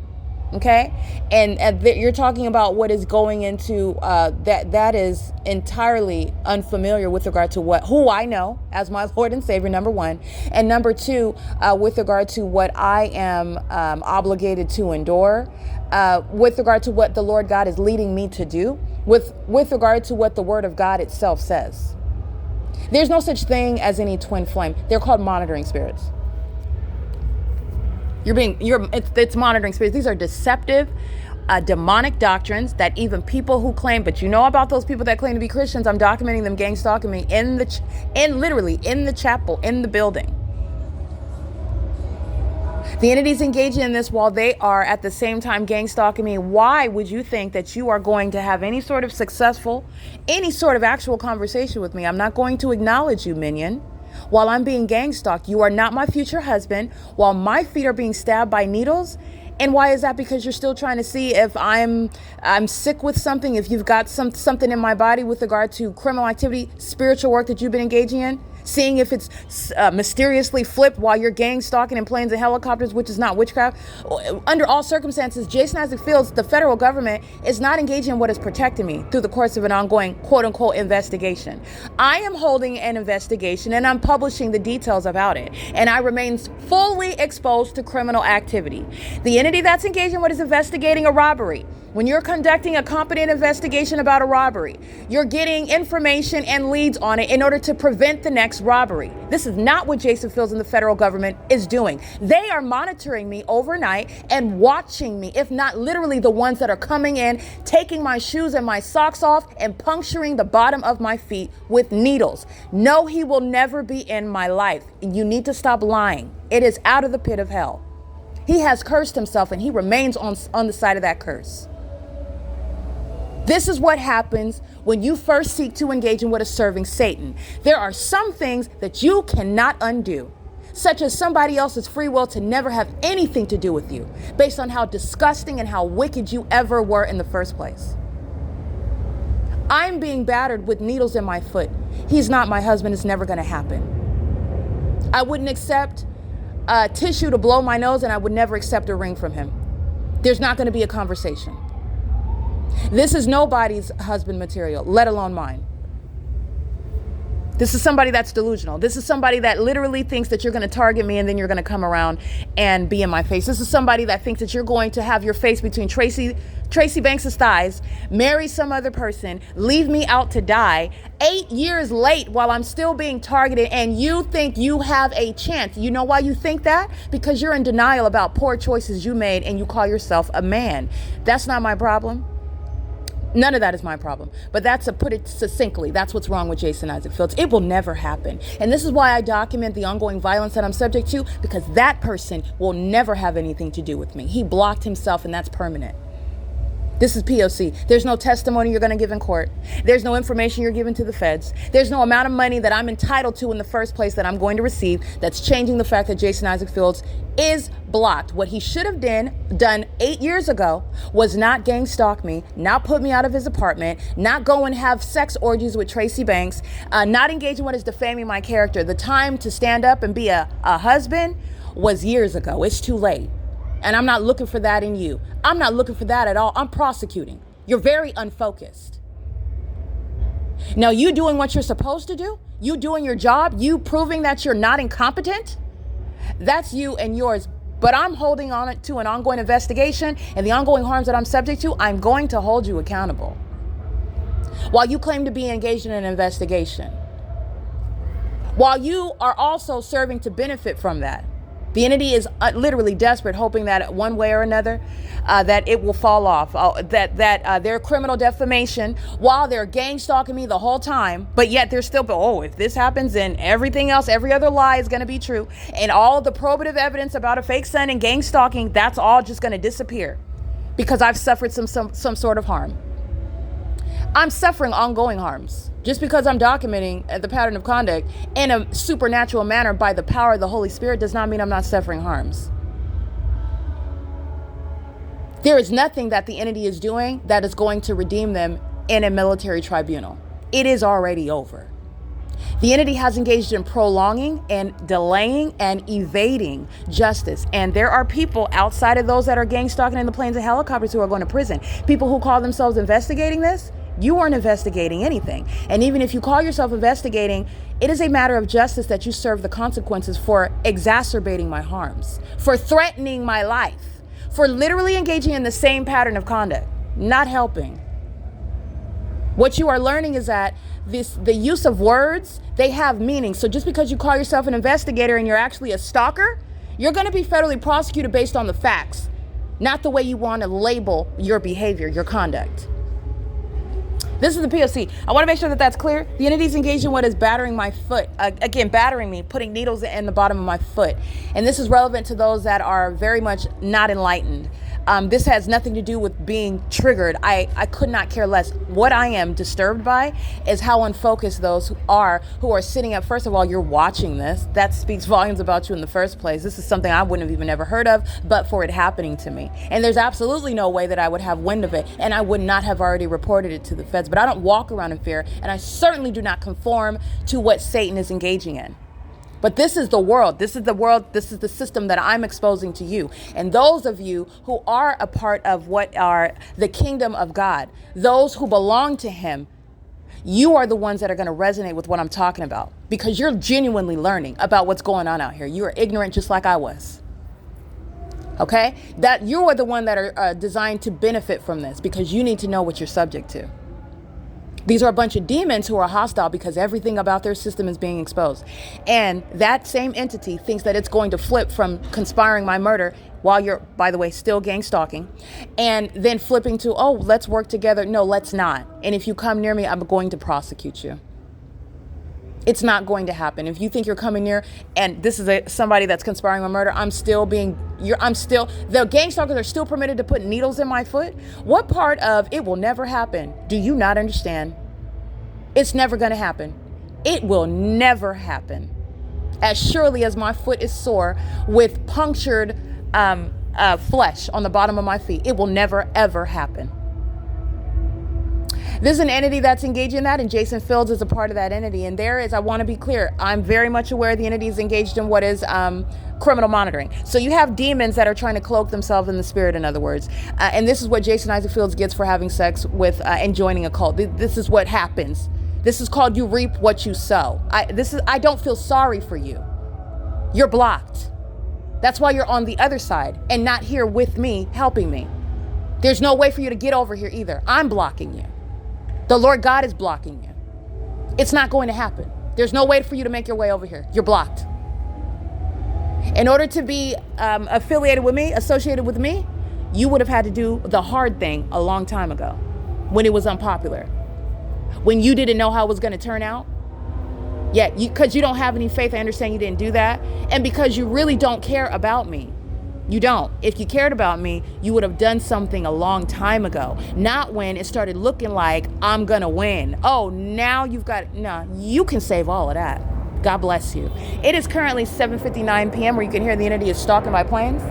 okay? And you're talking about what is going into that is entirely unfamiliar with regard to who I know as my Lord and Savior, number one, and number two, with regard to what I am obligated to endure, with regard to what the Lord God is leading me to do, with regard to what the Word of God itself says. There's no such thing as any twin flame. They're called monitoring spirits. It's monitoring spirits. These are deceptive, demonic doctrines that even people who claim, but you know about those people that claim to be Christians, I'm documenting them gang stalking me literally in the chapel, in the building. The entities engaging in this while they are at the same time gang stalking me. Why would you think that you are going to have any sort of actual conversation with me? I'm not going to acknowledge you, minion. While I'm being gang stalked, you are not my future husband, while my feet are being stabbed by needles. And why is that? Because you're still trying to see if I'm sick with something, if you've got something in my body with regard to criminal activity, spiritual work that you've been engaging in. Seeing if it's mysteriously flipped while you're gang stalking in planes and helicopters, which is not witchcraft. Under all circumstances, Jason Isaac Fields, the federal government, is not engaging in what is protecting me through the course of an ongoing quote-unquote investigation. I am holding an investigation and I'm publishing the details about it. And I remain fully exposed to criminal activity. The entity that's engaging in what is investigating a robbery. When you're conducting a competent investigation about a robbery, you're getting information and leads on it in order to prevent the next robbery. This is not what Jason Fields and the federal government is doing. They are monitoring me overnight and watching me, if not literally the ones that are coming in, taking my shoes and my socks off and puncturing the bottom of my feet with needles. No, he will never be in my life. You need to stop lying. It is out of the pit of hell. He has cursed himself and he remains on the side of that curse. This is what happens when you first seek to engage in what is serving Satan. There are some things that you cannot undo, such as somebody else's free will to never have anything to do with you, based on how disgusting and how wicked you ever were in the first place. I'm being battered with needles in my foot. He's not my husband. It's never going to happen. I wouldn't accept tissue to blow my nose, and I would never accept a ring from him. There's not going to be a conversation. This is nobody's husband material, let alone mine. This is somebody that's delusional. This is somebody that literally thinks that you're going to target me and then you're going to come around and be in my face. This is somebody that thinks that you're going to have your face between Tracy Banks' thighs, marry some other person, leave me out to die 8 years late while I'm still being targeted, and you think you have a chance. You know why you think that? Because you're in denial about poor choices you made and you call yourself a man. That's not my problem. None of that is my problem. But to put it succinctly, that's what's wrong with Jason Isaac Fields. It will never happen. And this is why I document the ongoing violence that I'm subject to, because that person will never have anything to do with me. He blocked himself, and that's permanent. This is P.O.C. There's no testimony you're going to give in court. There's no information you're giving to the feds. There's no amount of money that I'm entitled to in the first place that I'm going to receive that's changing the fact that Jason Isaac Fields is blocked. What he should have done 8 years ago was not gang stalk me, not put me out of his apartment, not go and have sex orgies with Tracy Banks, not engage in what is defaming my character. The time to stand up and be a husband was years ago. It's too late. And I'm not looking for that in you. I'm not looking for that at all. I'm prosecuting. You're very unfocused. Now, you doing what you're supposed to do, you doing your job, you proving that you're not incompetent, that's you and yours. But I'm holding on to an ongoing investigation, and the ongoing harms that I'm subject to, I'm going to hold you accountable. While you claim to be engaged in an investigation, while you are also serving to benefit from that. The entity is literally desperate, hoping that one way or another, that it will fall off, that their criminal defamation, while they're gang stalking me the whole time, but yet they're still, if this happens, then everything else, every other lie is going to be true. And all the probative evidence about a fake son and gang stalking, that's all just going to disappear because I've suffered some sort of harm. I'm suffering ongoing harms. Just because I'm documenting the pattern of conduct in a supernatural manner by the power of the Holy Spirit does not mean I'm not suffering harms. There is nothing that the entity is doing that is going to redeem them in a military tribunal. It is already over. The entity has engaged in prolonging and delaying and evading justice. And there are people outside of those that are gang stalking in the planes and helicopters who are going to prison. People who call themselves investigating this. You aren't investigating anything. And even if you call yourself investigating, it is a matter of justice that you serve the consequences for exacerbating my harms, for threatening my life, for literally engaging in the same pattern of conduct, not helping. What you are learning is that the use of words, they have meaning. So just because you call yourself an investigator and you're actually a stalker, You're going to be federally prosecuted based on the facts, not the way you want to label your behavior, your conduct. This is the P.O.C. I want to make sure that that's clear. The entities engaged in what is battering my foot. Again, battering me, putting needles in the bottom of my foot. And this is relevant to those that are very much not enlightened. This has nothing to do with being triggered. I could not care less. What I am disturbed by is how unfocused those who are sitting up. First of all, you're watching this. That speaks volumes about you in the first place. This is something I wouldn't have even ever heard of, but for it happening to me. And there's absolutely no way that I would have wind of it, and I would not have already reported it to the feds. But I don't walk around in fear, and I certainly do not conform to what Satan is engaging in. But this is the world. This is the world. This is the system that I'm exposing to you. And those of you who are a part of what are the kingdom of God, those who belong to him, you are the ones that are going to resonate with what I'm talking about, because you're genuinely learning about what's going on out here. You are ignorant just like I was. Okay? That you are the one that are designed to benefit from this, because you need to know what you're subject to. These are a bunch of demons who are hostile because everything about their system is being exposed. And that same entity thinks that it's going to flip from conspiring my murder while you're, by the way, still gang stalking, and then flipping to, oh, let's work together. No, let's not. And if you come near me, I'm going to prosecute you. It's not going to happen. If you think you're coming near, and this is somebody that's conspiring on murder, the gang stalkers are still permitted to put needles in my foot. What part of it will never happen do you not understand? It's never going to happen. It will never happen. As surely as my foot is sore with punctured flesh on the bottom of my feet, it will never, ever happen. This is an entity that's engaged in that, and Jason Fields is a part of that entity. And there is, I want to be clear, I'm very much aware the entity is engaged in what is criminal monitoring. So you have demons that are trying to cloak themselves in the spirit, in other words. And this is what Jason Isaac Fields gets for having sex with and joining a cult. This is what happens. This is called you reap what you sow. I don't feel sorry for you. You're blocked. That's why you're on the other side and not here with me, helping me. There's no way for you to get over here either. I'm blocking you. The Lord God is blocking you. It's not going to happen. There's no way for you to make your way over here. You're blocked. In order to be affiliated with me, associated with me, you would have had to do the hard thing a long time ago, when it was unpopular, when you didn't know how it was going to turn out. Yet, because you don't have any faith, I understand you didn't do that. And because you really don't care about me. You don't. If you cared about me, you would have done something a long time ago. Not when it started looking like I'm going to win. Oh, now you've got, no, you can save all of that. God bless you. It is currently 7:59 p.m. where you can hear the entity is stalking by planes.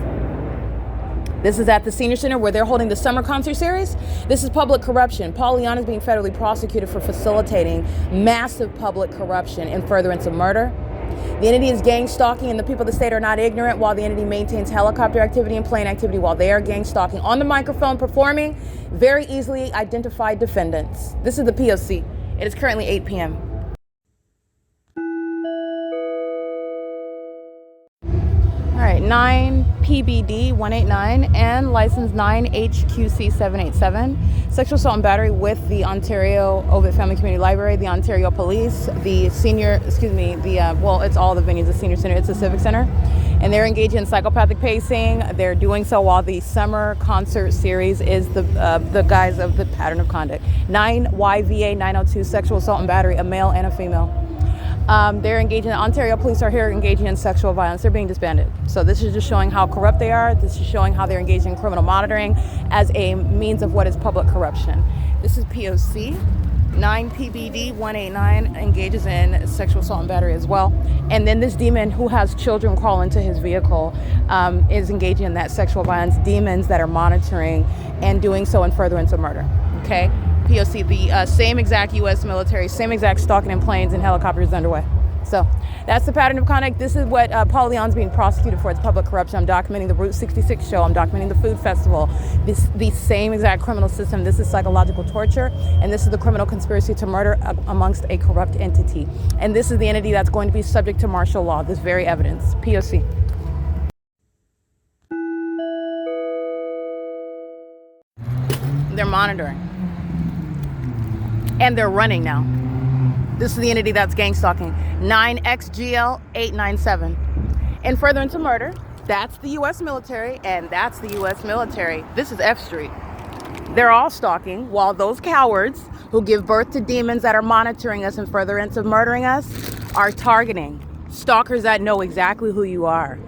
This is at the Senior Center where they're holding the summer concert series. This is public corruption. Paul Leon is being federally prosecuted for facilitating massive public corruption in furtherance of murder. The entity is gang stalking, and the people of the state are not ignorant, while the entity maintains helicopter activity and plane activity while they are gang stalking on the microphone, performing very easily identified defendants. This is the P.O.C. It is currently 8 p.m. All right, 9 PBD 189 and license 9 HQC 787. Sexual assault and battery with the Ontario Ovid Family Community Library, the Ontario Police, the senior, it's all the venues, the Senior Center, it's a civic center. And they're engaged in psychopathic pacing. They're doing so while the summer concert series is the guise of the pattern of conduct. 9 YVA 902, sexual assault and battery, a male and a female. They're engaging, Ontario police are here engaging in sexual violence. They're being disbanded. So this is just showing how corrupt they are. This is showing how they're engaged in criminal monitoring as a means of what is public corruption. This is P.O.C. 9 PBD 189 engages in sexual assault and battery as well. And then this demon who has children crawl into his vehicle is engaging in that sexual violence. Demons that are monitoring and doing so in furtherance of murder. Okay? P.O.C. The same exact U.S. military, same exact stalking in planes and helicopters underway. So that's the pattern of conduct. This is what Paul Leon's being prosecuted for. It's public corruption. I'm documenting the Route 66 show. I'm documenting the food festival. The same exact criminal system. This is psychological torture. And this is the criminal conspiracy to murder amongst a corrupt entity. And this is the entity that's going to be subject to martial law. This very evidence. P.O.C. They're monitoring. And they're running now. This is the entity that's gang stalking. 9XGL 897. In furtherance of murder, That's the U.S. military, and that's the U.S. military. This is F Street. They're all stalking, while those cowards who give birth to demons that are monitoring us in furtherance of murdering us are targeting stalkers that know exactly who you are.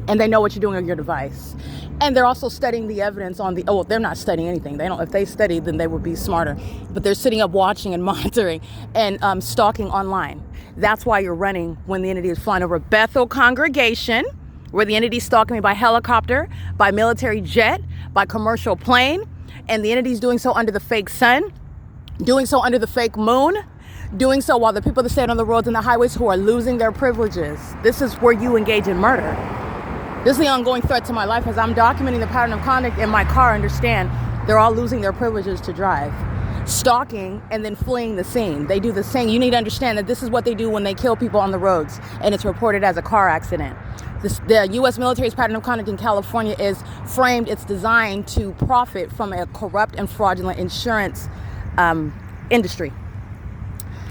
And they know what you're doing on your device. And they're also studying the evidence on the, oh, they're not studying anything. They don't, if they studied, then they would be smarter. But they're sitting up watching and monitoring and stalking online. That's why you're running when the entity is flying over Bethel congregation, where the entity is stalking me by helicopter, by military jet, by commercial plane. And the entity is doing so under the fake sun, doing so under the fake moon, doing so while the people that stand on the roads and the highways who are losing their privileges. This is where you engage in murder. This is the ongoing threat to my life as I'm documenting the pattern of conduct in my car. Understand, they're all losing their privileges to drive. Stalking and then fleeing the scene. They do the same. You need to understand that this is what they do when they kill people on the roads and it's reported as a car accident. The U.S. military's pattern of conduct in California is framed, it's designed to profit from a corrupt and fraudulent insurance industry.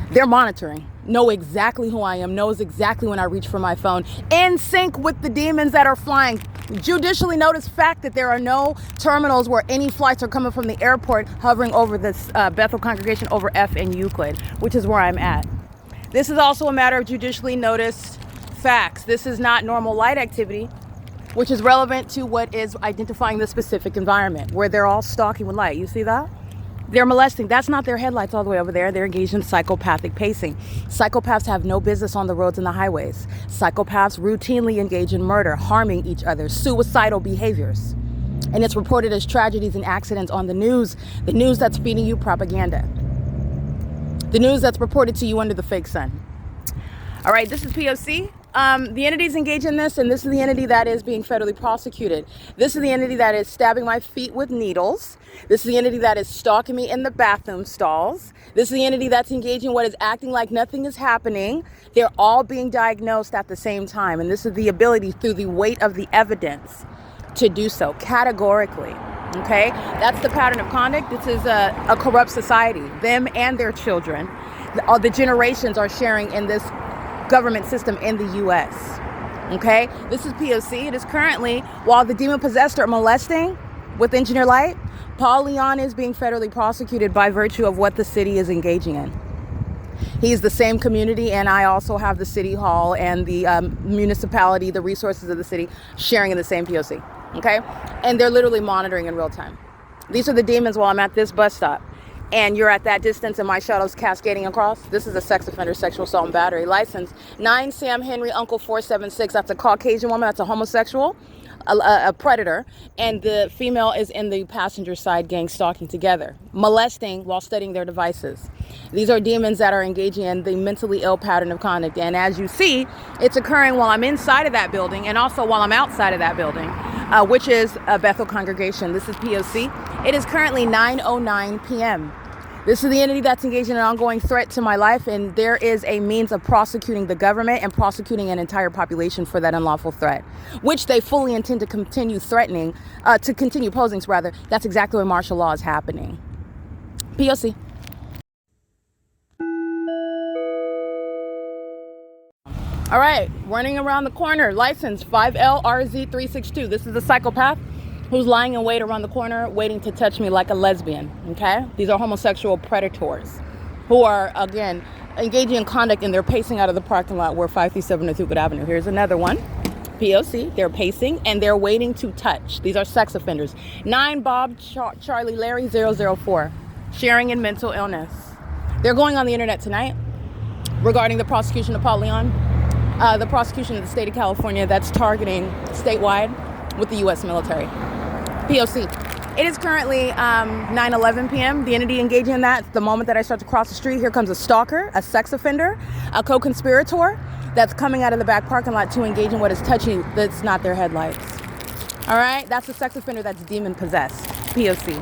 They're monitoring, know exactly who I am, knows exactly when I reach for my phone, in sync with the demons that are flying. Judicially notice fact that there are no terminals where any flights are coming from the airport hovering over this Bethel congregation over F and Euclid, which is where I'm at. This is also a matter of judicially noticed facts. This is not normal light activity, which is relevant to what is identifying the specific environment, where they're all stalking with light. You see that? They're molesting. That's not their headlights all the way over there. They're engaged in psychopathic pacing. Psychopaths have no business on the roads and the highways. Psychopaths routinely engage in murder, harming each other, suicidal behaviors. And it's reported as tragedies and accidents on the news that's feeding you propaganda. The news that's reported to you under the fake sun. All right, this is P.O.C. The entities engaged in this, and this is the entity that is being federally prosecuted. This is the entity that is stabbing my feet with needles. This is the entity that is stalking me in the bathroom stalls. This is the entity that's engaging in what is acting like nothing is happening. They're all being diagnosed at the same time, and this is the ability through the weight of the evidence to do so categorically. Okay, that's the pattern of conduct. This is a corrupt society. Them and their children, all the generations are sharing in this government system in the U.S. Okay, this is P.O.C. It is currently, while the demon possessed are molesting with engineer light, Paul Leon is being federally prosecuted by virtue of what the city is engaging in. He's the same community, and I also have the city hall and the municipality, the resources of the city sharing in the same P.O.C. Okay, and they're literally monitoring in real time. These are the demons while I'm at this bus stop. And you're at that distance and my shadow's cascading across. This is a sex offender, sexual assault and battery license. 9 Sam Henry, Uncle 476. That's a Caucasian woman. That's a homosexual, a predator. And the female is in the passenger side gang stalking together, molesting while studying their devices. These are demons that are engaging in the mentally ill pattern of conduct. And as you see, it's occurring while I'm inside of that building and also while I'm outside of that building, which is a Bethel congregation. This is P.O.C. It is currently 9:09 p.m. This is the entity that's engaged in an ongoing threat to my life, and there is a means of prosecuting the government and prosecuting an entire population for that unlawful threat, which they fully intend to continue threatening, to continue posing, rather. That's exactly where martial law is happening. P.O.C. All right, running around the corner, license 5LRZ362. This is a psychopath who's lying in wait around the corner, waiting to touch me like a lesbian, okay? These are homosexual predators who are, again, engaging in conduct, and they're pacing out of the parking lot where 537 North Euclid Avenue. Here's another one, P.O.C. They're pacing, and they're waiting to touch. These are sex offenders. 9 Bob Charlie Larry 004, sharing in mental illness. They're going on the internet tonight regarding the prosecution of Paul Leon, the prosecution of the state of California that's targeting statewide with the U.S. military. P.O.C. It is currently 9:11 p.m. The entity engaging in that, the moment that I start to cross the street, here comes a stalker, a sex offender, a co-conspirator that's coming out of the back parking lot to engage in what is touching that's not their headlights. All right, that's a sex offender that's demon possessed. P.O.C.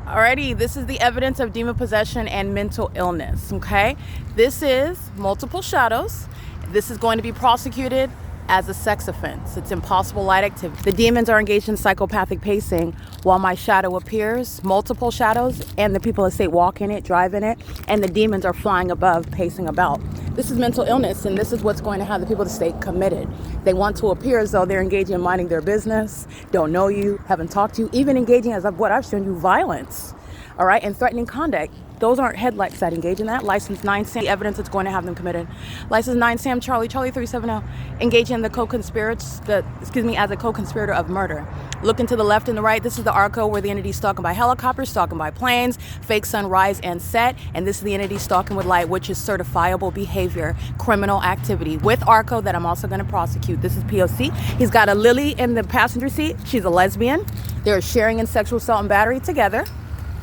Alrighty, this is the evidence of demon possession and mental illness, okay? This is multiple shadows. This is going to be prosecuted as a sex offense. It's impossible light activity. The demons are engaged in psychopathic pacing while my shadow appears, multiple shadows, and the people that say walk in it, drive in it, and the demons are flying above, pacing about. This is mental illness, and this is what's going to have the people to stay committed. They want to appear as though they're engaging in minding their business, don't know you, haven't talked to you, even engaging, as of what I've shown you, violence, all right, and threatening conduct. Those aren't headlights that engage in that. License 9 Sam, the evidence that's going to have them committed. License 9 Sam Charlie 370, engaging in the as a co-conspirator of murder. Looking to the left and the right, this is the ARCO where the entity stalking by helicopters, stalking by planes, fake sunrise and set, and this is the entity stalking with light, which is certifiable behavior, criminal activity with ARCO that I'm also going to prosecute. This is P.O.C. He's got a Lily in the passenger seat. She's a lesbian. They're sharing in sexual assault and battery together.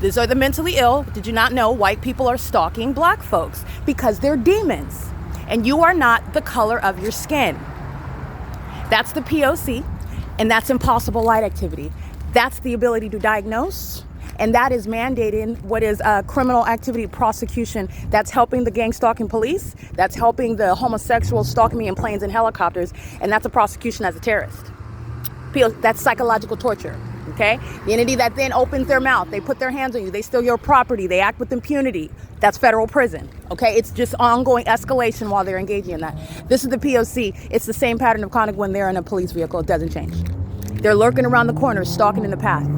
These are the mentally ill. Did you not know white people are stalking black folks? Because they're demons. And you are not the color of your skin. That's the P.O.C. And that's impossible light activity. That's the ability to diagnose. And that is mandating what is criminal activity prosecution. That's helping the gang stalking police. That's helping the homosexuals stalking me in planes and helicopters. And that's a prosecution as a terrorist. That's psychological torture. Okay? The entity that then opens their mouth, they put their hands on you, they steal your property, they act with impunity. That's federal prison. Okay? It's just ongoing escalation while they're engaging in that. This is the P.O.C. It's the same pattern of conduct when they're in a police vehicle. It doesn't change. They're lurking around the corner, stalking in the path.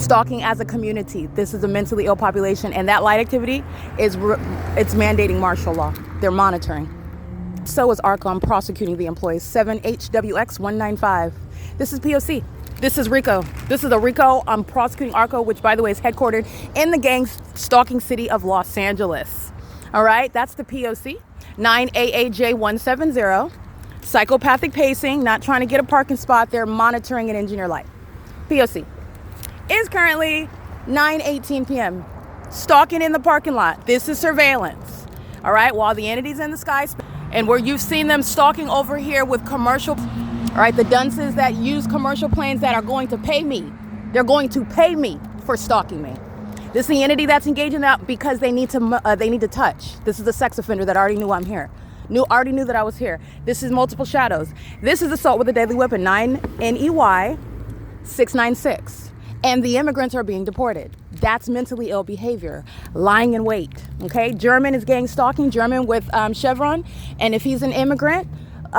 Stalking as a community. This is a mentally ill population, and that light activity is it's mandating martial law. They're monitoring. So is ARCO. I'm prosecuting the employees. 7HWX195. This is P.O.C. This is RICO. This is a RICO. I'm prosecuting ARCO, which, by the way, is headquartered in the gang stalking city of Los Angeles. All right, that's the P.O.C. 9AAJ170. Psychopathic pacing, not trying to get a parking spot. They're monitoring an engineer light. P.O.C. is currently 9:18 p.m. Stalking in the parking lot. This is surveillance. All right, while the entity's in the sky, and where you've seen them stalking over here with commercial. All right, the dunces that use commercial planes that are going to pay me. They're going to pay me for stalking me. This is the entity that's engaging that because they need to touch. This is the sex offender that already knew I'm here. Already knew that I was here. This is multiple shadows. This is assault with a deadly weapon, 9 NEY 696. And the immigrants are being deported. That's mentally ill behavior. Lying in wait. Okay, German is gang stalking. German with Chevron. And if he's an immigrant,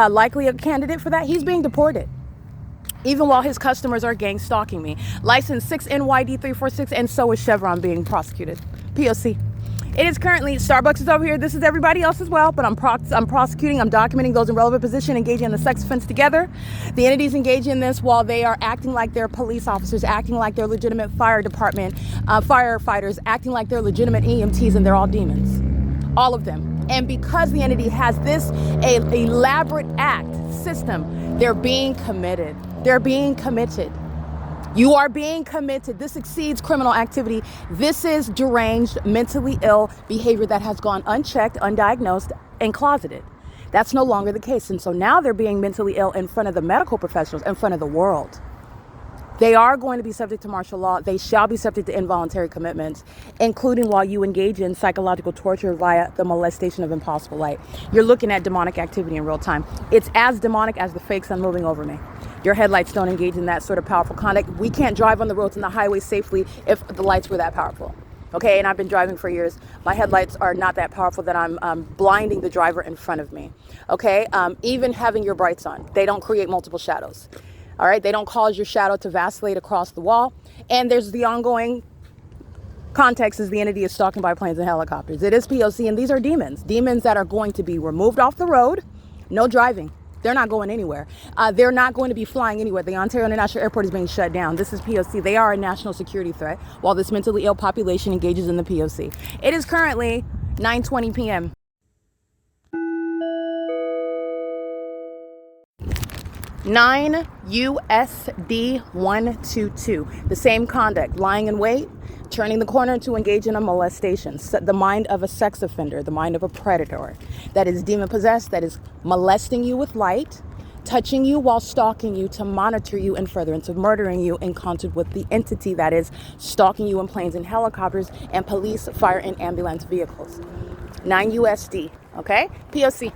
likely a candidate for that, he's being deported. Even while his customers are gang stalking me. License 6NYD346, and so is Chevron being prosecuted. P.O.C. It is currently, Starbucks is over here. This is everybody else as well, but I'm prosecuting, I'm documenting those in relevant position, engaging in the sex offense together. The entities engage in this while they are acting like they're police officers, acting like they're legitimate fire department, firefighters, acting like they're legitimate EMTs, and they're all demons. All of them. And because the entity has this elaborate act system, they're being committed. They're being committed. You are being committed. This exceeds criminal activity. This is deranged, mentally ill behavior that has gone unchecked, undiagnosed, and closeted. That's no longer the case. And so now they're being mentally ill in front of the medical professionals, in front of the world. They are going to be subject to martial law. They shall be subject to involuntary commitments, including while you engage in psychological torture via the molestation of impossible light. You're looking at demonic activity in real time. It's as demonic as the fake sun moving over me. Your headlights don't engage in that sort of powerful conduct. We can't drive on the roads and the highway safely if the lights were that powerful. Okay, and I've been driving for years. My headlights are not that powerful that I'm blinding the driver in front of me. Okay, even having your brights on, they don't create multiple shadows. All right, they don't cause your shadow to vacillate across the wall. And there's the ongoing context is the entity is stalking by planes and helicopters. It is P.O.C. and these are demons. Demons that are going to be removed off the road. No driving. They're not going anywhere. They're not going to be flying anywhere. The Ontario International Airport is being shut down. This is P.O.C. They are a national security threat while this mentally ill population engages in the P.O.C. It is currently 9:20 p.m. 9 U.S.D. 122. The same conduct, lying in wait, turning the corner to engage in a molestation. The mind of a sex offender, the mind of a predator that is demon possessed, that is molesting you with light, touching you while stalking you to monitor you in furtherance of murdering you in concert with the entity that is stalking you in planes and helicopters and police, fire, and ambulance vehicles. 9 U.S.D. Okay? P.O.C.